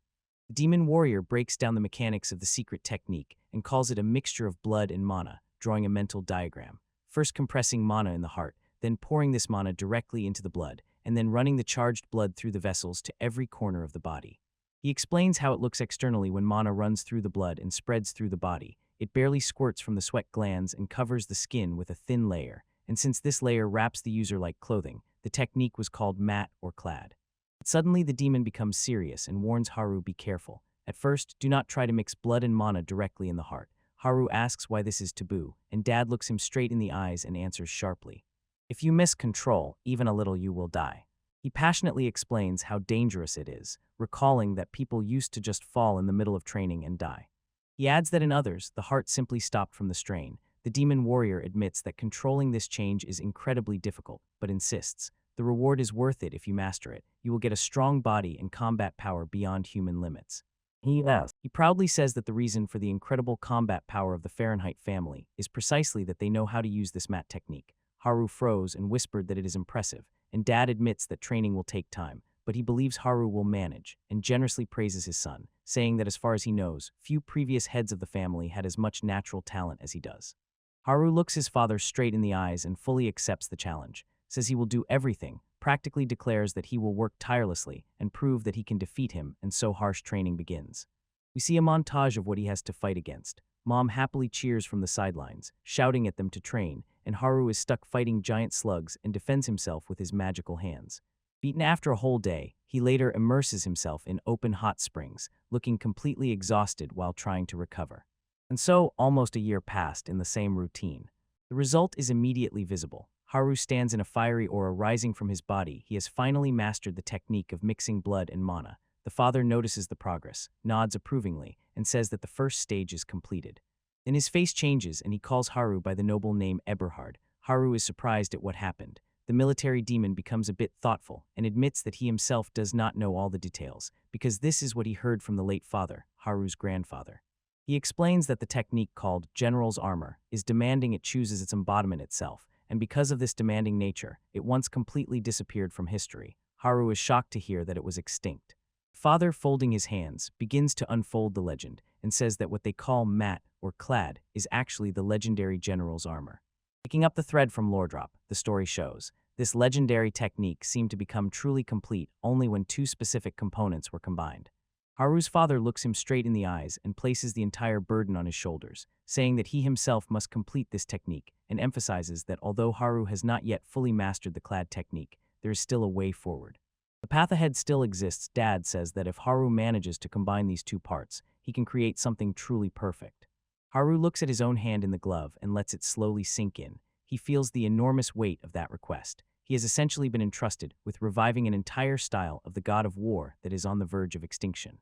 The demon warrior breaks down the mechanics of the secret technique and calls it a mixture of blood and mana, drawing a mental diagram. First compressing mana in the heart, then pouring this mana directly into the blood, and then running the charged blood through the vessels to every corner of the body. He explains how it looks externally when mana runs through the blood and spreads through the body. It barely squirts from the sweat glands and covers the skin with a thin layer, and since this layer wraps the user like clothing, the technique was called mat or clad. But suddenly the demon becomes serious and warns Haru, "Be careful. At first, do not try to mix blood and mana directly in the heart." Haru asks why this is taboo, and Dad looks him straight in the eyes and answers sharply, "If you miss control, even a little, you will die." He passionately explains how dangerous it is, recalling that people used to just fall in the middle of training and die. He adds that in others, the heart simply stopped from the strain. The demon warrior admits that controlling this change is incredibly difficult, but insists, "The reward is worth it if you master it. You will get a strong body and combat power beyond human limits." He proudly says that the reason for the incredible combat power of the Fahrenheit family is precisely that they know how to use this mat technique. Haru froze and whispered that it is impressive, and Dad admits that training will take time, but he believes Haru will manage, and generously praises his son, saying that as far as he knows, few previous heads of the family had as much natural talent as he does. Haru looks his father straight in the eyes and fully accepts the challenge, says he will do everything, practically declares that he will work tirelessly and prove that he can defeat him, and so harsh training begins. We see a montage of what he has to fight against. Mom happily cheers from the sidelines, shouting at them to train, and Haru is stuck fighting giant slugs and defends himself with his magical hands. Beaten after a whole day, he later immerses himself in open hot springs, looking completely exhausted while trying to recover. And so, almost a year passed in the same routine. The result is immediately visible. Haru stands in a fiery aura rising from his body. He has finally mastered the technique of mixing blood and mana. The father notices the progress, nods approvingly, and says that the first stage is completed. Then his face changes and he calls Haru by the noble name Eberhard. Haru is surprised at what happened. The military demon becomes a bit thoughtful and admits that he himself does not know all the details, because this is what he heard from the late father, Haru's grandfather. He explains that the technique called General's Armor is demanding. It chooses its embodiment itself, and because of this demanding nature, it once completely disappeared from history. Haru is shocked to hear that it was extinct. Father, folding his hands, begins to unfold the legend and says that what they call mat or clad is actually the legendary General's Armor. Picking up the thread from Loredrop, the story shows, this legendary technique seemed to become truly complete only when two specific components were combined. Haru's father looks him straight in the eyes and places the entire burden on his shoulders, saying that he himself must complete this technique, and emphasizes that although Haru has not yet fully mastered the clad technique, there is still a way forward. The path ahead still exists. Dad says that if Haru manages to combine these two parts, he can create something truly perfect. Haru looks at his own hand in the glove and lets it slowly sink in. He feels the enormous weight of that request. He has essentially been entrusted with reviving an entire style of the god of war that is on the verge of extinction.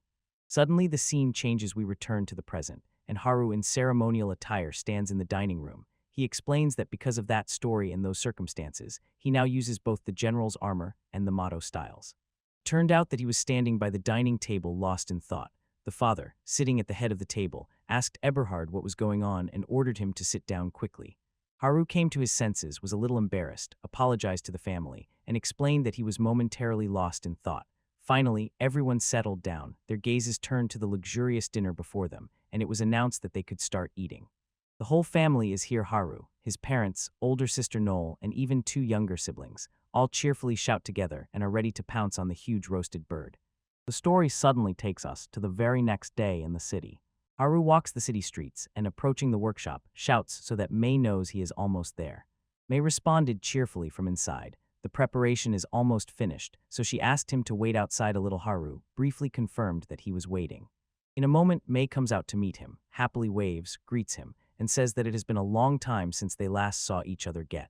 Suddenly, the scene changes. We return to the present, and Haru in ceremonial attire stands in the dining room. He explains that because of that story and those circumstances, he now uses both the general's armor and the motto styles. It turned out that he was standing by the dining table lost in thought. The father, sitting at the head of the table, asked Eberhard what was going on and ordered him to sit down quickly. Haru came to his senses, was a little embarrassed, apologized to the family, and explained that he was momentarily lost in thought. Finally, everyone settled down, their gazes turned to the luxurious dinner before them, and it was announced that they could start eating. The whole family is here. Haru, his parents, older sister Noel, and even two younger siblings, all cheerfully shout together and are ready to pounce on the huge roasted bird. The story suddenly takes us to the very next day in the city. Haru walks the city streets and, approaching the workshop, shouts so that Mei knows he is almost there. Mei responded cheerfully from inside. The preparation is almost finished, so she asked him to wait outside a little. Haru briefly confirmed that he was waiting. In a moment, Mei comes out to meet him, happily waves, greets him, and says that it has been a long time since they last saw each other get.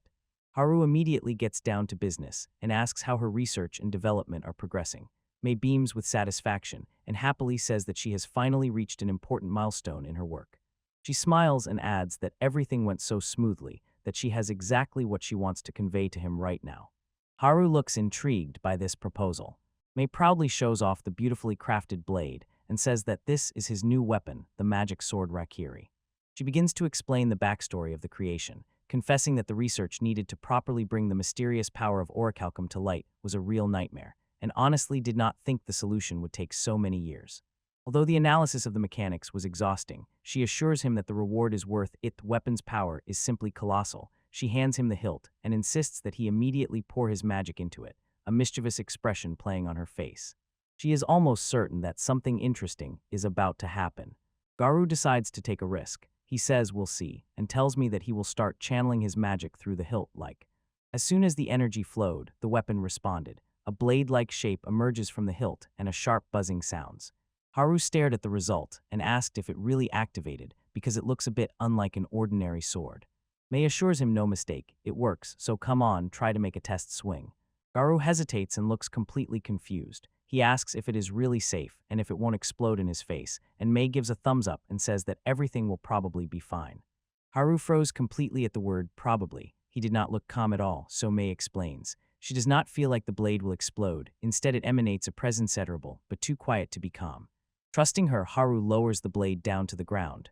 Haru immediately gets down to business and asks how her research and development are progressing. Mei beams with satisfaction and happily says that she has finally reached an important milestone in her work. She smiles and adds that everything went so smoothly that she has exactly what she wants to convey to him right now. Haru looks intrigued by this proposal. Mei proudly shows off the beautifully crafted blade and says that this is his new weapon, the magic sword Raikiri. She begins to explain the backstory of the creation, confessing that the research needed to properly bring the mysterious power of orichalcum to light was a real nightmare, and honestly did not think the solution would take so many years. Although the analysis of the mechanics was exhausting, she assures him that the reward is worth it. The weapon's power is simply colossal. She hands him the hilt and insists that he immediately pour his magic into it, a mischievous expression playing on her face. She is almost certain that something interesting is about to happen. Garu decides to take a risk. He says we'll see, and tells me that he will start channeling his magic through the hilt like. As soon as the energy flowed, the weapon responded. A blade-like shape emerges from the hilt and a sharp buzzing sounds. Haru stared at the result and asked if it really activated because it looks a bit unlike an ordinary sword. Mei assures him no mistake, it works, so come on, try to make a test swing. Garu hesitates and looks completely confused. He asks if it is really safe and if it won't explode in his face, and Mei gives a thumbs up and says that everything will probably be fine. Haru froze completely at the word probably. He did not look calm at all, so Mei explains. She does not feel like the blade will explode. Instead, it emanates a presence considerable, but too quiet to be calm. Trusting her, Haru lowers the blade down to the ground.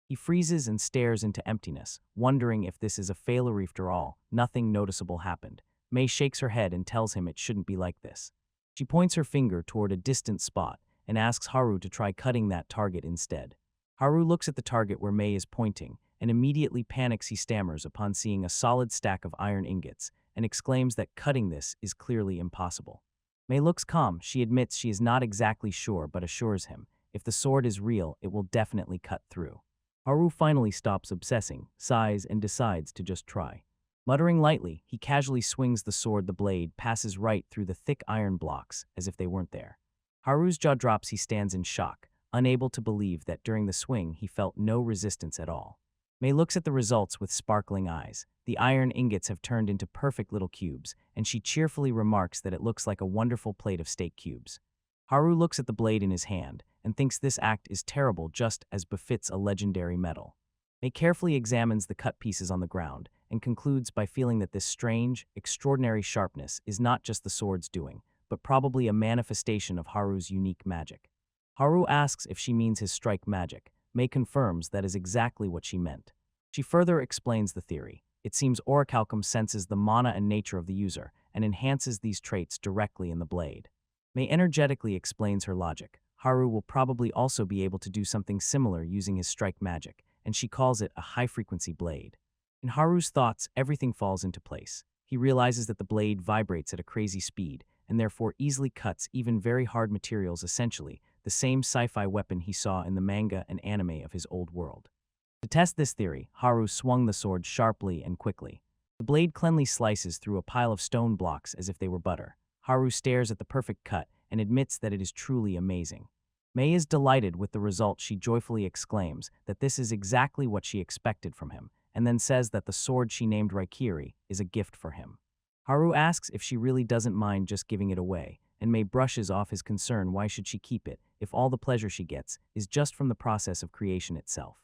He freezes and stares into emptiness, wondering if this is a failure. After all, nothing noticeable happened. Mei shakes her head and tells him it shouldn't be like this. She points her finger toward a distant spot and asks Haru to try cutting that target instead. Haru looks at the target where Mei is pointing and immediately panics. He stammers upon seeing a solid stack of iron ingots and exclaims that cutting this is clearly impossible. Mei looks calm. She admits she is not exactly sure but assures him, if the sword is real, it will definitely cut through. Haru finally stops obsessing, sighs, and decides to just try. Muttering lightly, he casually swings the sword. The blade passes right through the thick iron blocks, as if they weren't there. Haru's jaw drops. He stands in shock, unable to believe that during the swing he felt no resistance at all. Mei looks at the results with sparkling eyes. The iron ingots have turned into perfect little cubes, and she cheerfully remarks that it looks like a wonderful plate of steak cubes. Haru looks at the blade in his hand and thinks this act is terrible, just as befits a legendary metal. Mei carefully examines the cut pieces on the ground and concludes by feeling that this strange, extraordinary sharpness is not just the sword's doing, but probably a manifestation of Haru's unique magic. Haru asks if she means his strike magic. Mei confirms that is exactly what she meant. She further explains the theory. It seems orichalcum senses the mana and nature of the user and enhances these traits directly in the blade. Mei energetically explains her logic. Haru will probably also be able to do something similar using his strike magic, and she calls it a high-frequency blade. In Haru's thoughts, everything falls into place. He realizes that the blade vibrates at a crazy speed and therefore easily cuts even very hard materials, essentially the same sci-fi weapon he saw in the manga and anime of his old world. To test this theory, Haru swung the sword sharply and quickly. The blade cleanly slices through a pile of stone blocks as if they were butter. Haru stares at the perfect cut and admits that it is truly amazing. Mei is delighted with the result. She joyfully exclaims that this is exactly what she expected from him, and then says that the sword she named Raikiri is a gift for him. Haru asks if she really doesn't mind just giving it away, and Mei brushes off his concern. Why should she keep it if all the pleasure she gets is just from the process of creation itself?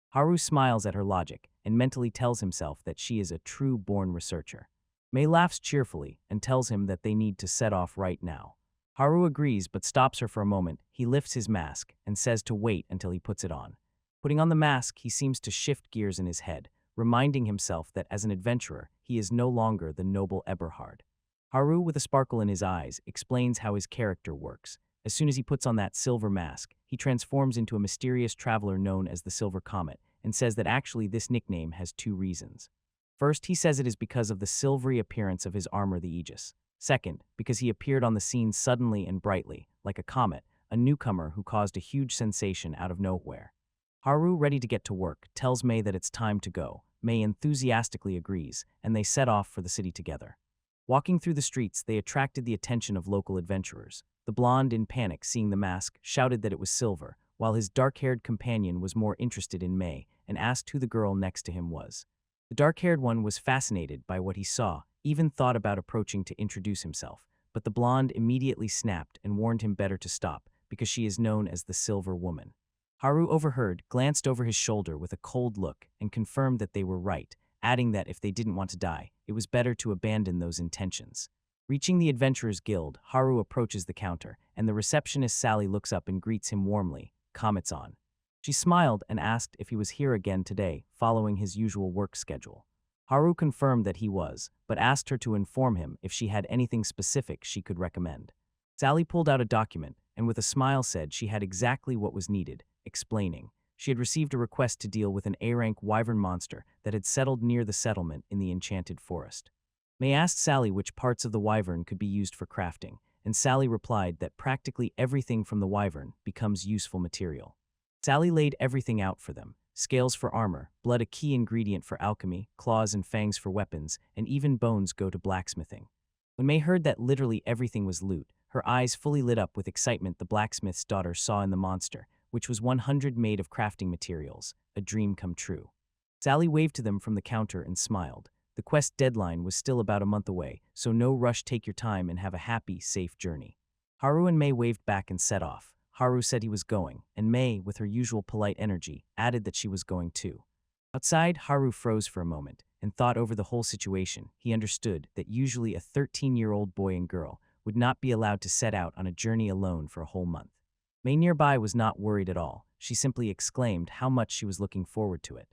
Haru smiles at her logic and mentally tells himself that she is a true born researcher. Mei laughs cheerfully and tells him that they need to set off right now. Haru agrees but stops her for a moment. He lifts his mask and says to wait until he puts it on. Putting on the mask, he seems to shift gears in his head, reminding himself that as an adventurer, he is no longer the noble Eberhard. Haru, with a sparkle in his eyes, explains how his character works. As soon as he puts on that silver mask, he transforms into a mysterious traveler known as the Silver Comet and says that actually this nickname has two reasons. First, he says it is because of the silvery appearance of his armor, the Aegis. Second, because he appeared on the scene suddenly and brightly, like a comet, a newcomer who caused a huge sensation out of nowhere. Haru, ready to get to work, tells Mei that it's time to go. Mei enthusiastically agrees, and they set off for the city together. Walking through the streets, they attracted the attention of local adventurers. The blonde, in panic, seeing the mask, shouted that it was silver, while his dark-haired companion was more interested in Mei and asked who the girl next to him was. The dark-haired one was fascinated by what he saw, even thought about approaching to introduce himself, but the blonde immediately snapped and warned him better to stop, because she is known as the Silver Woman. Haru overheard, glanced over his shoulder with a cold look, and confirmed that they were right, adding that if they didn't want to die, it was better to abandon those intentions. Reaching the Adventurers Guild, Haru approaches the counter, and the receptionist Sally looks up and greets him warmly, comments on. She smiled and asked if he was here again today, following his usual work schedule. Haru confirmed that he was, but asked her to inform him if she had anything specific she could recommend. Sally pulled out a document, and with a smile said she had exactly what was needed, explaining. She had received a request to deal with an A-rank wyvern monster that had settled near the settlement in the Enchanted Forest. May asked Sally which parts of the wyvern could be used for crafting, and Sally replied that practically everything from the wyvern becomes useful material. Sally laid everything out for them: scales for armor, blood a key ingredient for alchemy, claws and fangs for weapons, and even bones go to blacksmithing. When May heard that literally everything was loot, her eyes fully lit up with excitement. The blacksmith's daughter saw in the monster, which was 100 made of crafting materials, a dream come true. Sally waved to them from the counter and smiled. The quest deadline was still about a month away, so no rush, take your time and have a happy, safe journey. Haru and May waved back and set off. Haru said he was going, and May, with her usual polite energy, added that she was going too. Outside, Haru froze for a moment and thought over the whole situation. He understood that usually a 13-year-old boy and girl would not be allowed to set out on a journey alone for a whole month. May nearby was not worried at all. She simply exclaimed how much she was looking forward to it.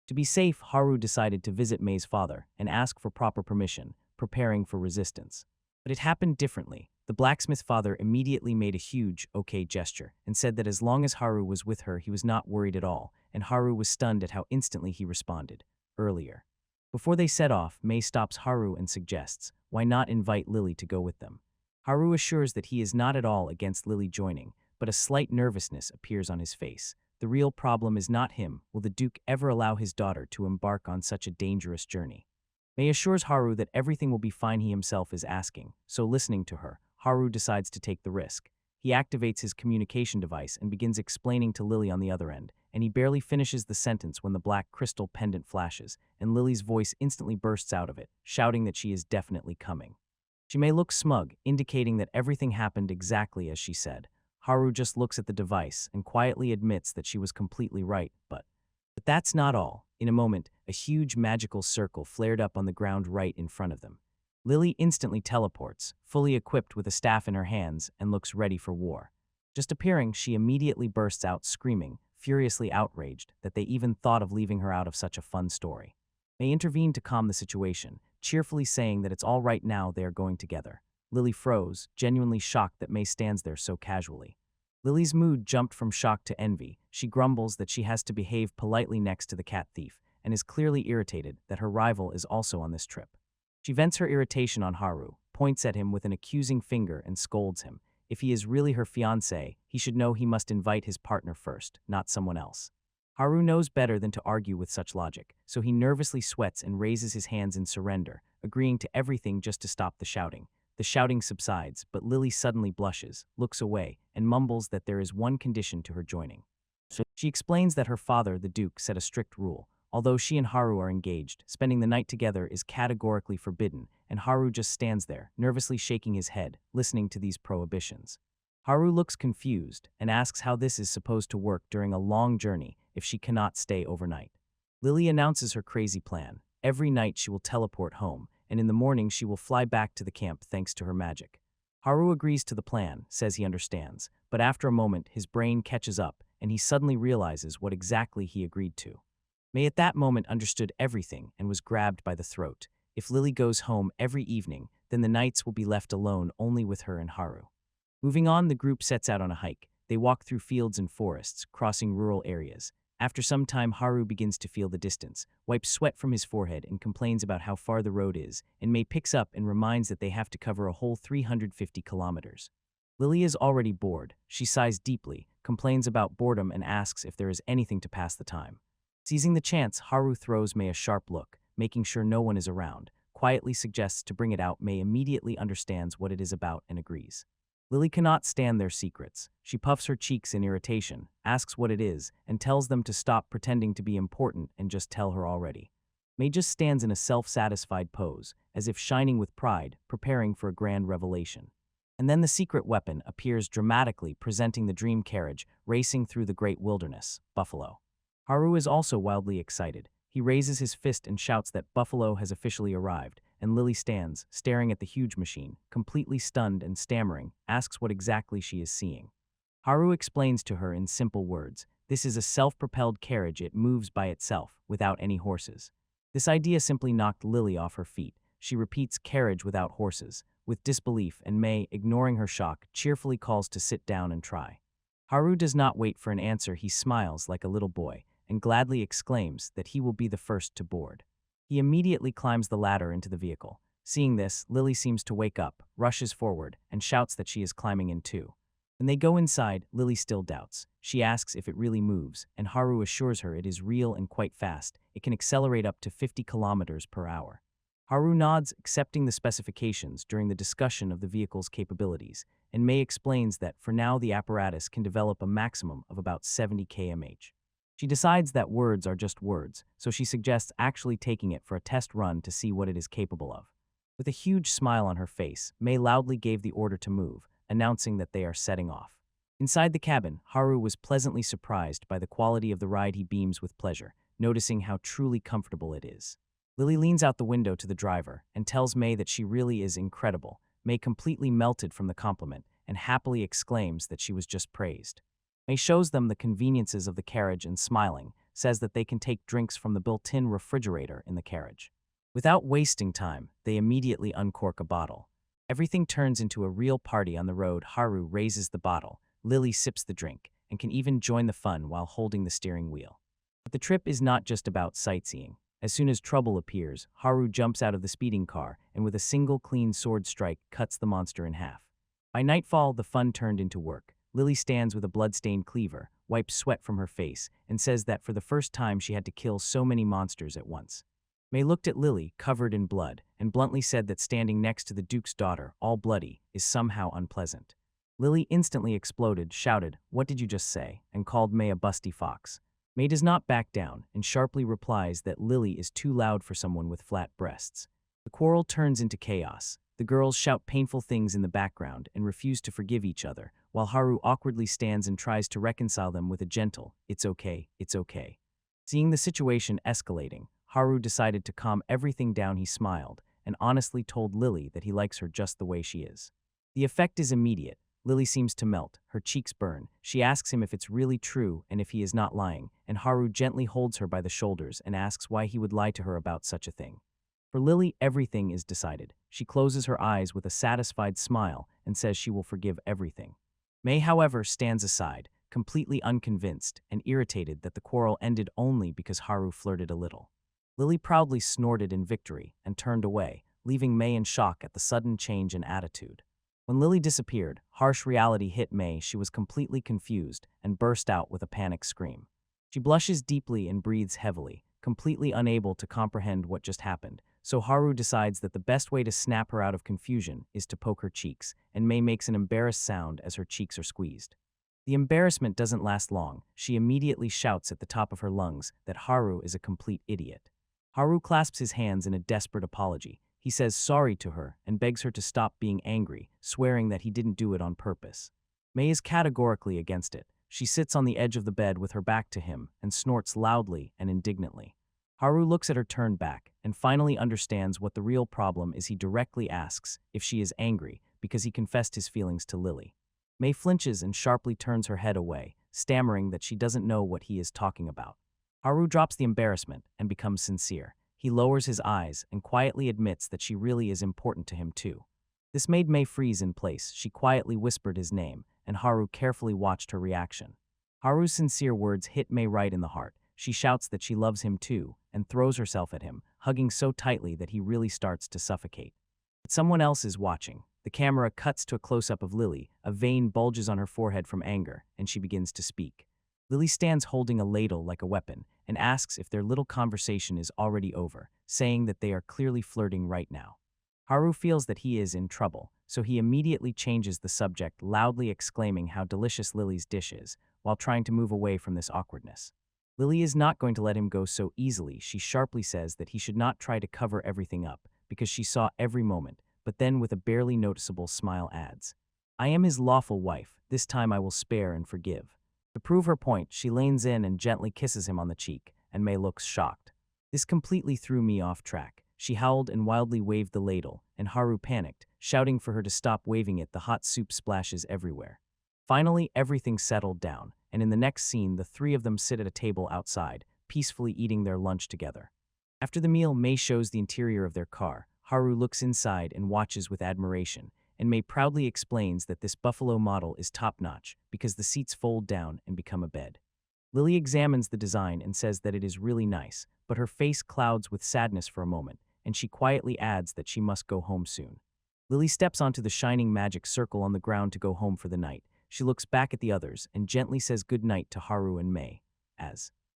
To be safe, Haru decided to visit May's father and ask for proper permission, preparing for resistance. But it happened differently. The blacksmith father immediately made a huge okay gesture and said that as long as Haru was with her, he was not worried at all, and Haru was stunned at how instantly he responded. Earlier. Before they set off, May stops Haru and suggests, why not invite Lily to go with them? Haru assures that he is not at all against Lily joining, but a slight nervousness appears on his face. The real problem is not him. Will the Duke ever allow his daughter to embark on such a dangerous journey? May assures Haru that everything will be fine. He himself is asking, so listening to her, Haru decides to take the risk. He activates his communication device and begins explaining to Lily on the other end, and he barely finishes the sentence when the black crystal pendant flashes, and Lily's voice instantly bursts out of it, shouting that she is definitely coming. She may look smug, indicating that everything happened exactly as she said. Haru just looks at the device and quietly admits that she was completely right, but that's not all. In a moment, a huge magical circle flared up on the ground right in front of them. Lily instantly teleports, fully equipped with a staff in her hands, and looks ready for war. Just appearing, she immediately bursts out screaming, furiously outraged that they even thought of leaving her out of such a fun story. May intervened to calm the situation, cheerfully saying that it's all right now, they are going together. Lily froze, genuinely shocked that May stands there so casually. Lily's mood jumped from shock to envy. She grumbles that she has to behave politely next to the cat thief, and is clearly irritated that her rival is also on this trip. She vents her irritation on Haru, points at him with an accusing finger and scolds him. If he is really her fiancé, he should know he must invite his partner first, not someone else. Haru knows better than to argue with such logic, so he nervously sweats and raises his hands in surrender, agreeing to everything just to stop the shouting. The shouting subsides, but Lily suddenly blushes, looks away, and mumbles that there is one condition to her joining. She explains that her father, the Duke, set a strict rule. Although she and Haru are engaged, spending the night together is categorically forbidden, and Haru just stands there, nervously shaking his head, listening to these prohibitions. Haru looks confused and asks how this is supposed to work during a long journey if she cannot stay overnight. Lily announces her crazy plan. Every night she will teleport home, and in the morning she will fly back to the camp thanks to her magic. Haru agrees to the plan, says he understands, but after a moment his brain catches up and he suddenly realizes what exactly he agreed to. May at that moment understood everything and was grabbed by the throat. If Lily goes home every evening, then the nights will be left alone only with her and Haru. Moving on, the group sets out on a hike. They walk through fields and forests, crossing rural areas. After some time, Haru begins to feel the distance, wipes sweat from his forehead, and complains about how far the road is, and May picks up and reminds that they have to cover a whole 350 kilometers. Lily is already bored. She sighs deeply, complains about boredom, and asks if there is anything to pass the time. Seizing the chance, Haru throws May a sharp look, making sure no one is around, quietly suggests to bring it out. May immediately understands what it is about and agrees. Lily cannot stand their secrets. She puffs her cheeks in irritation, asks what it is, and tells them to stop pretending to be important and just tell her already. May just stands in a self-satisfied pose, as if shining with pride, preparing for a grand revelation. And then the secret weapon appears dramatically, presenting the dream carriage racing through the great wilderness, Buffalo. Haru is also wildly excited. He raises his fist and shouts that Buffalo has officially arrived, and Lily stands, staring at the huge machine, completely stunned and stammering, asks what exactly she is seeing. Haru explains to her in simple words, this is a self-propelled carriage, it moves by itself, without any horses. This idea simply knocked Lily off her feet. She repeats carriage without horses, with disbelief, and May, ignoring her shock, cheerfully calls to sit down and try. Haru does not wait for an answer. He smiles like a little boy, and gladly exclaims that he will be the first to board. He immediately climbs the ladder into the vehicle. Seeing this, Lily seems to wake up, rushes forward, and shouts that she is climbing in too. When they go inside, Lily still doubts. She asks if it really moves, and Haru assures her it is real and quite fast. It can accelerate up to 50 kilometers per hour. Haru nods, accepting the specifications during the discussion of the vehicle's capabilities, and May explains that for now the apparatus can develop a maximum of about 70 km/h. She decides that words are just words, so she suggests actually taking it for a test run to see what it is capable of. With a huge smile on her face, May loudly gave the order to move, announcing that they are setting off. Inside the cabin, Haru was pleasantly surprised by the quality of the ride. He beams with pleasure, noticing how truly comfortable it is. Lily leans out the window to the driver and tells May that she really is incredible. May completely melted from the compliment and happily exclaims that she was just praised. May shows them the conveniences of the carriage and, smiling, says that they can take drinks from the built-in refrigerator in the carriage. Without wasting time, they immediately uncork a bottle. Everything turns into a real party on the road. Haru raises the bottle, Lily sips the drink, and can even join the fun while holding the steering wheel. But the trip is not just about sightseeing. As soon as trouble appears, Haru jumps out of the speeding car and with a single clean sword strike cuts the monster in half. By nightfall, the fun turned into work. Lily stands with a blood-stained cleaver, wipes sweat from her face, and says that for the first time she had to kill so many monsters at once. May looked at Lily, covered in blood, and bluntly said that standing next to the Duke's daughter, all bloody, is somehow unpleasant. Lily instantly exploded, shouted, "What did you just say?" and called May a busty fox. May does not back down and sharply replies that Lily is too loud for someone with flat breasts. The quarrel turns into chaos. The girls shout painful things in the background and refuse to forgive each other, while Haru awkwardly stands and tries to reconcile them with a gentle, "It's okay, it's okay." Seeing the situation escalating, Haru decided to calm everything down. He smiled and honestly told Lily that he likes her just the way she is. The effect is immediate. Lily seems to melt, her cheeks burn. She asks him if it's really true and if he is not lying, and Haru gently holds her by the shoulders and asks why he would lie to her about such a thing. For Lily, everything is decided. She closes her eyes with a satisfied smile and says she will forgive everything. May, however, stands aside, completely unconvinced and irritated that the quarrel ended only because Haru flirted a little. Lily proudly snorted in victory and turned away, leaving May in shock at the sudden change in attitude. When Lily disappeared, harsh reality hit May. She was completely confused and burst out with a panic scream. She blushes deeply and breathes heavily, completely unable to comprehend what just happened. So Haru decides that the best way to snap her out of confusion is to poke her cheeks, and May makes an embarrassed sound as her cheeks are squeezed. The embarrassment doesn't last long. She immediately shouts at the top of her lungs that Haru is a complete idiot. Haru clasps his hands in a desperate apology. He says sorry to her and begs her to stop being angry, swearing that he didn't do it on purpose. May is categorically against it. She sits on the edge of the bed with her back to him and snorts loudly and indignantly. Haru looks at her turned back and finally understands what the real problem is. He directly asks if she is angry because he confessed his feelings to Lily. May flinches and sharply turns her head away, stammering that she doesn't know what he is talking about. Haru drops the embarrassment and becomes sincere. He lowers his eyes and quietly admits that she really is important to him too. This made May freeze in place. She quietly whispered his name, and Haru carefully watched her reaction. Haru's sincere words hit May right in the heart. She shouts that she loves him too, and throws herself at him, hugging so tightly that he really starts to suffocate. But someone else is watching. The camera cuts to a close-up of Lily. A vein bulges on her forehead from anger, and she begins to speak. Lily stands holding a ladle like a weapon, and asks if their little conversation is already over, saying that they are clearly flirting right now. Haru feels that he is in trouble, so he immediately changes the subject, loudly exclaiming how delicious Lily's dish is, while trying to move away from this awkwardness. Lily is not going to let him go so easily. She sharply says that he should not try to cover everything up, because she saw every moment, but then with a barely noticeable smile adds, "I am his lawful wife. This time I will spare and forgive." To prove her point, she leans in and gently kisses him on the cheek, and May looks shocked. This completely threw me off track. She howled and wildly waved the ladle, and Haru panicked, shouting for her to stop waving it. The hot soup splashes everywhere. Finally, everything settled down, and in the next scene, the three of them sit at a table outside, peacefully eating their lunch together. After the meal, May shows the interior of their car. Haru looks inside and watches with admiration, and May proudly explains that this buffalo model is top-notch because the seats fold down and become a bed. Lily examines the design and says that it is really nice, but her face clouds with sadness for a moment, and she quietly adds that she must go home soon. Lily steps onto the shining magic circle on the ground to go home for the night. She looks back at the others and gently says goodnight to Haru and May.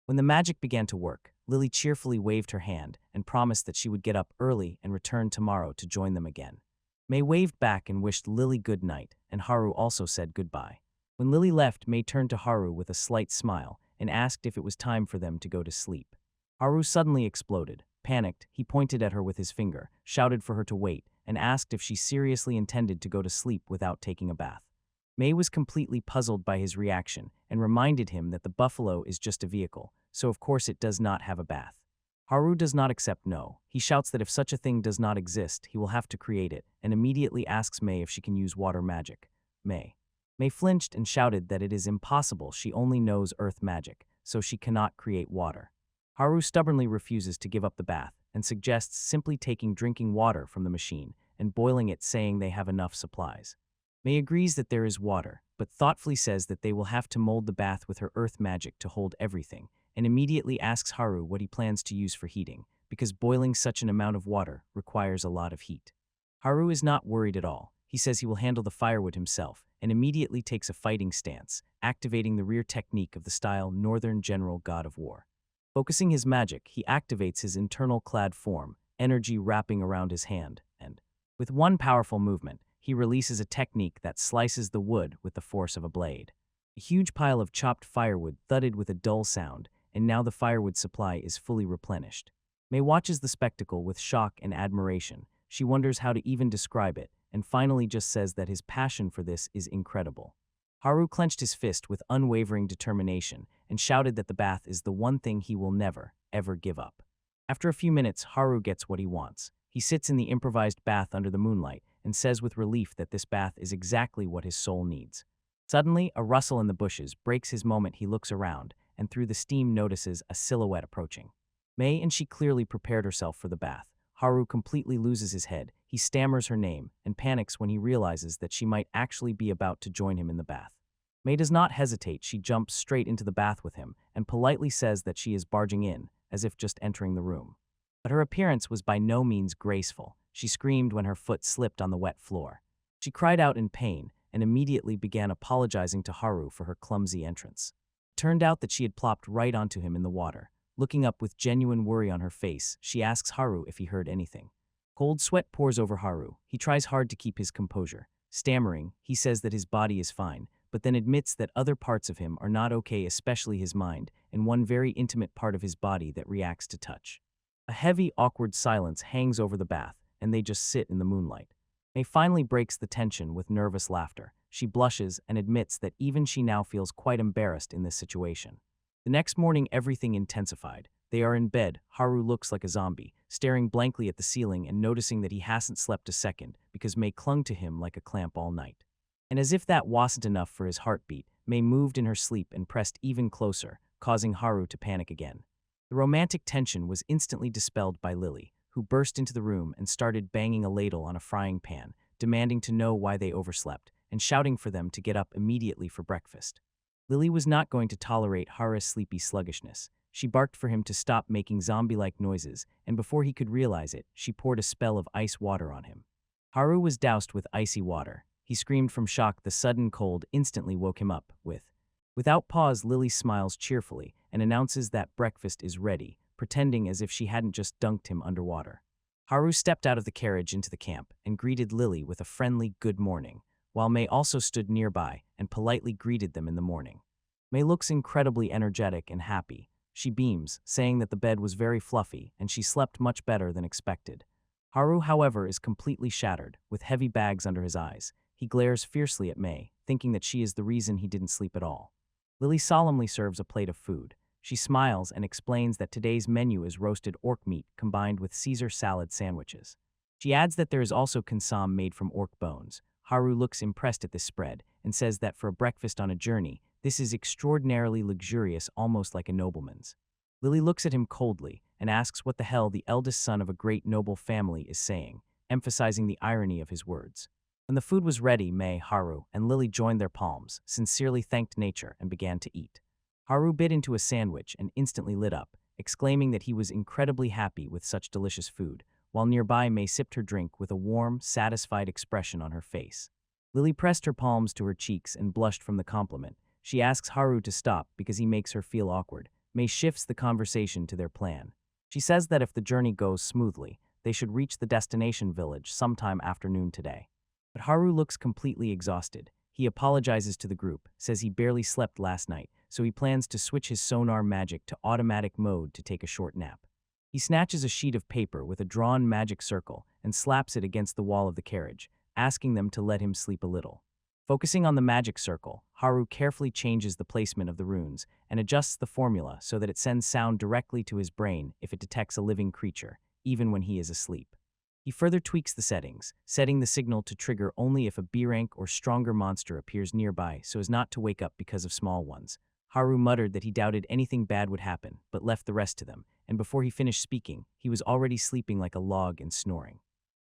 When the magic began to work, Lily cheerfully waved her hand and promised that she would get up early and return tomorrow to join them again. May waved back and wished Lily good night, and Haru also said goodbye. When Lily left, May turned to Haru with a slight smile and asked if it was time for them to go to sleep. Haru suddenly exploded. Panicked, he pointed at her with his finger, shouted for her to wait, and asked if she seriously intended to go to sleep without taking a bath. May was completely puzzled by his reaction and reminded him that the buffalo is just a vehicle, so of course it does not have a bath. Haru does not accept no. He shouts that if such a thing does not exist, he will have to create it, and immediately asks May if she can use water magic. May flinched and shouted that it is impossible. She only knows earth magic, so she cannot create water. Haru stubbornly refuses to give up the bath and suggests simply taking drinking water from the machine and boiling it, saying they have enough supplies. May agrees that there is water, but thoughtfully says that they will have to mold the bath with her earth magic to hold everything, and immediately asks Haru what he plans to use for heating, because boiling such an amount of water requires a lot of heat. Haru is not worried at all. He says he will handle the firewood himself, and immediately takes a fighting stance, activating the rear technique of the style Northern General God of War. Focusing his magic, he activates his internal clad form, energy wrapping around his hand, and, with one powerful movement, he releases a technique that slices the wood with the force of a blade. A huge pile of chopped firewood thudded with a dull sound, and now the firewood supply is fully replenished. May watches the spectacle with shock and admiration. She wonders how to even describe it, and finally just says that his passion for this is incredible. Haru clenched his fist with unwavering determination and shouted that the bath is the one thing he will never, ever give up. After a few minutes, Haru gets what he wants. He sits in the improvised bath under the moonlight and says with relief that this bath is exactly what his soul needs. Suddenly, a rustle in the bushes breaks his moment. He looks around, and through the steam notices a silhouette approaching. May, and she clearly prepared herself for the bath. Haru completely loses his head. He stammers her name and panics when he realizes that she might actually be about to join him in the bath. May does not hesitate. She jumps straight into the bath with him and politely says that she is barging in, as if just entering the room. But her appearance was by no means graceful. She screamed when her foot slipped on the wet floor. She cried out in pain and immediately began apologizing to Haru for her clumsy entrance. It turned out that she had plopped right onto him in the water. Looking up with genuine worry on her face, she asks Haru if he heard anything. Cold sweat pours over Haru. He tries hard to keep his composure. Stammering, he says that his body is fine, but then admits that other parts of him are not okay, especially his mind, and one very intimate part of his body that reacts to touch. A heavy, awkward silence hangs over the bath, and they just sit in the moonlight. May finally breaks the tension with nervous laughter. She blushes and admits that even she now feels quite embarrassed in this situation. The next morning, everything intensified. They are in bed. Haru looks like a zombie, staring blankly at the ceiling and noticing that he hasn't slept a second because May clung to him like a clamp all night. And as if that wasn't enough for his heartbeat, May moved in her sleep and pressed even closer, causing Haru to panic again. The romantic tension was instantly dispelled by Lily, who burst into the room and started banging a ladle on a frying pan, demanding to know why they overslept, and shouting for them to get up immediately for breakfast. Lily was not going to tolerate Haru's sleepy sluggishness. She barked for him to stop making zombie-like noises, and before he could realize it, she poured a spell of ice water on him. Haru was doused with icy water. He screamed from shock. The sudden cold instantly woke him up. Without pause, Lily smiles cheerfully and announces that breakfast is ready, pretending as if she hadn't just dunked him underwater. Haru stepped out of the carriage into the camp and greeted Lily with a friendly good morning, while May also stood nearby and politely greeted them in the morning. May looks incredibly energetic and happy. She beams, saying that the bed was very fluffy and she slept much better than expected. Haru, however, is completely shattered, with heavy bags under his eyes. He glares fiercely at May, thinking that she is the reason he didn't sleep at all. Lily solemnly serves a plate of food. She smiles and explains that today's menu is roasted orc meat combined with Caesar salad sandwiches. She adds that there is also consomme made from orc bones. Haru looks impressed at this spread and says that for a breakfast on a journey, this is extraordinarily luxurious, almost like a nobleman's. Lily looks at him coldly and asks what the hell the eldest son of a great noble family is saying, emphasizing the irony of his words. When the food was ready, May, Haru, and Lily joined their palms, sincerely thanked nature, and began to eat. Haru bit into a sandwich and instantly lit up, exclaiming that he was incredibly happy with such delicious food, while nearby May sipped her drink with a warm, satisfied expression on her face. Lily pressed her palms to her cheeks and blushed from the compliment. She asks Haru to stop because he makes her feel awkward. May shifts the conversation to their plan. She says that if the journey goes smoothly, they should reach the destination village sometime afternoon today. But Haru looks completely exhausted. He apologizes to the group, says he barely slept last night, so he plans to switch his sonar magic to automatic mode to take a short nap. He snatches a sheet of paper with a drawn magic circle and slaps it against the wall of the carriage, asking them to let him sleep a little. Focusing on the magic circle, Haru carefully changes the placement of the runes and adjusts the formula so that it sends sound directly to his brain if it detects a living creature, even when he is asleep. He further tweaks the settings, setting the signal to trigger only if a B-rank or stronger monster appears nearby so as not to wake up because of small ones. Haru muttered that he doubted anything bad would happen, but left the rest to them, and before he finished speaking, he was already sleeping like a log and snoring.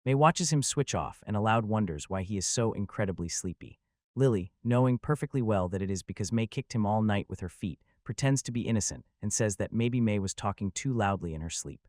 May watches him switch off and aloud wonders why he is so incredibly sleepy. Lily, knowing perfectly well that it is because May kicked him all night with her feet, pretends to be innocent and says that maybe May was talking too loudly in her sleep.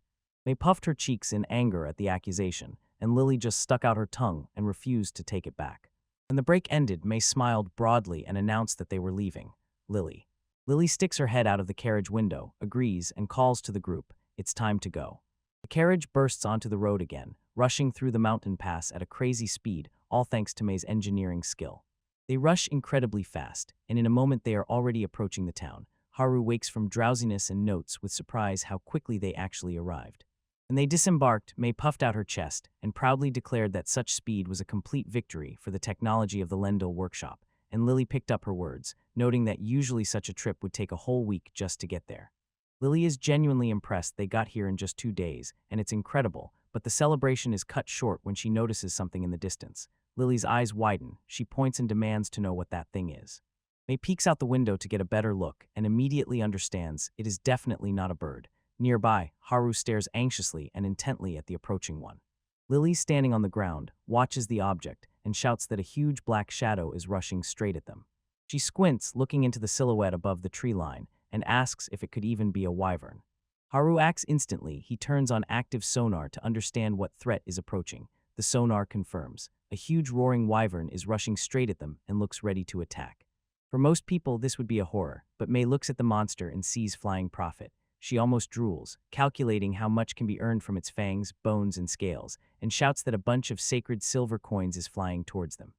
May puffed her cheeks in anger at the accusation, and Lily just stuck out her tongue and refused to take it back. When the break ended, May smiled broadly and announced that they were leaving. Lily sticks her head out of the carriage window, agrees, and calls to the group, "It's time to go." The carriage bursts onto the road again, rushing through the mountain pass at a crazy speed, all thanks to May's engineering skill. They rush incredibly fast, and in a moment they are already approaching the town. Haru wakes from drowsiness and notes with surprise how quickly they actually arrived. When they disembarked, May puffed out her chest and proudly declared that such speed was a complete victory for the technology of the Lendl workshop, and Lily picked up her words, noting that usually such a trip would take a whole week just to get there. Lily is genuinely impressed they got here in just 2 days, and it's incredible, but the celebration is cut short when she notices something in the distance. Lily's eyes widen, she points and demands to know what that thing is. May peeks out the window to get a better look and immediately understands it is definitely not a bird. Nearby, Haru stares anxiously and intently at the approaching one. Lily, standing on the ground, watches the object and shouts that a huge black shadow is rushing straight at them. She squints, looking into the silhouette above the tree line, and asks if it could even be a wyvern. Haru acts instantly. He turns on active sonar to understand what threat is approaching. The sonar confirms. A huge roaring wyvern is rushing straight at them and looks ready to attack. For most people, this would be a horror, but May looks at the monster and sees flying profit. She almost drools, calculating how much can be earned from its fangs, bones, and scales, and shouts that a bunch of sacred silver coins is flying towards them.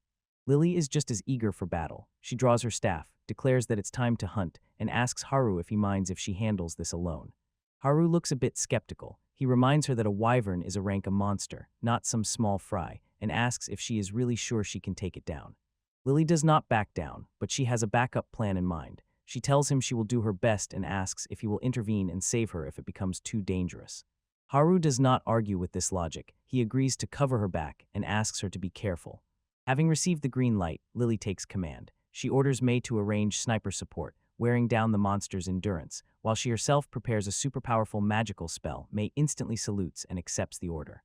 Lily is just as eager for battle. She draws her staff, declares that it's time to hunt, and asks Haru if he minds if she handles this alone. Haru looks a bit skeptical. He reminds her that a wyvern is a rank a monster, not some small fry, and asks if she is really sure she can take it down. Lily does not back down, but she has a backup plan in mind. She tells him she will do her best and asks if he will intervene and save her if it becomes too dangerous. Haru does not argue with this logic. He agrees to cover her back and asks her to be careful. Having received the green light, Lily takes command. She orders May to arrange sniper support, wearing down the monster's endurance. While she herself prepares a super powerful magical spell, May instantly salutes and accepts the order.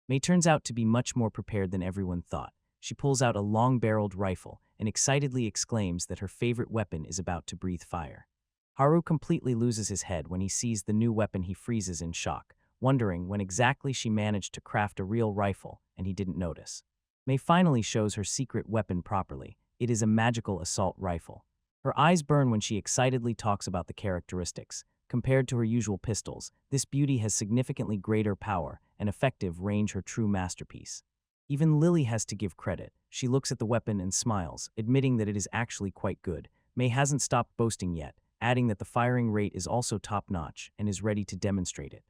May turns out to be much more prepared than everyone thought. She pulls out a long-barreled rifle and excitedly exclaims that her favorite weapon is about to breathe fire. Haru completely loses his head when he sees the new weapon. He freezes in shock, wondering when exactly she managed to craft a real rifle and he didn't notice. May finally shows her secret weapon properly. It is a magical assault rifle. Her eyes burn when she excitedly talks about the characteristics. Compared to her usual pistols, this beauty has significantly greater power and effective range, her true masterpiece. Even Lily has to give credit. She looks at the weapon and smiles, admitting that it is actually quite good. May hasn't stopped boasting yet, adding that the firing rate is also top-notch and is ready to demonstrate it.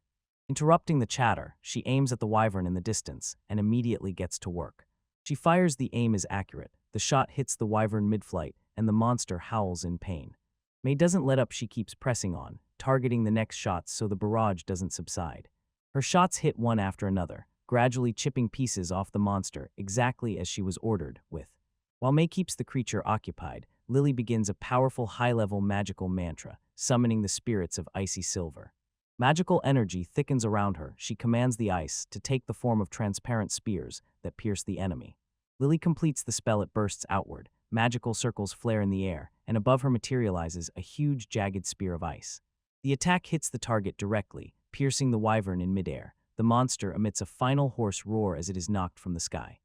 Interrupting the chatter, she aims at the Wyvern in the distance and immediately gets to work. She fires. The aim is accurate. The shot hits the Wyvern mid-flight, and the monster howls in pain. May doesn't let up. She keeps pressing on, targeting the next shots so the barrage doesn't subside. Her shots hit one after another, gradually chipping pieces off the monster exactly as she was ordered with. While May keeps the creature occupied, Lily begins a powerful high-level magical mantra, summoning the spirits of icy silver. Magical energy thickens around her. She commands the ice to take the form of transparent spears that pierce the enemy. Lily completes the spell. It bursts outward. Magical circles flare in the air, and above her materializes a huge jagged spear of ice. The attack hits the target directly, piercing the Wyvern in midair. The monster emits a final hoarse roar as it is knocked from the sky.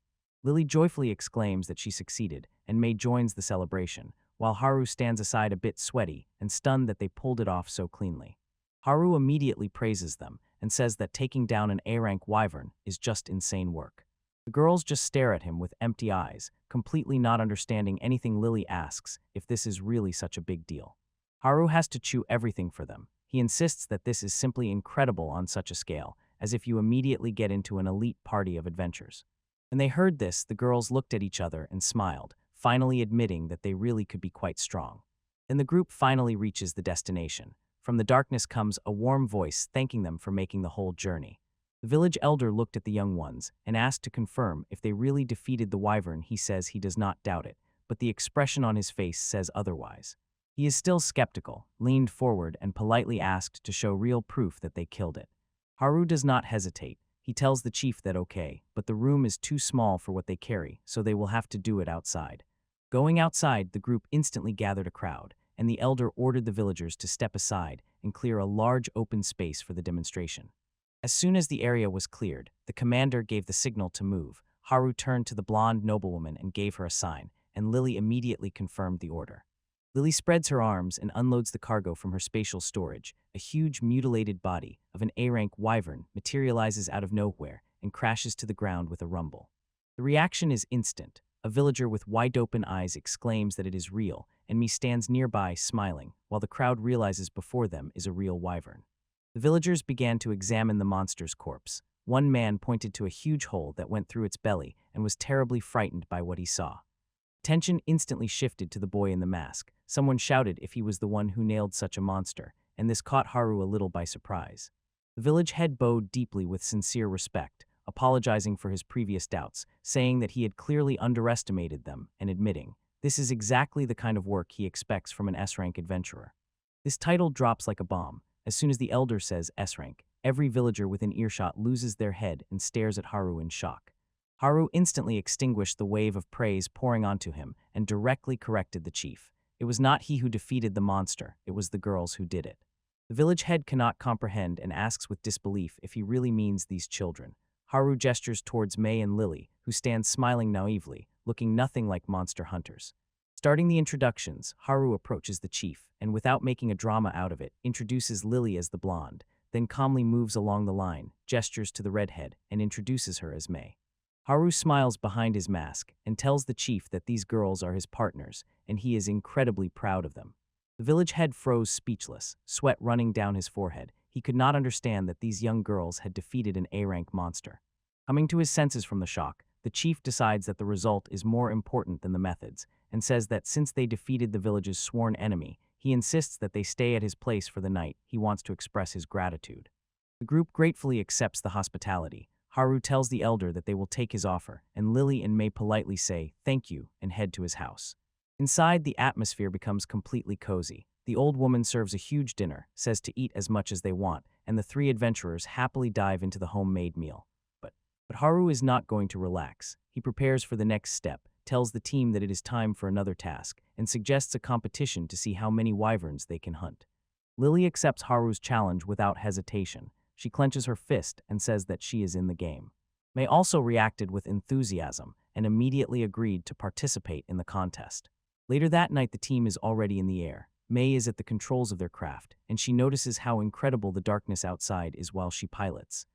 Lily joyfully exclaims that she succeeded, and May joins the celebration, while Haru stands aside a bit sweaty and stunned that they pulled it off so cleanly. Haru immediately praises them and says that taking down an A-rank Wyvern is just insane work. The girls just stare at him with empty eyes, completely not understanding anything. Lily asks if this is really such a big deal. Haru has to chew everything for them. He insists that this is simply incredible on such a scale, as if you immediately get into an elite party of adventures. When they heard this, the girls looked at each other and smiled, finally admitting that they really could be quite strong. Then the group finally reaches the destination. From the darkness comes a warm voice thanking them for making the whole journey. The village elder looked at the young ones and asked to confirm if they really defeated the Wyvern. He says he does not doubt it, but the expression on his face says otherwise. He is still skeptical, leaned forward and politely asked to show real proof that they killed it. Haru does not hesitate. He tells the chief that okay, but the room is too small for what they carry, so they will have to do it outside. Going outside, the group instantly gathered a crowd, and the elder ordered the villagers to step aside and clear a large open space for the demonstration. As soon as the area was cleared, the commander gave the signal to move. Haru turned to the blonde noblewoman and gave her a sign, and Lily immediately confirmed the order. Lily spreads her arms and unloads the cargo from her spatial storage. A huge mutilated body of an A-rank Wyvern materializes out of nowhere and crashes to the ground with a rumble. The reaction is instant. A villager with wide-open eyes exclaims that it is real, and Mee stands nearby smiling, while the crowd realizes before them is a real Wyvern. The villagers began to examine the monster's corpse. One man pointed to a huge hole that went through its belly and was terribly frightened by what he saw. Attention instantly shifted to the boy in the mask. Someone shouted if he was the one who nailed such a monster, and this caught Haru a little by surprise. The village head bowed deeply with sincere respect, apologizing for his previous doubts, saying that he had clearly underestimated them, and admitting, this is exactly the kind of work he expects from an S-rank adventurer. This title drops like a bomb. As soon as the elder says S-rank, every villager within earshot loses their head and stares at Haru in shock. Haru instantly extinguished the wave of praise pouring onto him and directly corrected the chief. It was not he who defeated the monster, it was the girls who did it. The village head cannot comprehend and asks with disbelief if he really means these children. Haru gestures towards May and Lily, who stand smiling naively, looking nothing like monster hunters. Starting the introductions, Haru approaches the chief, and without making a drama out of it, introduces Lily as the blonde, then calmly moves along the line, gestures to the redhead, and introduces her as May. Haru smiles behind his mask and tells the chief that these girls are his partners, and he is incredibly proud of them. The village head froze speechless, sweat running down his forehead. He could not understand that these young girls had defeated an A-rank monster. Coming to his senses from the shock, the chief decides that the result is more important than the methods, and says that since they defeated the village's sworn enemy, he insists that they stay at his place for the night. He wants to express his gratitude. The group gratefully accepts the hospitality. Haru tells the elder that they will take his offer, and Lily and May politely say thank you and head to his house. Inside, the atmosphere becomes completely cozy. The old woman serves a huge dinner, says to eat as much as they want, and the three adventurers happily dive into the homemade meal. But But Haru is not going to relax. He prepares for the next step, tells the team that it is time for another task, and suggests a competition to see how many wyverns they can hunt. Lily accepts Haru's challenge without hesitation. She clenches her fist and says that she is in the game. May also reacted with enthusiasm and immediately agreed to participate in the contest. Later that night, the team is already in the air. May is at the controls of their craft, and she notices how incredible the darkness outside is while she pilots.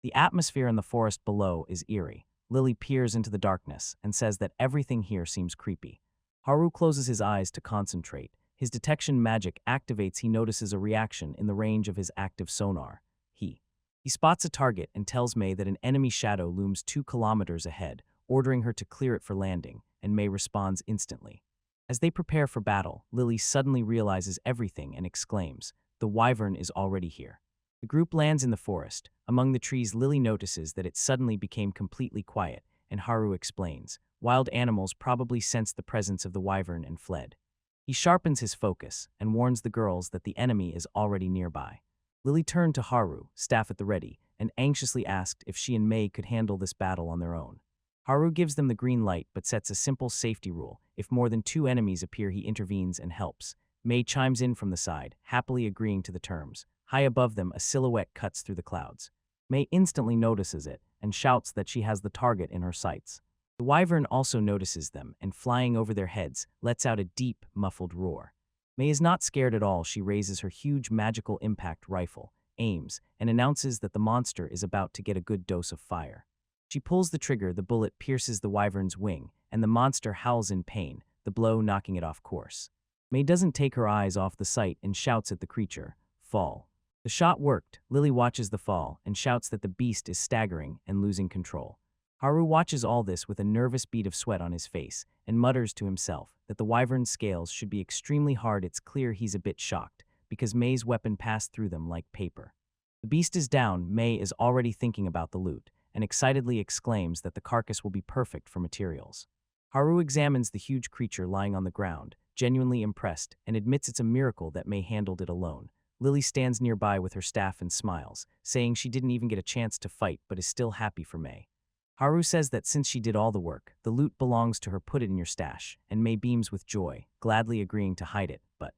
The atmosphere in the forest below is eerie. Lily peers into the darkness and says that everything here seems creepy. Haru closes his eyes to concentrate. His detection magic activates. He notices a reaction in the range of his active sonar. He spots a target and tells May that an enemy shadow looms 2 kilometers ahead, ordering her to clear it for landing, and May responds instantly. As they prepare for battle, Lily suddenly realizes everything and exclaims, "The wyvern is already here." The group lands in the forest. Among the trees, Lily notices that it suddenly became completely quiet, and Haru explains, "Wild animals probably sensed the presence of the wyvern and fled." He sharpens his focus and warns the girls that the enemy is already nearby. Lily turned to Haru, staff at the ready, and anxiously asked if she and May could handle this battle on their own. Haru gives them the green light but sets a simple safety rule. If more than 2 enemies appear, he intervenes and helps. May chimes in from the side, happily agreeing to the terms. High above them, a silhouette cuts through the clouds. May instantly notices it and shouts that she has the target in her sights. The wyvern also notices them and, flying over their heads, lets out a deep, muffled roar. May is not scared at all. She raises her huge magical impact rifle, aims, and announces that the monster is about to get a good dose of fire. She pulls the trigger, the bullet pierces the wyvern's wing, and the monster howls in pain, the blow knocking it off course. May doesn't take her eyes off the sight and shouts at the creature, "Fall." The shot worked. Lily watches the fall and shouts that the beast is staggering and losing control. Haru watches all this with a nervous bead of sweat on his face and mutters to himself that the wyvern's scales should be extremely hard. It's clear he's a bit shocked, because May's weapon passed through them like paper. The beast is down. May is already thinking about the loot and excitedly exclaims that the carcass will be perfect for materials. Haru examines the huge creature lying on the ground, genuinely impressed, and admits it's a miracle that May handled it alone. Lily stands nearby with her staff and smiles, saying she didn't even get a chance to fight but is still happy for May. Haru says that since she did all the work, the loot belongs to her. Put it in your stash, and May beams with joy, gladly agreeing to hide it, but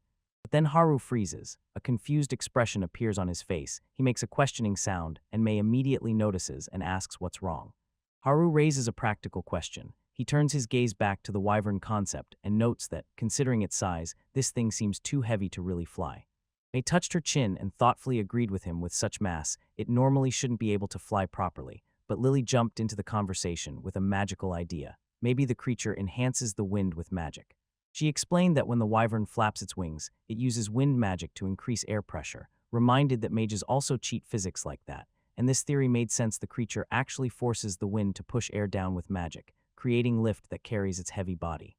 then Haru freezes. A confused expression appears on his face. He makes a questioning sound, and May immediately notices and asks what's wrong. Haru raises a practical question. He turns his gaze back to the wyvern concept and notes that, considering its size, this thing seems too heavy to really fly. May touched her chin and thoughtfully agreed with him. With such mass, it normally shouldn't be able to fly properly. But Lily jumped into the conversation with a magical idea. Maybe the creature enhances the wind with magic. She explained that when the wyvern flaps its wings, it uses wind magic to increase air pressure, reminded that mages also cheat physics like that, and this theory made sense. The creature actually forces the wind to push air down with magic, creating lift that carries its heavy body.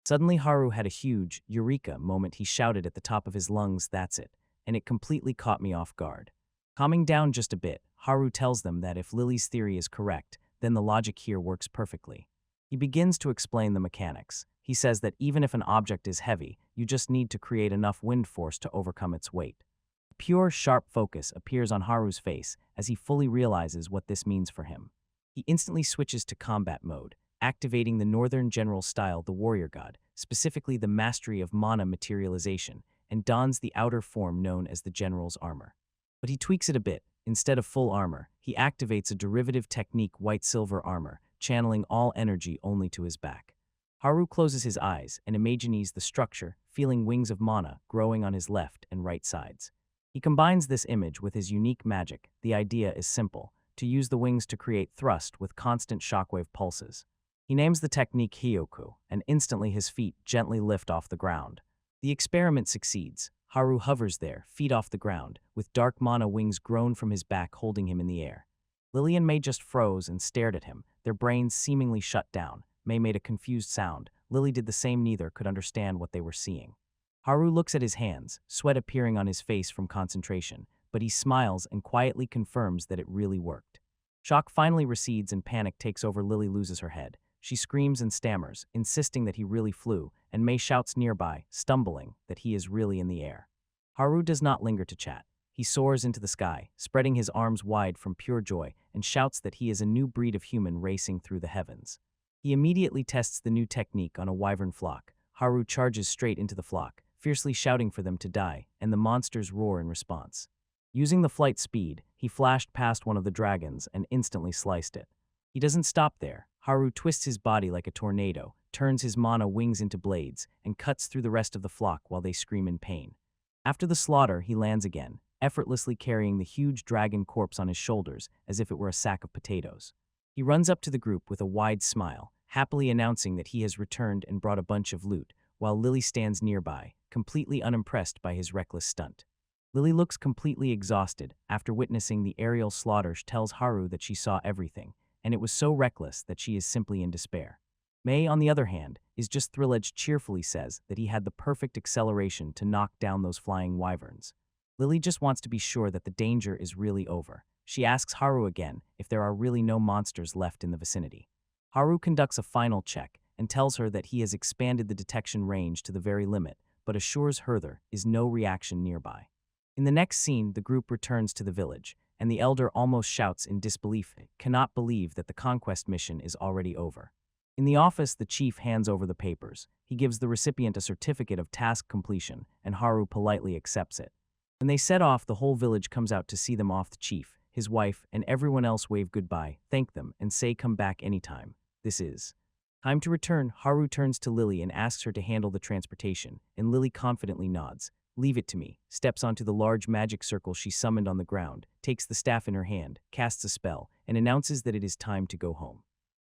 Suddenly Haru had a huge eureka moment. He shouted at the top of his lungs, "That's it," and it completely caught me off guard. Calming down just a bit, Haru tells them that if Lily's theory is correct, then the logic here works perfectly. He begins to explain the mechanics. He says that even if an object is heavy, you just need to create enough wind force to overcome its weight. A pure, sharp focus appears on Haru's face as he fully realizes what this means for him. He instantly switches to combat mode, activating the Northern General style, the warrior god, specifically the mastery of mana materialization, and dons the outer form known as the general's armor. But he tweaks it a bit. Instead of full armor, he activates a derivative technique, white-silver armor, channeling all energy only to his back. Haru closes his eyes and imagines the structure, feeling wings of mana growing on his left and right sides. He combines this image with his unique magic. The idea is simple: to use the wings to create thrust with constant shockwave pulses. He names the technique Hyoku, and instantly his feet gently lift off the ground. The experiment succeeds. Haru hovers there, feet off the ground, with dark mana wings grown from his back holding him in the air. Lily and May just froze and stared at him, their brains seemingly shut down. May made a confused sound. Lily did the same. Neither could understand what they were seeing. Haru looks at his hands, sweat appearing on his face from concentration, but he smiles and quietly confirms that it really worked. Shock finally recedes and panic takes over. Lily loses her head. She screams and stammers, insisting that he really flew, and May shouts nearby, stumbling, that he is really in the air. Haru does not linger to chat. He soars into the sky, spreading his arms wide from pure joy, and shouts that he is a new breed of human racing through the heavens. He immediately tests the new technique on a wyvern flock. Haru charges straight into the flock, fiercely shouting for them to die, and the monsters roar in response. Using the flight speed, he flashed past one of the dragons and instantly sliced it. He doesn't stop there. Haru twists his body like a tornado, turns his mana wings into blades, and cuts through the rest of the flock while they scream in pain. After the slaughter, he lands again, effortlessly carrying the huge dragon corpse on his shoulders as if it were a sack of potatoes. He runs up to the group with a wide smile, happily announcing that he has returned and brought a bunch of loot, while Lily stands nearby, completely unimpressed by his reckless stunt. Lily looks completely exhausted after witnessing the aerial slaughter. Tells Haru that she saw everything, and it was so reckless that she is simply in despair. May, on the other hand, is just thrill-edged. Cheerfully says that he had the perfect acceleration to knock down those flying wyverns. Lily just wants to be sure that the danger is really over. She asks Haru again if there are really no monsters left in the vicinity. Haru conducts a final check and tells her that he has expanded the detection range to the very limit, but assures her there is no reaction nearby. In the next scene, the group returns to the village, and the elder almost shouts in disbelief, cannot believe that the conquest mission is already over. In the office, the chief hands over the papers. He gives the recipient a certificate of task completion, and Haru politely accepts it. When they set off, the whole village comes out to see them off. The chief, his wife, and everyone else wave goodbye, thank them, and say come back anytime. This is time to return. Haru turns to Lily and asks her to handle the transportation, and Lily confidently nods. Leave it to me. Steps onto the large magic circle she summoned on the ground, takes the staff in her hand, casts a spell, and announces that it is time to go home.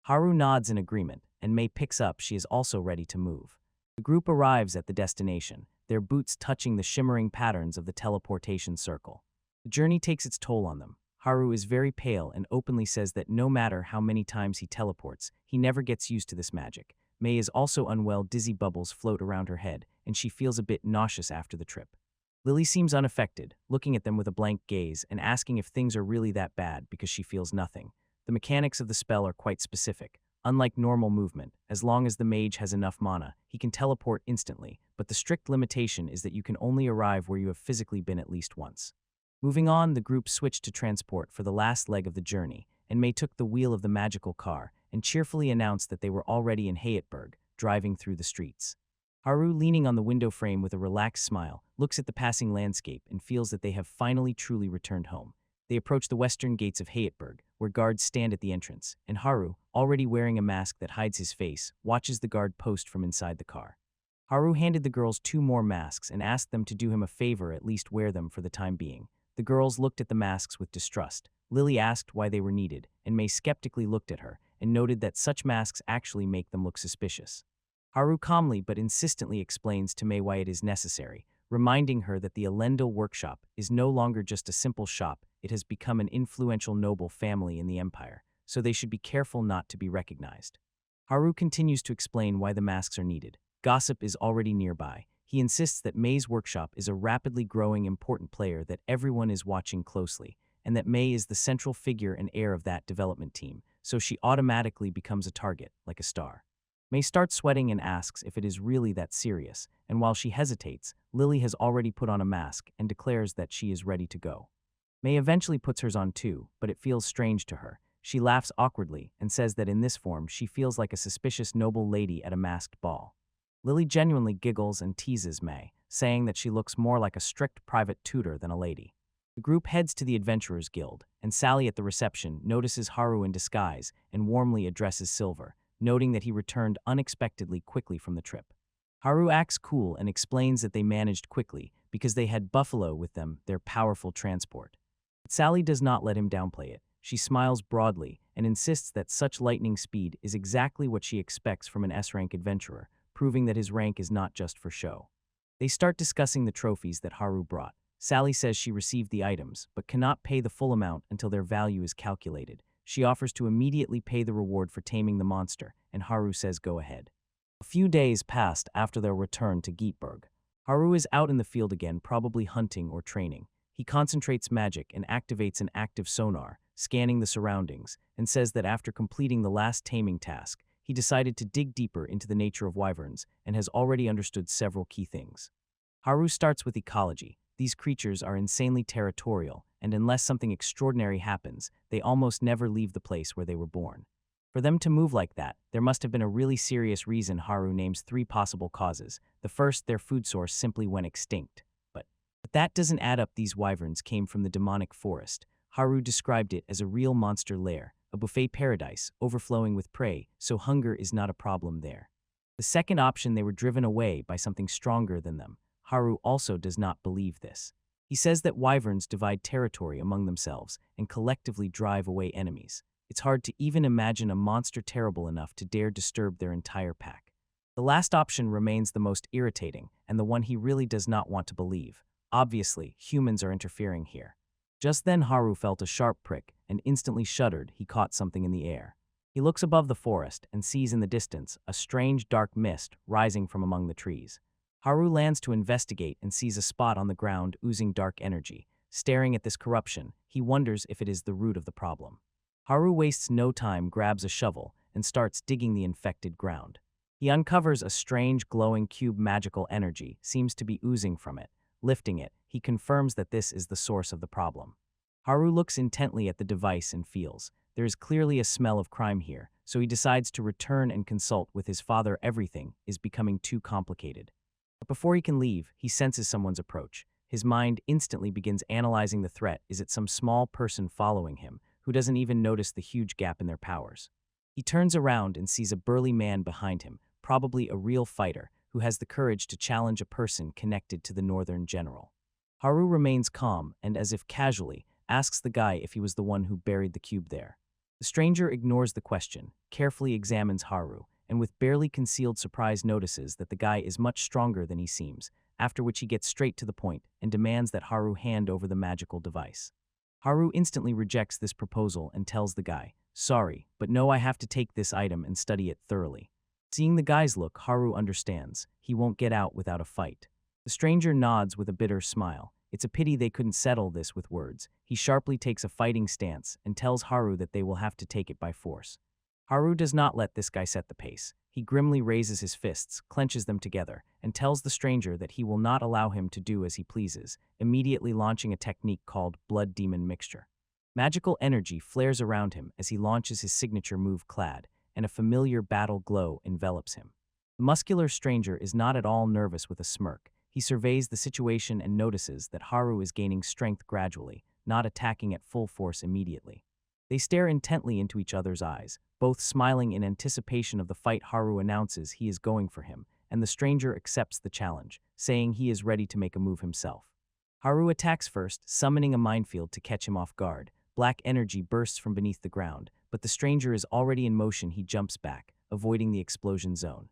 Haru nods in agreement, and May picks up. She is also ready to move. The group arrives at the destination, their boots touching the shimmering patterns of the teleportation circle. The journey takes its toll on them. Haru is very pale and openly says that no matter how many times he teleports, he never gets used to this magic. May is also unwell. Dizzy bubbles float around her head, and she feels a bit nauseous after the trip. Lily seems unaffected, looking at them with a blank gaze and asking if things are really that bad because she feels nothing. The mechanics of the spell are quite specific. Unlike normal movement, as long as the mage has enough mana, he can teleport instantly, but the strict limitation is that you can only arrive where you have physically been at least once. Moving on, the group switched to transport for the last leg of the journey, and May took the wheel of the magical car and cheerfully announced that they were already in Heatberg, driving through the streets. Haru, leaning on the window frame with a relaxed smile, looks at the passing landscape and feels that they have finally truly returned home. They approach the western gates of Heatberg, where guards stand at the entrance, and Haru, already wearing a mask that hides his face, watches the guard post from inside the car. Haru handed the girls 2 more masks and asked them to do him a favor, at least wear them for the time being. The girls looked at the masks with distrust. Lily asked why they were needed, and May skeptically looked at her and noted that such masks actually make them look suspicious. Haru calmly but insistently explains to May why it is necessary, reminding her that the Elendil workshop is no longer just a simple shop. It has become an influential noble family in the Empire, so they should be careful not to be recognized. Haru continues to explain why the masks are needed. Gossip is already nearby. He insists that May's workshop is a rapidly growing important player that everyone is watching closely, and that May is the central figure and heir of that development team, so she automatically becomes a target, like a star. May starts sweating and asks if it is really that serious, and while she hesitates, Lily has already put on a mask and declares that she is ready to go. May eventually puts hers on too, but it feels strange to her. She laughs awkwardly and says that in this form she feels like a suspicious noble lady at a masked ball. Lily genuinely giggles and teases May, saying that she looks more like a strict private tutor than a lady. The group heads to the Adventurers Guild, and Sally at the reception notices Haru in disguise and warmly addresses Silver, noting that he returned unexpectedly quickly from the trip. Haru acts cool and explains that they managed quickly because they had Buffalo with them, their powerful transport. But Sally does not let him downplay it. She smiles broadly and insists that such lightning speed is exactly what she expects from an S-rank adventurer, proving that his rank is not just for show. They start discussing the trophies that Haru brought. Sally says she received the items, but cannot pay the full amount until their value is calculated. She offers to immediately pay the reward for taming the monster, and Haru says go ahead. A few days passed after their return to Heatberg. Haru is out in the field again, probably hunting or training. He concentrates magic and activates an active sonar, scanning the surroundings, and says that after completing the last taming task, he decided to dig deeper into the nature of wyverns and has already understood several key things. Haru starts with ecology, These creatures are insanely territorial, and unless something extraordinary happens, they almost never leave the place where they were born. For them to move like that, there must have been a really serious reason. Haru names three possible causes. The first, their food source simply went extinct. But that doesn't add up. These wyverns came from the demonic forest. Haru described it as a real monster lair, a buffet paradise, overflowing with prey, so hunger is not a problem there. The second option, they were driven away by something stronger than them. Haru also does not believe this. He says that wyverns divide territory among themselves and collectively drive away enemies. It's hard to even imagine a monster terrible enough to dare disturb their entire pack. The last option remains the most irritating, and the one he really does not want to believe. Obviously, humans are interfering here. Just then Haru felt a sharp prick and instantly shuddered. He caught something in the air. He looks above the forest and sees in the distance a strange dark mist rising from among the trees. Haru lands to investigate and sees a spot on the ground oozing dark energy. Staring at this corruption, he wonders if it is the root of the problem. Haru wastes no time, grabs a shovel, and starts digging the infected ground. He uncovers a strange glowing cube. Magical energy seems to be oozing from it. Lifting it, he confirms that this is the source of the problem. Haru looks intently at the device and feels there is clearly a smell of crime here, so he decides to return and consult with his father. Everything is becoming too complicated. But before he can leave, he senses someone's approach. His mind instantly begins analyzing the threat. Is it some small person following him who doesn't even notice the huge gap in their powers? He turns around and sees a burly man behind him, probably a real fighter, who has the courage to challenge a person connected to the Northern General. Haru remains calm and, as if casually, asks the guy if he was the one who buried the cube there. The stranger ignores the question, carefully examines Haru, and with barely concealed surprise notices that the guy is much stronger than he seems, after which he gets straight to the point and demands that Haru hand over the magical device. Haru instantly rejects this proposal and tells the guy, "Sorry, but no, I have to take this item and study it thoroughly." Seeing the guy's look, Haru understands he won't get out without a fight. The stranger nods with a bitter smile. It's a pity they couldn't settle this with words. He sharply takes a fighting stance and tells Haru that they will have to take it by force. Haru does not let this guy set the pace. He grimly raises his fists, clenches them together, and tells the stranger that he will not allow him to do as he pleases, immediately launching a technique called Blood Demon Mixture. Magical energy flares around him as he launches his signature move Clad, and a familiar battle glow envelops him. The muscular stranger is not at all nervous. With a smirk, he surveys the situation and notices that Haru is gaining strength gradually, not attacking at full force immediately. They stare intently into each other's eyes, both smiling in anticipation of the fight. Haru announces he is going for him, and the stranger accepts the challenge, saying he is ready to make a move himself. Haru attacks first, summoning a minefield to catch him off guard. Black energy bursts from beneath the ground, but the stranger is already in motion. He jumps back, avoiding the explosion zone.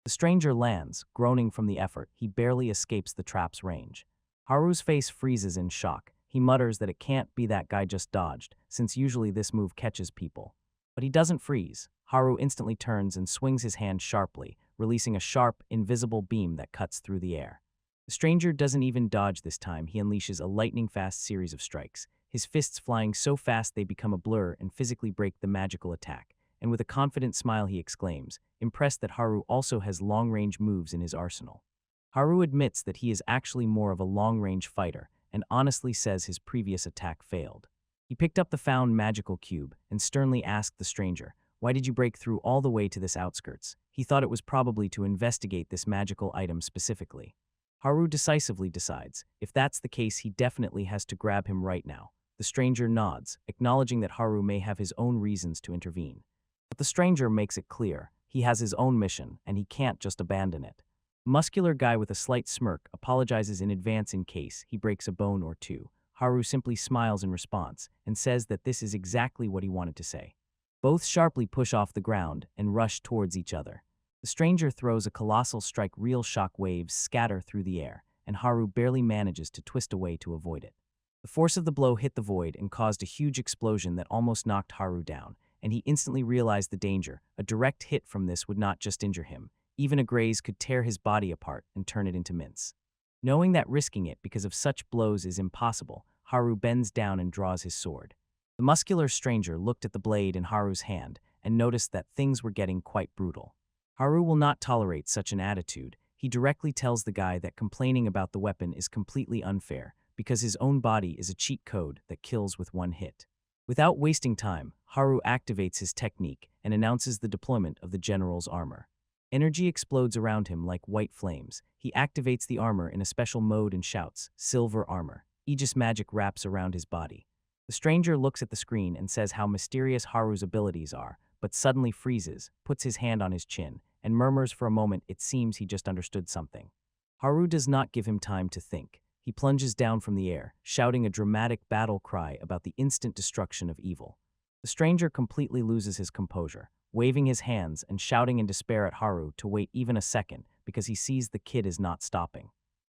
The stranger lands, groaning from the effort. He barely escapes the trap's range. Haru's face freezes in shock. He mutters that it can't be that guy just dodged, since usually this move catches people. But he doesn't freeze. Haru instantly turns and swings his hand sharply, releasing a sharp, invisible beam that cuts through the air. The stranger doesn't even dodge this time. He unleashes a lightning-fast series of strikes, his fists flying so fast they become a blur and physically break the magical attack. And with a confident smile he exclaims, impressed that Haru also has long-range moves in his arsenal. Haru admits that he is actually more of a long-range fighter, and honestly says his previous attack failed. He picked up the found magical cube and sternly asked the stranger, "Why did you break through all the way to this outskirts?" He thought it was probably to investigate this magical item specifically. Haru decisively decides, if that's the case, he definitely has to grab him right now. The stranger nods, acknowledging that Haru may have his own reasons to intervene. But the stranger makes it clear, he has his own mission, and he can't just abandon it. A muscular guy with a slight smirk apologizes in advance in case he breaks a bone or two. Haru simply smiles in response and says that this is exactly what he wanted to say. Both sharply push off the ground and rush towards each other. The stranger throws a colossal strike. Real shock waves scatter through the air, and Haru barely manages to twist away to avoid it. The force of the blow hit the void and caused a huge explosion that almost knocked Haru down, and he instantly realized the danger. A direct hit from this would not just injure him. Even a graze could tear his body apart and turn it into mince. Knowing that risking it because of such blows is impossible, Haru bends down and draws his sword. The muscular stranger looked at the blade in Haru's hand and noticed that things were getting quite brutal. Haru will not tolerate such an attitude. he directly tells the guy that complaining about the weapon is completely unfair because his own body is a cheat code that kills with one hit. Without wasting time, Haru activates his technique and announces the deployment of the general's armor. Energy explodes around him like white flames. He activates the armor in a special mode and shouts, "Silver armor." Aegis magic wraps around his body. The stranger looks at the screen and says how mysterious Haru's abilities are, but suddenly freezes, puts his hand on his chin, and murmurs for a moment it seems he just understood something. Haru does not give him time to think. He plunges down from the air, shouting a dramatic battle cry about the instant destruction of evil. The stranger completely loses his composure, waving his hands and shouting in despair at Haru to wait even a second because he sees the kid is not stopping.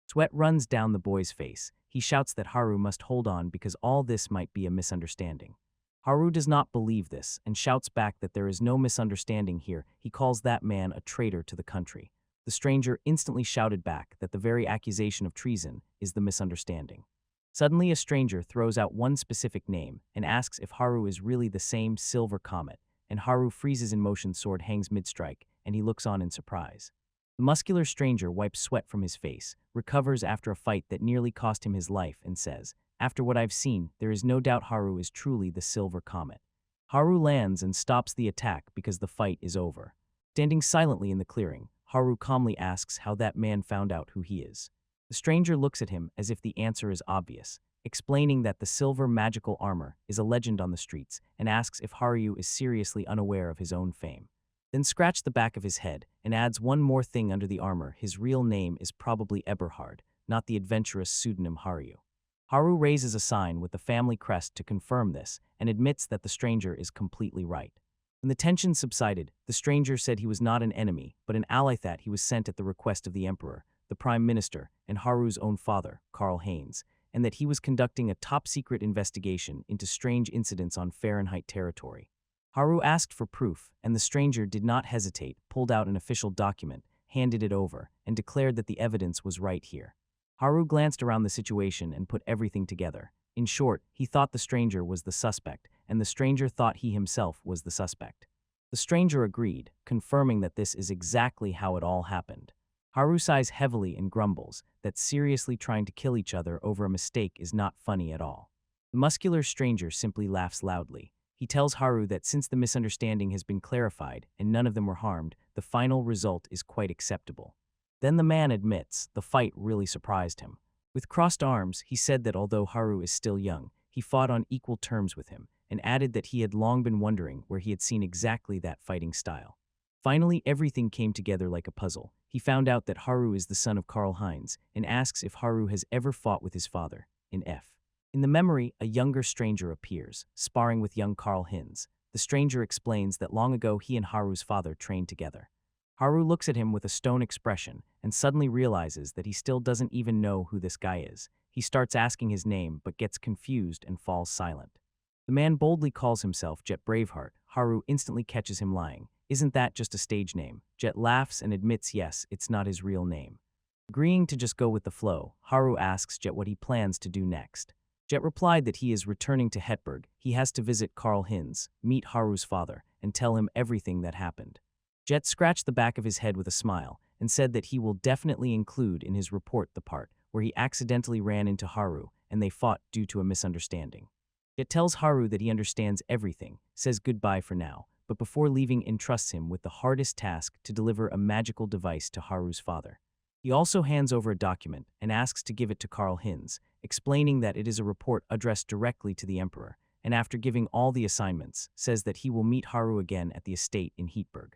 Sweat runs down the boy's face. He shouts that Haru must hold on because all this might be a misunderstanding. Haru does not believe this and shouts back that there is no misunderstanding here. He calls that man a traitor to the country. The stranger instantly shouted back that the very accusation of treason is the misunderstanding. Suddenly, a stranger throws out one specific name and asks if Haru is really the same Silver Comet, and Haru freezes in motion, sword hangs mid-strike, and he looks on in surprise. The muscular stranger wipes sweat from his face, recovers after a fight that nearly cost him his life, and says, "After what I've seen, there is no doubt Haru is truly the Silver Comet." Haru lands and stops the attack because the fight is over. Standing silently in the clearing, Haru calmly asks how that man found out who he is. The stranger looks at him as if the answer is obvious, explaining that the silver magical armor is a legend on the streets and asks if Haru is seriously unaware of his own fame. Then scratches the back of his head and adds one more thing under the armor. His real name is probably Eberhard, not the adventurous pseudonym Haru. Haru raises a sign with the family crest to confirm this and admits that the stranger is completely right. When the tension subsided, the stranger said he was not an enemy, but an ally, that he was sent at the request of the emperor, the prime minister, and Haru's own father, Karl Heinz, and that he was conducting a top-secret investigation into strange incidents on Fahrenheit territory. Haru asked for proof, and the stranger did not hesitate, pulled out an official document, handed it over, and declared that the evidence was right here. Haru glanced around the situation and put everything together. In short, he thought the stranger was the suspect, and the stranger thought he himself was the suspect. The stranger agreed, confirming that this is exactly how it all happened. Haru sighs heavily and grumbles that seriously trying to kill each other over a mistake is not funny at all. The muscular stranger simply laughs loudly. He tells Haru that since the misunderstanding has been clarified and none of them were harmed, the final result is quite acceptable. Then the man admits the fight really surprised him. With crossed arms, he said that although Haru is still young, he fought on equal terms with him, and added that he had long been wondering where he had seen exactly that fighting style. Finally, everything came together like a puzzle. He found out that Haru is the son of Karl Heinz, and asks if Haru has ever fought with his father, in F. In the memory, a younger stranger appears, sparring with young Karl Heinz. The stranger explains that long ago he and Haru's father trained together. Haru looks at him with a stone expression and suddenly realizes that he still doesn't even know who this guy is. He starts asking his name but gets confused and falls silent. The man boldly calls himself Jet Braveheart. Haru instantly catches him lying. Isn't that just a stage name? Jet laughs and admits yes, it's not his real name. Agreeing to just go with the flow, Haru asks Jet what he plans to do next. Jet replied that he is returning to Heatberg. He has to visit Karl Heinz, meet Haru's father, and tell him everything that happened. Jet scratched the back of his head with a smile and said that he will definitely include in his report the part where he accidentally ran into Haru and they fought due to a misunderstanding. Jet tells Haru that he understands everything, says goodbye for now, but before leaving entrusts him with the hardest task to deliver a magical device to Haru's father. He also hands over a document and asks to give it to Karl Heinz, explaining that it is a report addressed directly to the emperor, and after giving all the assignments, says that he will meet Haru again at the estate in Heatberg.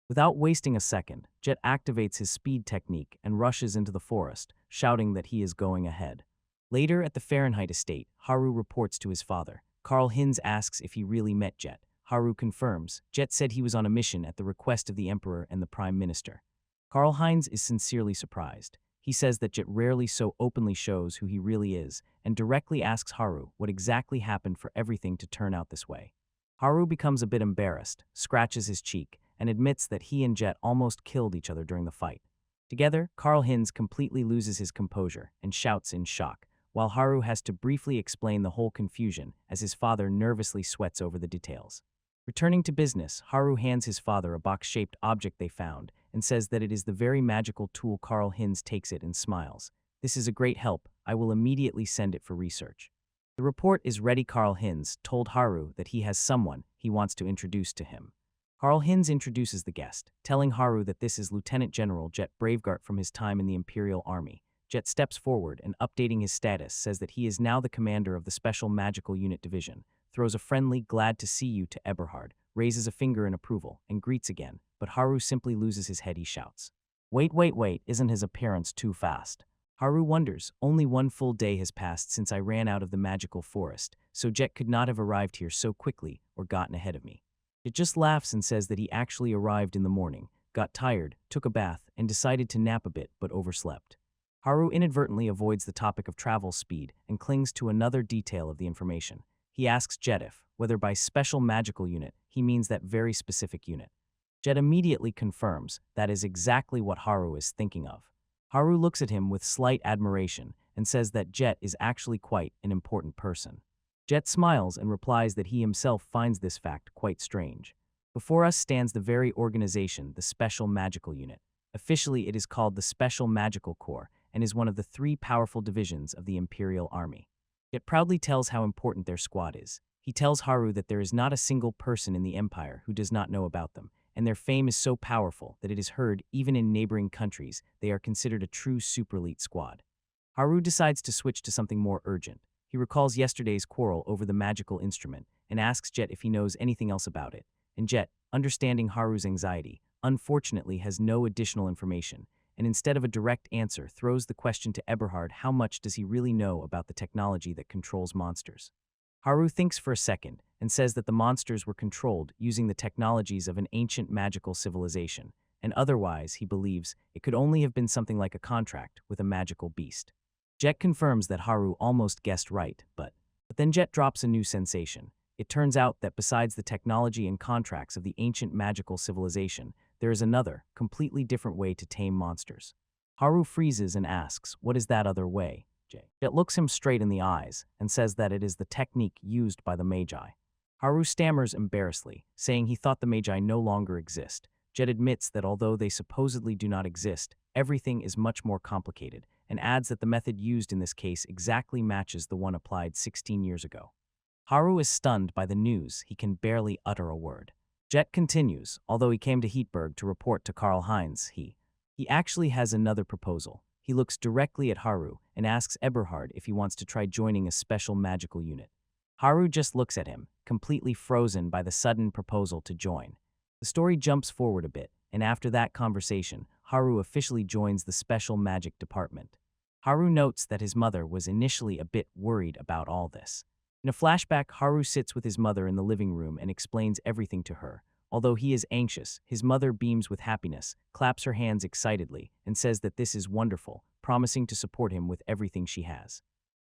Without wasting a second, Jet activates his speed technique and rushes into the forest, shouting that he is going ahead. Later at the Fahrenheit estate, Haru reports to his father. Karl Heinz asks if he really met Jet. Haru confirms. Jet said he was on a mission at the request of the emperor and the prime minister. Karl Heinz is sincerely surprised. He says that Jet rarely so openly shows who he really is and directly asks Haru what exactly happened for everything to turn out this way. Haru becomes a bit embarrassed, scratches his cheek, and admits that he and Jet almost killed each other during the fight. Together, Karl Heinz completely loses his composure and shouts in shock, while Haru has to briefly explain the whole confusion as his father nervously sweats over the details. Returning to business, Haru hands his father a box-shaped object they found and says that it is the very magical tool. Karl Hinz takes it and smiles. This is a great help. I will immediately send it for research. The report is ready. Karl Hinz told Haru that he has someone he wants to introduce to him. Karl Hinz introduces the guest, telling Haru that this is Lieutenant General Jet Braveguard from his time in the Imperial Army. Jet steps forward and, updating his status, says that he is now the commander of the Special Magical Unit Division, throws a friendly "glad to see you" to Eberhard, raises a finger in approval, and greets again, but Haru simply loses his head. He shouts, "Wait, isn't his appearance too fast?" Haru wonders, only one full day has passed since I ran out of the magical forest, so Jet could not have arrived here so quickly or gotten ahead of me. Jet just laughs and says that he actually arrived in the morning, got tired, took a bath, and decided to nap a bit but overslept. Haru inadvertently avoids the topic of travel speed and clings to another detail of the information. He asks Jet whether by special magical unit he means that very specific unit. Jet immediately confirms that is exactly what Haru is thinking of. Haru looks at him with slight admiration and says that Jet is actually quite an important person. Jet smiles and replies that he himself finds this fact quite strange. Before us stands the very organization, the Special Magical Unit. Officially, it is called the Special Magical Corps and is one of the 3 powerful divisions of the Imperial Army. Jet proudly tells how important their squad is. He tells Haru that there is not a single person in the Empire who does not know about them, and their fame is so powerful that it is heard even in neighboring countries. They are considered a true super elite squad. Haru decides to switch to something more urgent. He recalls yesterday's quarrel over the magical instrument and asks Jet if he knows anything else about it. And Jet, understanding Haru's anxiety, unfortunately has no additional information, and instead of a direct answer throws the question to Eberhard: how much does he really know about the technology that controls monsters? Haru thinks for a second and says that the monsters were controlled using the technologies of an ancient magical civilization, and otherwise he believes it could only have been something like a contract with a magical beast. Jet confirms that Haru almost guessed right, but then Jet drops a new sensation. It turns out that besides the technology and contracts of the ancient magical civilization, there is another, completely different way to tame monsters. Haru freezes and asks, what is that other way? Jet looks him straight in the eyes and says that it is the technique used by the Magi. Haru stammers embarrassedly, saying he thought the Magi no longer exist. Jet admits that although they supposedly do not exist, everything is much more complicated, and adds that the method used in this case exactly matches the one applied 16 years ago. Haru is stunned by the news. He can barely utter a word. Jet continues, although he came to Heatberg to report to Karl Hinz, he actually has another proposal. He looks directly at Haru and asks Eberhard if he wants to try joining a special magical unit. Haru just looks at him, completely frozen by the sudden proposal to join. The story jumps forward a bit, and after that conversation, Haru officially joins the Special Magic Department. Haru notes that his mother was initially a bit worried about all this. In a flashback, Haru sits with his mother in the living room and explains everything to her. Although he is anxious, his mother beams with happiness, claps her hands excitedly, and says that this is wonderful, promising to support him with everything she has.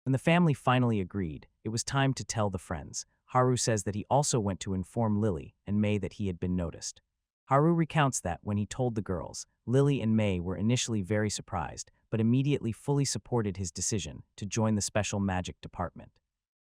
When the family finally agreed, it was time to tell the friends. Haru says that he also went to inform Lily and May that he had been noticed. Haru recounts that when he told the girls, Lily and May were initially very surprised, but immediately fully supported his decision to join the Special Magic Department.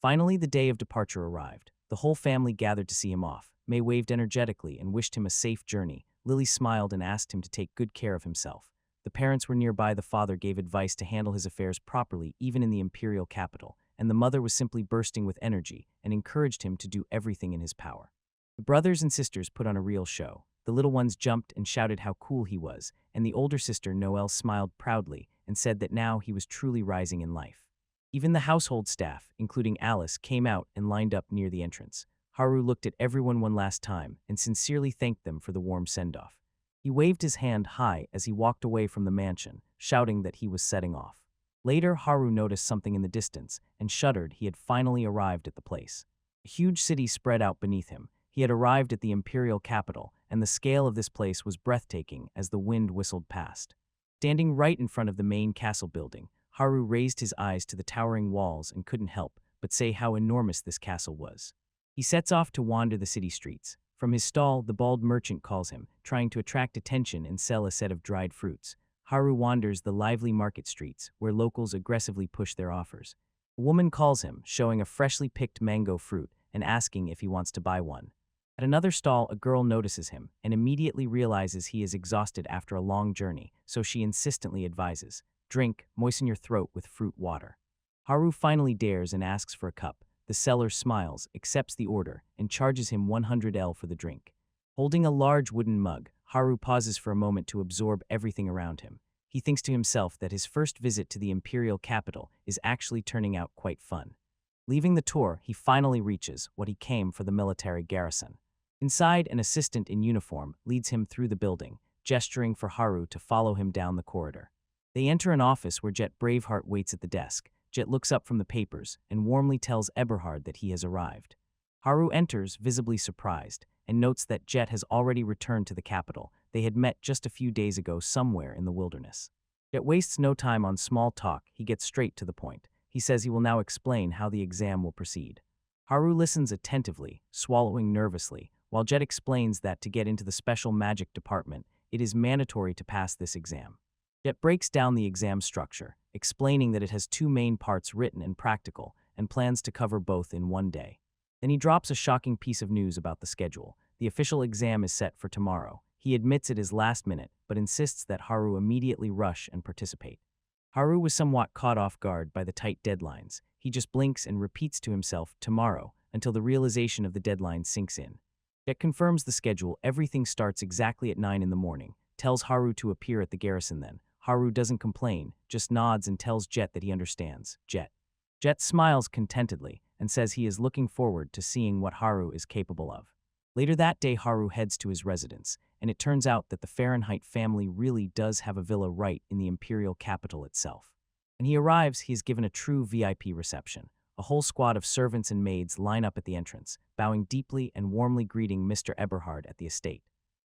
Finally, the day of departure arrived. The whole family gathered to see him off. May waved energetically and wished him a safe journey. Lily smiled and asked him to take good care of himself. The parents were nearby. The father gave advice to handle his affairs properly, even in the imperial capital, and the mother was simply bursting with energy and encouraged him to do everything in his power. The brothers and sisters put on a real show. The little ones jumped and shouted how cool he was, and the older sister, Noelle, smiled proudly and said that now he was truly rising in life. Even the household staff, including Alice, came out and lined up near the entrance. Haru looked at everyone one last time and sincerely thanked them for the warm send-off. He waved his hand high as he walked away from the mansion, shouting that he was setting off. Later, Haru noticed something in the distance and shuddered. He had finally arrived at the place. A huge city spread out beneath him. He had arrived at the imperial capital, and the scale of this place was breathtaking as the wind whistled past. Standing right in front of the main castle building, Haru raised his eyes to the towering walls and couldn't help but say how enormous this castle was. He sets off to wander the city streets. From his stall, the bald merchant calls him, trying to attract attention and sell a set of dried fruits. Haru wanders the lively market streets, where locals aggressively push their offers. A woman calls him, showing a freshly picked mango fruit and asking if he wants to buy one. At another stall, a girl notices him and immediately realizes he is exhausted after a long journey, so she insistently advises, "Drink, moisten your throat with fruit water." Haru finally dares and asks for a cup. The seller smiles, accepts the order, and charges him 100 L for the drink. Holding a large wooden mug, Haru pauses for a moment to absorb everything around him. He thinks to himself that his first visit to the Imperial capital is actually turning out quite fun. Leaving the tour, he finally reaches what he came for, the military garrison. Inside, an assistant in uniform leads him through the building, gesturing for Haru to follow him down the corridor. They enter an office where Jet Braveheart waits at the desk. Jet looks up from the papers and warmly tells Eberhard that he has arrived. Haru enters, visibly surprised, and notes that Jet has already returned to the capital. They had met just a few days ago somewhere in the wilderness. Jet wastes no time on small talk. He gets straight to the point. He says he will now explain how the exam will proceed. Haru listens attentively, swallowing nervously, while Jet explains that to get into the special magic department, it is mandatory to pass this exam. Jet breaks down the exam structure, explaining that it has two main parts, written and practical, and plans to cover both in one day. Then he drops a shocking piece of news about the schedule. The official exam is set for tomorrow. He admits it is last minute, but insists that Haru immediately rush and participate. Haru was somewhat caught off guard by the tight deadlines. He just blinks and repeats to himself, "tomorrow," until the realization of the deadline sinks in. Jet confirms the schedule. Everything starts exactly at 9 in the morning, tells Haru to appear at the garrison then. Haru doesn't complain, just nods and tells Jet that he understands. Jet smiles contentedly and says he is looking forward to seeing what Haru is capable of. Later that day, Haru heads to his residence, and it turns out that the Fahrenheit family really does have a villa right in the Imperial capital itself. When he arrives, he is given a true VIP reception. A whole squad of servants and maids line up at the entrance, bowing deeply and warmly greeting Mr. Eberhard at the estate.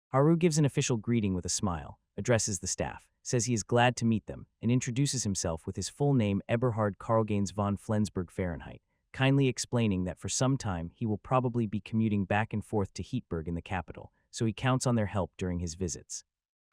Haru gives an official greeting with a smile, addresses the staff, says he is glad to meet them, and introduces himself with his full name, Eberhard Karlganes von Flensburg Fahrenheit, kindly explaining that for some time he will probably be commuting back and forth to Heatberg in the capital, so he counts on their help during his visits.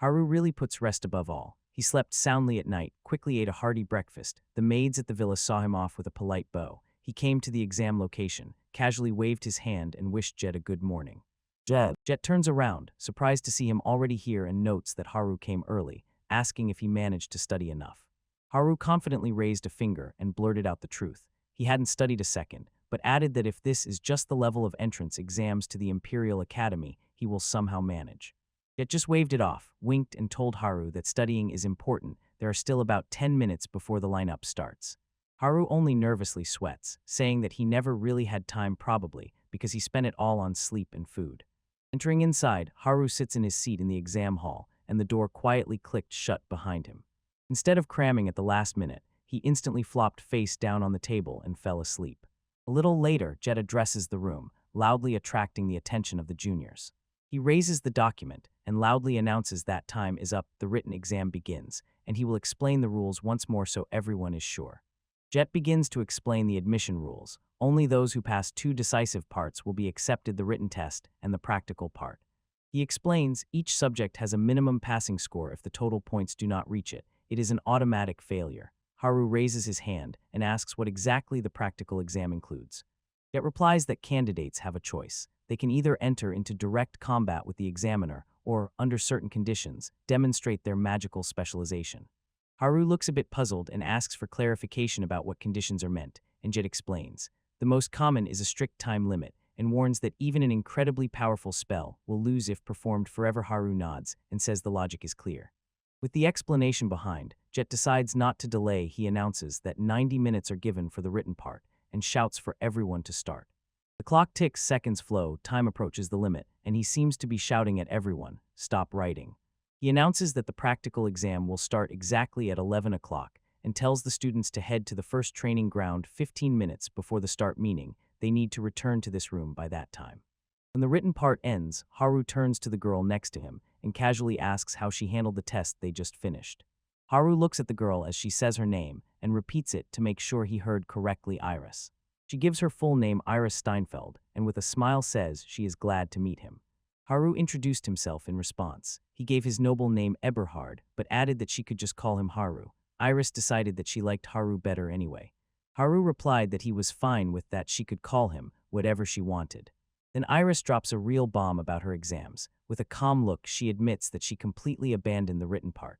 Haru really puts rest above all. He slept soundly at night, quickly ate a hearty breakfast. The maids at the villa saw him off with a polite bow. He came to the exam location, casually waved his hand and wished Jet a good morning. Jet turns around, surprised to see him already here, and notes that Haru came early, asking if he managed to study enough. Haru confidently raised a finger and blurted out the truth. He hadn't studied a second, but added that if this is just the level of entrance exams to the Imperial Academy, he will somehow manage. Jet just waved it off, winked, and told Haru that studying is important. There are still about 10 minutes before the lineup starts. Haru only nervously sweats, saying that he never really had time, probably because he spent it all on sleep and food. Entering inside, Haru sits in his seat in the exam hall, and the door quietly clicked shut behind him. Instead of cramming at the last minute, he instantly flopped face down on the table and fell asleep. A little later, Jet addresses the room, loudly attracting the attention of the juniors. He raises the document and loudly announces that time is up, the written exam begins, and he will explain the rules once more so everyone is sure. Jet begins to explain the admission rules. Only those who pass two decisive parts will be accepted, the written test and the practical part. He explains each subject has a minimum passing score. If the total points do not reach it, it is an automatic failure. Haru raises his hand and asks what exactly the practical exam includes. Jet replies that candidates have a choice. They can either enter into direct combat with the examiner or, under certain conditions, demonstrate their magical specialization. Haru looks a bit puzzled and asks for clarification about what conditions are meant, and Jet explains. The most common is a strict time limit, and warns that even an incredibly powerful spell will lose if performed forever. Haru nods and says the logic is clear. With the explanation behind, Jet decides not to delay. He announces that 90 minutes are given for the written part, and shouts for everyone to start. The clock ticks, seconds flow, time approaches the limit, and he seems to be shouting at everyone, "Stop writing." He announces that the practical exam will start exactly at 11 o'clock, and tells the students to head to the first training ground 15 minutes before the start, meaning they need to return to this room by that time. When the written part ends, Haru turns to the girl next to him and casually asks how she handled the test they just finished. Haru looks at the girl as she says her name and repeats it to make sure he heard correctly: Iris. She gives her full name, Iris Steinfeld, and with a smile says she is glad to meet him. Haru introduced himself in response. He gave his noble name Eberhard, but added that she could just call him Haru. Iris decided that she liked Haru better anyway. Haru replied that he was fine with that, she could call him whatever she wanted. Then Iris drops a real bomb about her exams. With a calm look, she admits that she completely abandoned the written part.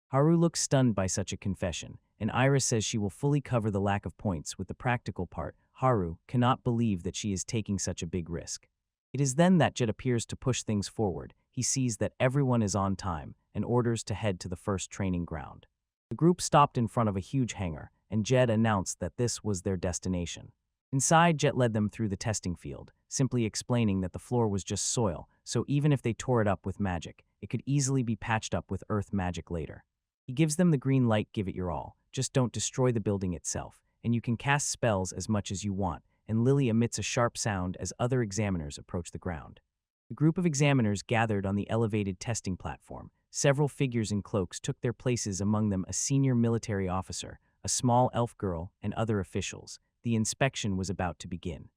Haru looks stunned by such a confession, and Iris says she will fully cover the lack of points with the practical part. Haru cannot believe that she is taking such a big risk. It is then that Jet appears to push things forward. He sees that everyone is on time and orders to head to the first training ground. The group stopped in front of a huge hangar, and Jet announced that this was their destination. Inside, Jet led them through the testing field, simply explaining that the floor was just soil, so even if they tore it up with magic, it could easily be patched up with earth magic later. He gives them the green light, give it your all, just don't destroy the building itself, and you can cast spells as much as you want, and Lily emits a sharp sound as other examiners approach the ground. The group of examiners gathered on the elevated testing platform. Several figures in cloaks took their places, among them a senior military officer, a small elf girl, and other officials. The inspection was about to begin.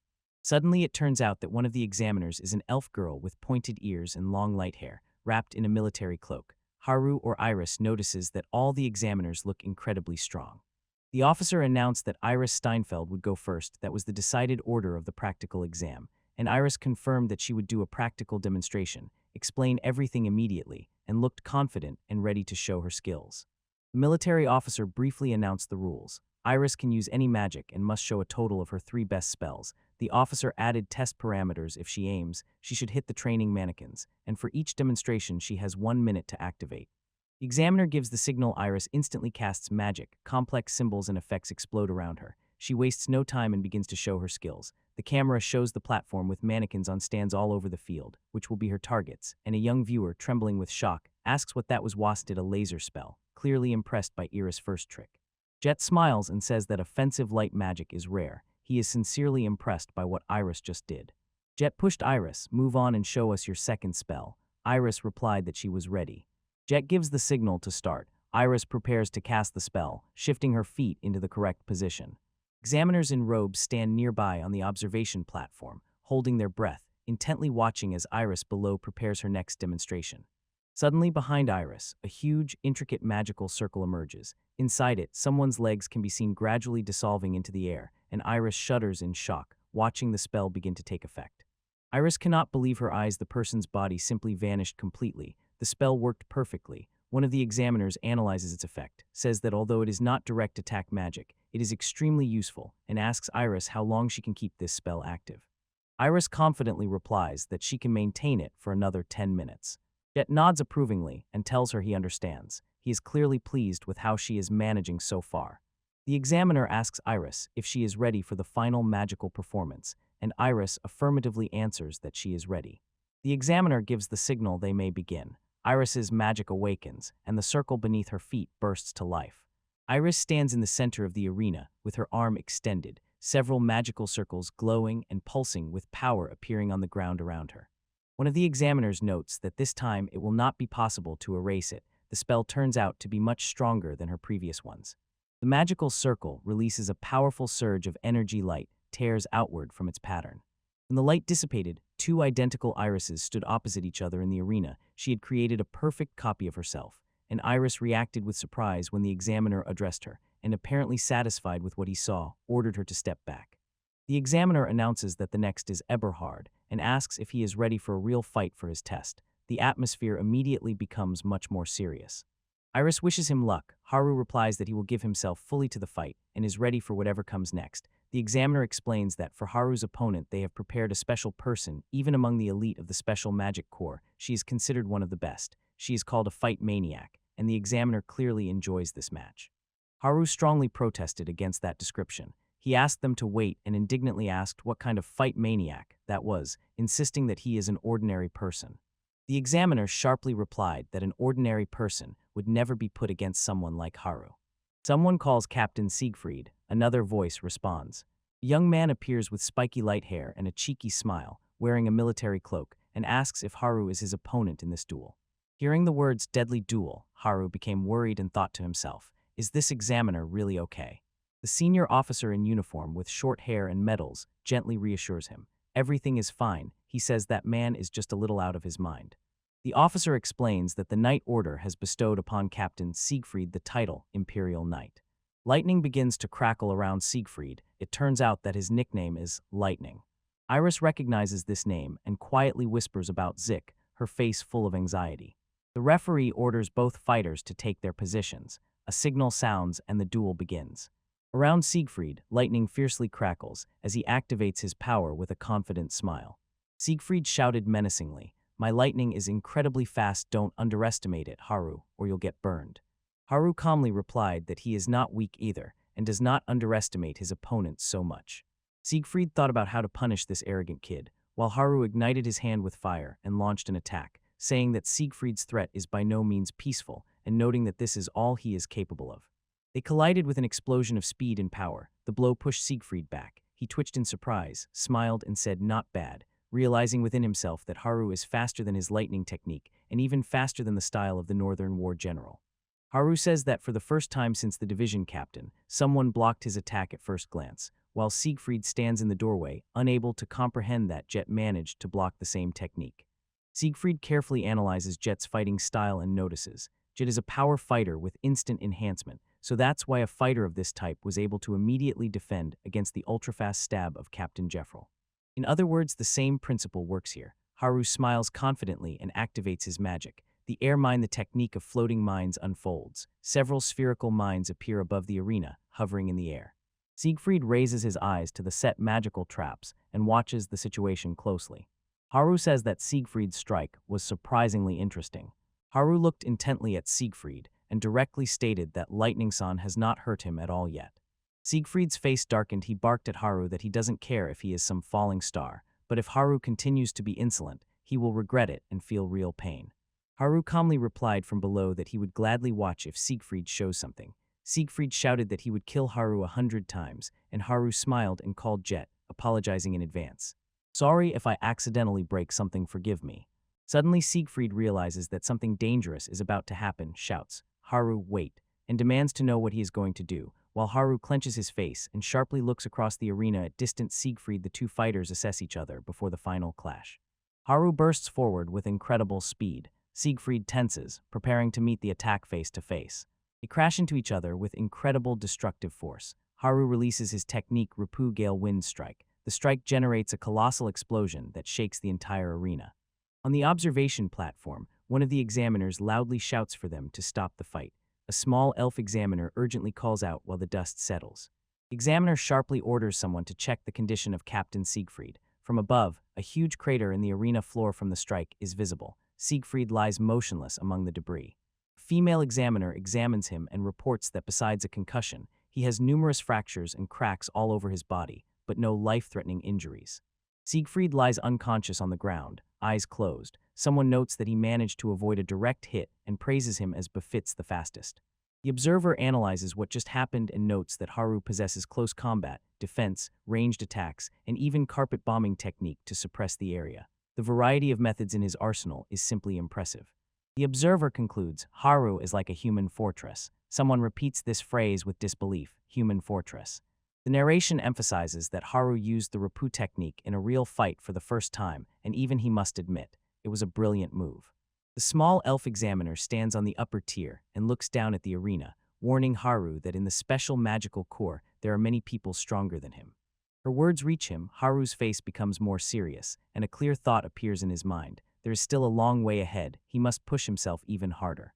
Suddenly it turns out that one of the examiners is an elf girl with pointed ears and long light hair, wrapped in a military cloak. Haru or Iris notices that all the examiners look incredibly strong. The officer announced that Iris Steinfeld would go first. That was the decided order of the practical exam, and Iris confirmed that she would do a practical demonstration, explain everything immediately, and looked confident and ready to show her skills. The military officer briefly announced the rules. Iris can use any magic and must show a total of her 3 best spells. The officer added test parameters. If she aims, she should hit the training mannequins, and for each demonstration she has 1 minute to activate. The examiner gives the signal. Iris instantly casts magic. Complex symbols and effects explode around her. She wastes no time and begins to show her skills. The camera shows the platform with mannequins on stands all over the field, which will be her targets, and a young viewer, trembling with shock, asks what that was. Wasted a laser spell, clearly impressed by Iris' first trick. Jet smiles and says that offensive light magic is rare. He is sincerely impressed by what Iris just did. Jet pushed Iris, move on and show us your second spell. Iris replied that she was ready. Jet gives the signal to start. Iris prepares to cast the spell, shifting her feet into the correct position. Examiners in robes stand nearby on the observation platform, holding their breath, intently watching as Iris below prepares her next demonstration. Suddenly behind Iris, a huge, intricate magical circle emerges. Inside it, someone's legs can be seen gradually dissolving into the air, and Iris shudders in shock, watching the spell begin to take effect. Iris cannot believe her eyes. The person's body simply vanished completely. The spell worked perfectly. One of the examiners analyzes its effect, says that although it is not direct attack magic, it is extremely useful, and asks Iris how long she can keep this spell active. Iris confidently replies that she can maintain it for another 10 minutes. Jet nods approvingly and tells her he understands. He is clearly pleased with how she is managing so far. The examiner asks Iris if she is ready for the final magical performance, and Iris affirmatively answers that she is ready. The examiner gives the signal they may begin. Iris's magic awakens, and the circle beneath her feet bursts to life. Iris stands in the center of the arena, with her arm extended, several magical circles glowing and pulsing with power appearing on the ground around her. One of the examiners notes that this time it will not be possible to erase it. The spell turns out to be much stronger than her previous ones. The magical circle releases a powerful surge of energy. Light tears outward from its pattern. When the light dissipated, 2 identical irises stood opposite each other in the arena. She had created a perfect copy of herself, and Iris reacted with surprise when the examiner addressed her, and apparently satisfied with what he saw, ordered her to step back. The examiner announces that the next is Eberhard, and asks if he is ready for a real fight for his test. The atmosphere immediately becomes much more serious. Iris wishes him luck. Haru replies that he will give himself fully to the fight and is ready for whatever comes next. The examiner explains that for Haru's opponent they have prepared a special person. Even among the elite of the Special Magic Corps, she is considered one of the best. She is called a fight maniac, and the examiner clearly enjoys this match. Haru strongly protested against that description. He asked them to wait and indignantly asked what kind of fight maniac that was, insisting that he is an ordinary person. The examiner sharply replied that an ordinary person would never be put against someone like Haru. Someone calls Captain Siegfried. Another voice responds. A young man appears with spiky light hair and a cheeky smile, wearing a military cloak, and asks if Haru is his opponent in this duel. Hearing the words deadly duel, Haru became worried and thought to himself, is this examiner really okay? The senior officer in uniform with short hair and medals gently reassures him. Everything is fine. He says that man is just a little out of his mind. The officer explains that the Knight Order has bestowed upon Captain Siegfried the title Imperial Knight. Lightning begins to crackle around Siegfried. It turns out that his nickname is Lightning. Iris recognizes this name and quietly whispers about Zik, her face full of anxiety. The referee orders both fighters to take their positions. A signal sounds and the duel begins. Around Siegfried, lightning fiercely crackles as he activates his power with a confident smile. Siegfried shouted menacingly, "My lightning is incredibly fast, don't underestimate it, Haru, or you'll get burned." Haru calmly replied that he is not weak either, and does not underestimate his opponent so much. Siegfried thought about how to punish this arrogant kid, while Haru ignited his hand with fire and launched an attack, saying that Siegfried's threat is by no means peaceful, and noting that this is all he is capable of. They collided with an explosion of speed and power. The blow pushed Siegfried back. He twitched in surprise, smiled, and said, "Not bad," realizing within himself that Haru is faster than his lightning technique, and even faster than the style of the Northern War general. Haru says that for the first time since the division captain, someone blocked his attack at first glance, while Siegfried stands in the doorway, unable to comprehend that Jet managed to block the same technique. Siegfried carefully analyzes Jet's fighting style and notices, Jet is a power fighter with instant enhancement, so that's why a fighter of this type was able to immediately defend against the ultra-fast stab of Captain Jeffrel. In other words, the same principle works here. Haru smiles confidently and activates his magic. The air mine, the technique of floating mines, unfolds. Several spherical mines appear above the arena, hovering in the air. Siegfried raises his eyes to the set magical traps and watches the situation closely. Haru says that Siegfried's strike was surprisingly interesting. Haru looked intently at Siegfried and directly stated that Lightning-san has not hurt him at all yet. Siegfried's face darkened. He barked at Haru that he doesn't care if he is some falling star, but if Haru continues to be insolent, he will regret it and feel real pain. Haru calmly replied from below that he would gladly watch if Siegfried shows something. Siegfried shouted that he would kill Haru 100 times, and Haru smiled and called Jet, apologizing in advance. "Sorry if I accidentally break something, forgive me." Suddenly Siegfried realizes that something dangerous is about to happen, shouts, "Haru, wait," and demands to know what he is going to do, while Haru clenches his face and sharply looks across the arena at distant Siegfried. The two fighters assess each other before the final clash. Haru bursts forward with incredible speed. Siegfried tenses, preparing to meet the attack face to face. They crash into each other with incredible destructive force. Haru releases his technique Ripu Gale Wind Strike. The strike generates a colossal explosion that shakes the entire arena. On the observation platform, one of the examiners loudly shouts for them to stop the fight. A small elf examiner urgently calls out while the dust settles. The examiner sharply orders someone to check the condition of Captain Siegfried. From above, a huge crater in the arena floor from the strike is visible. Siegfried lies motionless among the debris. A female examiner examines him and reports that besides a concussion, he has numerous fractures and cracks all over his body, but no life-threatening injuries. Siegfried lies unconscious on the ground, eyes closed. Someone notes that he managed to avoid a direct hit and praises him as befits the fastest. The observer analyzes what just happened and notes that Haru possesses close combat, defense, ranged attacks, and even carpet bombing technique to suppress the area. The variety of methods in his arsenal is simply impressive. The observer concludes, Haru is like a human fortress. Someone repeats this phrase with disbelief, human fortress. The narration emphasizes that Haru used the Ripu technique in a real fight for the first time, and even he must admit, it was a brilliant move. The small elf examiner stands on the upper tier and looks down at the arena, warning Haru that in the special magical core there are many people stronger than him. Her words reach him, Haru's face becomes more serious, and a clear thought appears in his mind. There is still a long way ahead, he must push himself even harder.